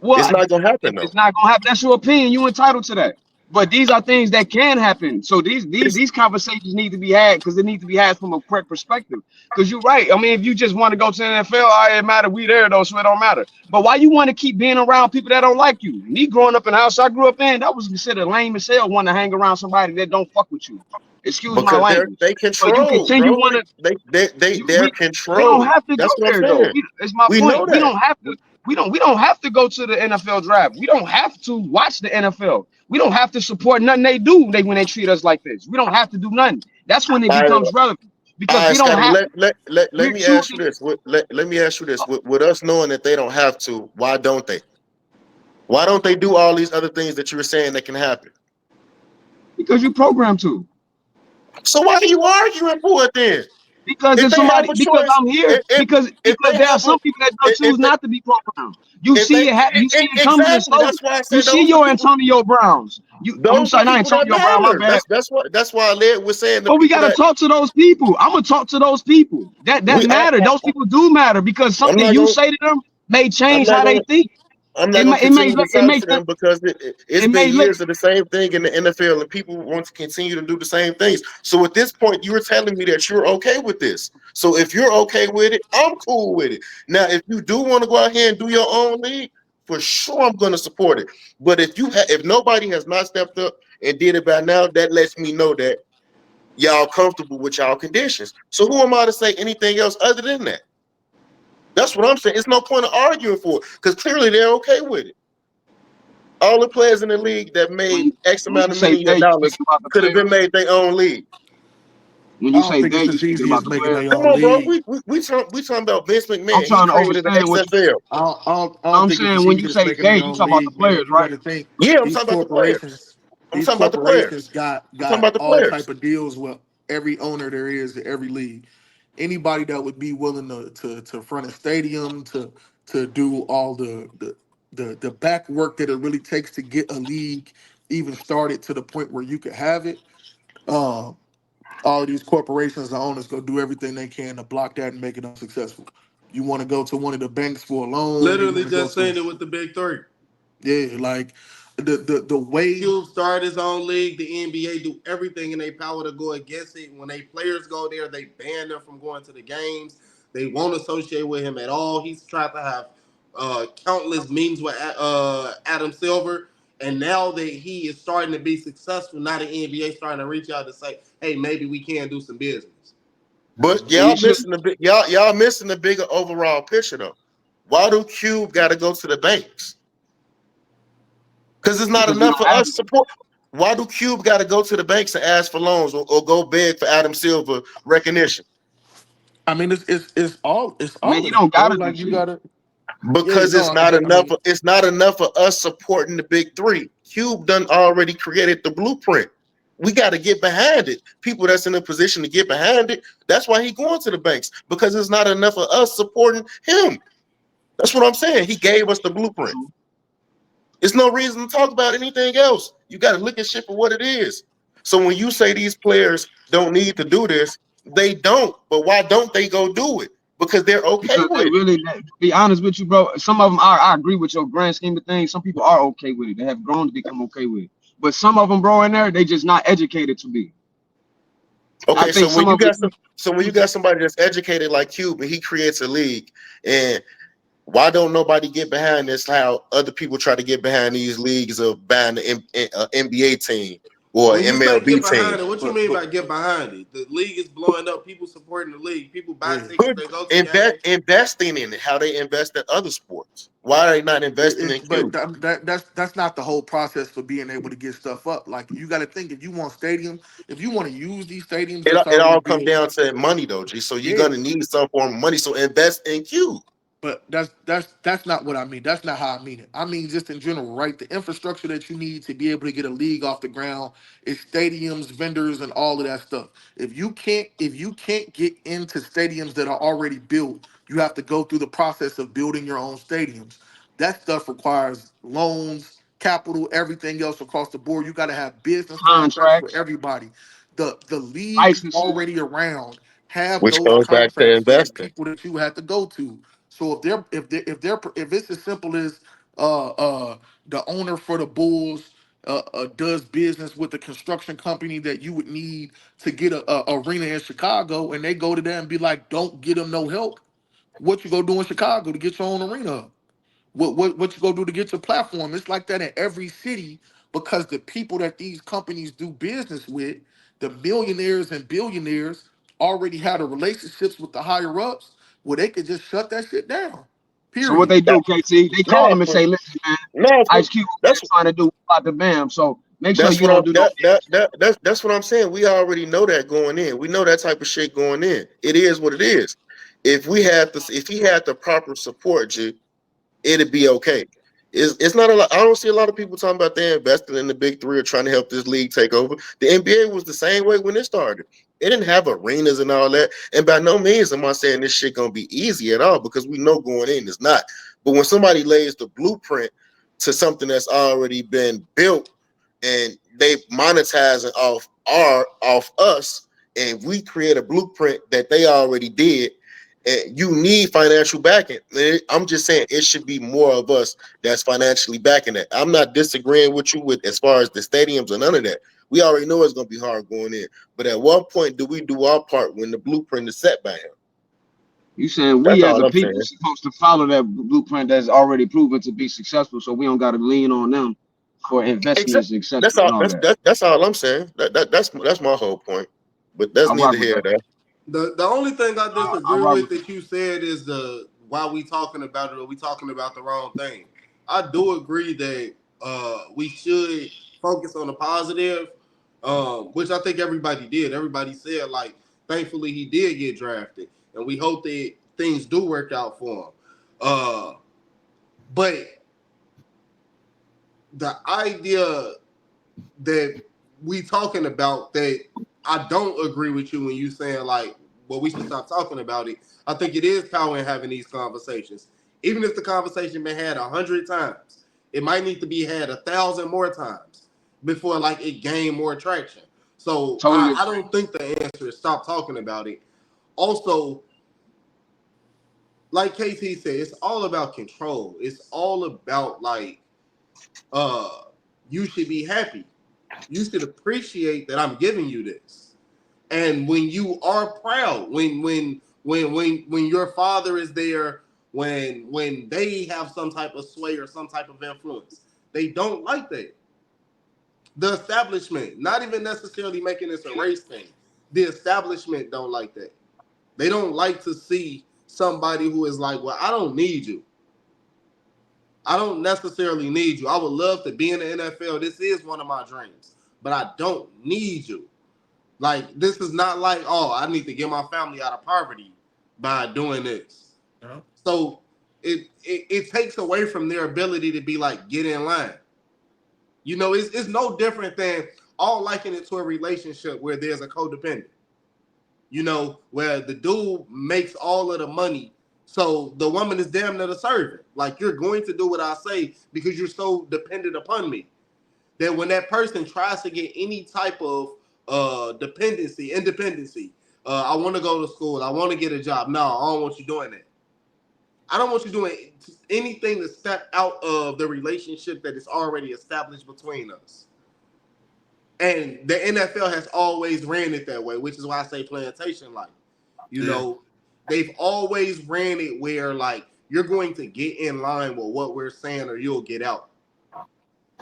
[SPEAKER 2] well,
[SPEAKER 3] It's not gonna
[SPEAKER 2] if
[SPEAKER 3] happen though.
[SPEAKER 2] it's not gonna happen, that's your opinion. You entitled to that. But these are things that can happen. So these conversations need to be had because it needs to be had from a correct perspective. Because you're right. I mean, if you just want to go to the NFL, all right, it matter. We there though, so it don't matter. But why you want to keep being around people that don't like you? Me growing up in the house I grew up in, that was considered lame as hell. Want to hang around somebody that don't fuck with you. Excuse my
[SPEAKER 3] Because
[SPEAKER 2] language.
[SPEAKER 3] they
[SPEAKER 2] So you
[SPEAKER 3] control,
[SPEAKER 2] continue
[SPEAKER 3] bro.
[SPEAKER 2] want to
[SPEAKER 3] They're
[SPEAKER 2] we don't
[SPEAKER 3] controlled.
[SPEAKER 2] have to go
[SPEAKER 3] That's what I'm
[SPEAKER 2] there though.
[SPEAKER 3] saying.
[SPEAKER 2] It's my
[SPEAKER 3] We know
[SPEAKER 2] point. We
[SPEAKER 3] that.
[SPEAKER 2] don't have to. We don't have to go to the NFL draft. We don't have to watch the NFL. We don't have to support nothing they do. When they treat us like this, we don't have to do nothing. That's when it
[SPEAKER 3] All right,
[SPEAKER 2] becomes relevant
[SPEAKER 3] all
[SPEAKER 2] because
[SPEAKER 3] right,
[SPEAKER 2] we don't
[SPEAKER 3] Scotty.
[SPEAKER 2] have to.
[SPEAKER 3] Let
[SPEAKER 2] We're
[SPEAKER 3] me ask you
[SPEAKER 2] choosing
[SPEAKER 3] this. Let me ask you this. With us knowing that they don't have to, why don't they? Why don't they do all these other things that you were saying that can happen?
[SPEAKER 2] because you programmed to.
[SPEAKER 3] So why are you arguing for it then?
[SPEAKER 2] Because
[SPEAKER 3] If
[SPEAKER 2] if
[SPEAKER 3] they have
[SPEAKER 2] somebody,
[SPEAKER 3] a
[SPEAKER 2] because
[SPEAKER 3] choice,
[SPEAKER 2] I'm here,
[SPEAKER 3] if
[SPEAKER 2] because
[SPEAKER 3] they
[SPEAKER 2] there are
[SPEAKER 3] have a
[SPEAKER 2] some people that don't choose
[SPEAKER 3] if they
[SPEAKER 2] not to be programmed. You
[SPEAKER 3] if they
[SPEAKER 2] see it, you see it coming and
[SPEAKER 3] exactly,
[SPEAKER 2] slowly.
[SPEAKER 3] that's why I
[SPEAKER 2] You
[SPEAKER 3] said
[SPEAKER 2] see
[SPEAKER 3] those the
[SPEAKER 2] your
[SPEAKER 3] people.
[SPEAKER 2] Antonio Browns. I'm
[SPEAKER 3] Those the
[SPEAKER 2] sorry, not
[SPEAKER 3] people that
[SPEAKER 2] Antonio Brown. My
[SPEAKER 3] matter.
[SPEAKER 2] bad.
[SPEAKER 3] That's why I led with saying the
[SPEAKER 2] But we
[SPEAKER 3] people
[SPEAKER 2] gotta
[SPEAKER 3] that
[SPEAKER 2] talk to those people. I'm gonna talk to those people that
[SPEAKER 3] we.
[SPEAKER 2] matter. Those people do matter because
[SPEAKER 3] I'm
[SPEAKER 2] something
[SPEAKER 3] not
[SPEAKER 2] you
[SPEAKER 3] gonna.
[SPEAKER 2] say to them may
[SPEAKER 3] I'm
[SPEAKER 2] change
[SPEAKER 3] not
[SPEAKER 2] how they
[SPEAKER 3] gonna.
[SPEAKER 2] think.
[SPEAKER 3] I'm not
[SPEAKER 2] It
[SPEAKER 3] gonna
[SPEAKER 2] may it may
[SPEAKER 3] continue to
[SPEAKER 2] look it
[SPEAKER 3] talk
[SPEAKER 2] may
[SPEAKER 3] to them because it's
[SPEAKER 2] it
[SPEAKER 3] been
[SPEAKER 2] may look
[SPEAKER 3] years of the same thing in the NFL, and people want to continue to do the same things. So at this point, you were telling me that you're okay with this. So if you're okay with it, I'm cool with it. Now, if you do want to go out here and do your own league, for sure, I'm going to support it. But if nobody has not stepped up and did it by now, that lets me know that y'all comfortable with y'all conditions. So who am I to say anything else other than that? That's what I'm saying. It's no point of arguing for it because clearly they're okay with it. All the players in the league that made X
[SPEAKER 2] when
[SPEAKER 3] amount
[SPEAKER 2] you
[SPEAKER 3] of
[SPEAKER 2] say
[SPEAKER 3] million
[SPEAKER 2] they,
[SPEAKER 3] of
[SPEAKER 2] you
[SPEAKER 3] dollars
[SPEAKER 2] speaking about the
[SPEAKER 3] could have been
[SPEAKER 2] players.
[SPEAKER 3] made their own league.
[SPEAKER 2] When
[SPEAKER 4] I
[SPEAKER 2] you
[SPEAKER 4] don't
[SPEAKER 2] say
[SPEAKER 4] think
[SPEAKER 2] they,
[SPEAKER 4] it's
[SPEAKER 2] you
[SPEAKER 4] as
[SPEAKER 2] speaking
[SPEAKER 4] easy
[SPEAKER 2] about
[SPEAKER 4] as
[SPEAKER 2] the
[SPEAKER 4] making
[SPEAKER 2] players.
[SPEAKER 4] their
[SPEAKER 3] Come
[SPEAKER 4] own
[SPEAKER 3] on, bro.
[SPEAKER 4] league.
[SPEAKER 3] We talking about Vince
[SPEAKER 2] I'm
[SPEAKER 3] McMahon. He
[SPEAKER 2] trying to
[SPEAKER 3] created the
[SPEAKER 2] understand what you.
[SPEAKER 3] XFL.
[SPEAKER 4] I don't
[SPEAKER 2] I'm
[SPEAKER 4] think it's
[SPEAKER 2] saying
[SPEAKER 4] as
[SPEAKER 2] when
[SPEAKER 4] easy
[SPEAKER 2] you
[SPEAKER 4] as
[SPEAKER 2] say
[SPEAKER 4] making
[SPEAKER 2] they,
[SPEAKER 4] their
[SPEAKER 2] you
[SPEAKER 4] own
[SPEAKER 2] talk about the
[SPEAKER 4] league, man.
[SPEAKER 2] players,
[SPEAKER 4] You got
[SPEAKER 2] right?
[SPEAKER 4] to think
[SPEAKER 3] Yeah, I'm
[SPEAKER 4] these
[SPEAKER 3] talking about the players.
[SPEAKER 4] corporations,
[SPEAKER 3] I'm talking about the players. I'm talking
[SPEAKER 4] got
[SPEAKER 3] about the
[SPEAKER 4] all type
[SPEAKER 3] players.
[SPEAKER 4] of deals with every owner there is in every league. Anybody that would be willing to front a stadium to do all the back work that it really takes to get a league even started to the point where you could have it. Um, all of these corporations and owners go do everything they can to block that and make it unsuccessful. You want to go to one of the banks for a loan, you want
[SPEAKER 1] Literally
[SPEAKER 4] to go
[SPEAKER 1] just
[SPEAKER 4] to
[SPEAKER 1] saying it with the big three.
[SPEAKER 4] yeah, like the way
[SPEAKER 1] Cube started his own league. The NBA do everything in their power to go against it. When they players go there, they ban them from going to the games. They won't associate with him at all. He's tried to have countless meetings with Adam Silver, and now that he is starting to be successful, now the NBA starting to reach out to say, "Hey, maybe we can do some business."
[SPEAKER 3] But
[SPEAKER 2] And you
[SPEAKER 3] y'all
[SPEAKER 2] should
[SPEAKER 3] missing the big y'all missing the bigger overall picture though. Why do Cube got to go to the banks? Because it's not
[SPEAKER 2] because we
[SPEAKER 3] enough
[SPEAKER 2] don't
[SPEAKER 3] for
[SPEAKER 2] have
[SPEAKER 3] us support. Why do Cube got to go to the banks and ask for loans or go beg for Adam Silver recognition?
[SPEAKER 4] I mean it's
[SPEAKER 2] I mean,
[SPEAKER 4] all
[SPEAKER 2] you
[SPEAKER 4] of that,
[SPEAKER 2] don't
[SPEAKER 4] bro.
[SPEAKER 2] gotta do
[SPEAKER 4] Like you
[SPEAKER 2] shit.
[SPEAKER 4] gotta yeah,
[SPEAKER 3] Because
[SPEAKER 4] no, but I mean
[SPEAKER 3] it's not enough for us supporting the big three. Cube done already created the blueprint. We got to get behind it. People that's in a position to get behind it. That's why he going to the banks because it's not enough of us supporting him. That's what I'm saying. He gave us the blueprint. It's no reason to talk about anything else. You got to look at shit for what it is. So when you say these players don't need to do this, they don't. But why don't they go do it? Because they're okay
[SPEAKER 2] Because they
[SPEAKER 3] with it.
[SPEAKER 2] really, to be honest with you, bro, some of them are, I agree with your grand scheme of things. Some people are okay with it. They have grown to become okay with it. But some of them, bro, in there, they just not educated to be. I
[SPEAKER 3] Okay,
[SPEAKER 2] think some of it,
[SPEAKER 3] so when you got somebody that's educated like Cube and he creates a league, and why don't nobody get behind this? How other people try to get behind these leagues of buying the NBA team or
[SPEAKER 1] When you say
[SPEAKER 3] MLB
[SPEAKER 1] get
[SPEAKER 3] team?
[SPEAKER 1] behind it, what you mean by get behind it? The league is blowing up. People supporting the league. People buy
[SPEAKER 4] yeah.
[SPEAKER 1] tickets. They go to games.
[SPEAKER 3] Investing in it, how they invest in other sports. Why are they not investing in
[SPEAKER 4] But
[SPEAKER 3] Cube?
[SPEAKER 4] that's not the whole process for being able to get stuff up. Like you got to think if you want stadium, if you want to use these stadiums that's
[SPEAKER 3] It
[SPEAKER 4] already
[SPEAKER 3] all come
[SPEAKER 4] built,
[SPEAKER 3] down to money though, G. So you're
[SPEAKER 4] yeah.
[SPEAKER 3] gonna need some form of money. So invest in Cube.
[SPEAKER 4] But that's not what I mean. That's not how I mean it. I mean just in general, right? The infrastructure that you need to be able to get a league off the ground is stadiums, vendors, and all of that stuff. If you can't get into stadiums that are already built, you have to go through the process of building your own stadiums. That stuff requires loans, capital, everything else across the board. You got to have business contracts for
[SPEAKER 2] contracts,
[SPEAKER 4] everybody. The leagues
[SPEAKER 2] licenses,
[SPEAKER 4] already around have
[SPEAKER 3] Which
[SPEAKER 4] those
[SPEAKER 3] goes back to
[SPEAKER 4] contracts for the
[SPEAKER 3] investing.
[SPEAKER 4] people that you have to go to. So if it's as simple as uh uh the owner for the Bulls does business with the construction company that you would need to get a arena in Chicago, and they go to them and be like, "Don't get them no help." What you go do in Chicago to get your own arena? What you go do to get your platform? It's like that in every city because the people that these companies do business with, the millionaires and billionaires, already had the relationships with the higher ups where they could just shut that shit down.
[SPEAKER 2] So what
[SPEAKER 4] Period.
[SPEAKER 2] they do, KC, they call
[SPEAKER 3] No,
[SPEAKER 2] them and say, "Listen, man,
[SPEAKER 3] no,
[SPEAKER 2] Ice Cube
[SPEAKER 3] that's
[SPEAKER 2] trying to do about the BAM. So make sure
[SPEAKER 3] that's
[SPEAKER 2] you
[SPEAKER 3] what I'm
[SPEAKER 2] don't do no
[SPEAKER 3] that's what I'm saying. We already know that going in. We know that type of shit going in. It is what it is. If he had the proper support, G, it'd be okay. It's not a lot. I don't see a lot of people talking about they investing in the big three or trying to help this league take over. The NBA was the same way when it started. It didn't have arenas and all that. And by no means am I saying this shit gonna be easy at all because we know going in it's not. But when somebody lays the blueprint to something that's already been built and they monetizing off us, and we create a blueprint that they already did, and you need financial backing. I'm just saying it should be more of us that's financially backing it. I'm not disagreeing with you with as far as the stadiums or none of that. We already know it's gonna be hard going in. But at what point do we do our part when the blueprint is set by him?
[SPEAKER 2] You saying
[SPEAKER 3] That's
[SPEAKER 2] we as
[SPEAKER 3] all
[SPEAKER 2] a
[SPEAKER 3] I'm
[SPEAKER 2] people
[SPEAKER 3] saying.
[SPEAKER 2] supposed to follow that blueprint that's already proven to be successful, so we don't got to lean on them for
[SPEAKER 3] Exactly.
[SPEAKER 2] investments, etc.,
[SPEAKER 3] That's
[SPEAKER 2] and
[SPEAKER 3] all.
[SPEAKER 2] all that.
[SPEAKER 3] That's all I'm saying. That's my whole point. But that's
[SPEAKER 2] I rock
[SPEAKER 3] neither
[SPEAKER 2] with
[SPEAKER 3] here nor
[SPEAKER 2] that.
[SPEAKER 3] there.
[SPEAKER 1] The only thing I
[SPEAKER 2] I
[SPEAKER 1] disagree
[SPEAKER 2] rock
[SPEAKER 1] with
[SPEAKER 2] with
[SPEAKER 1] that you said is the why we talking about it or we talking about the wrong thing. I do agree that we should focus on the positive, which I think everybody did. Everybody said like, thankfully he did get drafted, and we hope that things do work out for him. But the idea that we talking about that I don't agree with you when you saying like, well, we should stop talking about it. I think it is power in having these conversations. Even if the conversation been had 100 times, it might need to be had 1,000 more times before like it gain more traction. So
[SPEAKER 2] totally
[SPEAKER 1] I don't think the answer is stop talking about it. Also, like KT said, it's all about control. It's all about like uh you should be happy. You should appreciate that I'm giving you this. And when you are proud, when your father is there, when they have some type of sway or some type of influence, they don't like that. The establishment, not even necessarily making this a race thing, the establishment don't like that. They don't like to see somebody who is like, well, I don't need you. I don't necessarily need you. I would love to be in the NFL. This is one of my dreams, but I don't need you. Like, this is not like, oh, I need to get my family out of poverty by doing this.
[SPEAKER 4] Yeah.
[SPEAKER 1] So it takes away from their ability to be like, get in line. You know, it's no different than all liking it to a relationship where there's a codependent. You know, where the dude makes all of the money. So the woman is damn near the servant. Like, you're going to do what I say because you're so dependent upon me. That when that person tries to get any type of independency, I want to go to school, I want to get a job. No, I don't want you doing that. I don't want you doing anything to step out of the relationship that is already established between us. And the NFL has always ran it that way, which is why I say plantation like. You
[SPEAKER 4] Yeah.
[SPEAKER 1] know, they've always ran it where like you're going to get in line with what we're saying or you'll get out.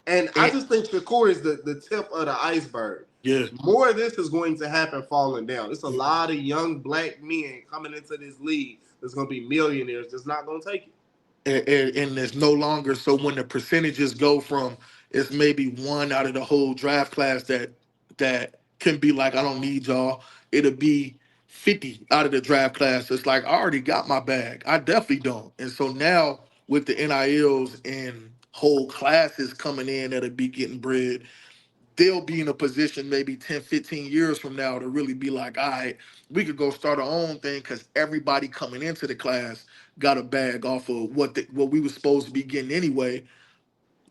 [SPEAKER 1] And I
[SPEAKER 4] And,
[SPEAKER 1] just think Shakur is the tip of the iceberg.
[SPEAKER 4] yeah.
[SPEAKER 1] More of this is going to happen falling down. It's a lot of young black men coming into this league that's going to be millionaires that's not going to take it.
[SPEAKER 4] And there's no longer, so when the percentages go from, it's maybe one out of the whole draft class that can be like, I don't need y'all, it'll be 50 out of the draft class. It's like, I already got my bag, I definitely don't. And so now with the NILs and whole classes coming in that'll be getting bread, they'll be in a position maybe 10, 15 years from now to really be like, all right, we could go start our own thing because everybody coming into the class got a bag off of what we were supposed to be getting anyway,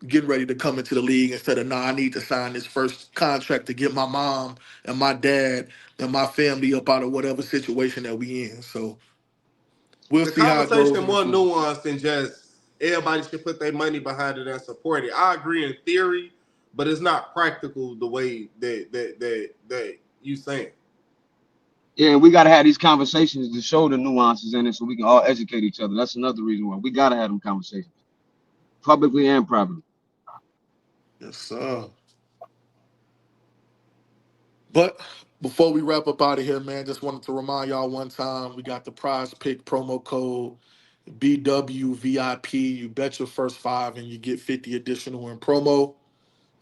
[SPEAKER 4] getting ready to come into the league instead of, nah, I need to sign this first contract to get my mom and my dad and my family up out of whatever situation that we in. So we'll
[SPEAKER 1] The
[SPEAKER 4] see how it goes
[SPEAKER 1] conversation
[SPEAKER 4] in the
[SPEAKER 1] more
[SPEAKER 4] future.
[SPEAKER 1] nuanced than just everybody should put their money behind it and support it. I agree in theory, but it's not practical the way that you saying.
[SPEAKER 2] Yeah, we gotta have these conversations to show the nuances in it, so we can all educate each other. That's another reason why we gotta have them conversations, publicly and privately.
[SPEAKER 4] Yes, sir. But before we wrap up out of here, man, just wanted to remind y'all one time we got the Prize Pick promo code BWVIP. You bet your first $5 and you get 50 additional in promo.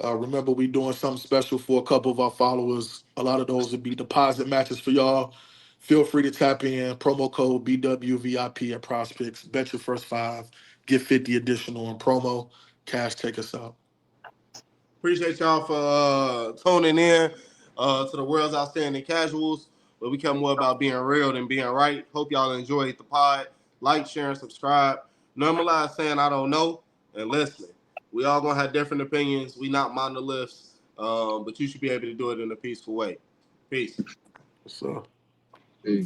[SPEAKER 4] Remember, we doing something special for a couple of our followers. A lot of those would be deposit matches for y'all. Feel free to tap in. Promo code BWVIP at Prize Picks. Bet your first $5, get 50 additional in promo. Cash, take us out.
[SPEAKER 1] Appreciate y'all for tuning in to the World's Outstanding Casuals, where we care more about being real than being right. Hope y'all enjoyed the pod. Like, share, and subscribe. Normalize saying I don't know and listening. We all gonna have different opinions. We not monoliths, but you should be able to do it in a peaceful way. Peace.
[SPEAKER 4] So.
[SPEAKER 2] Hey.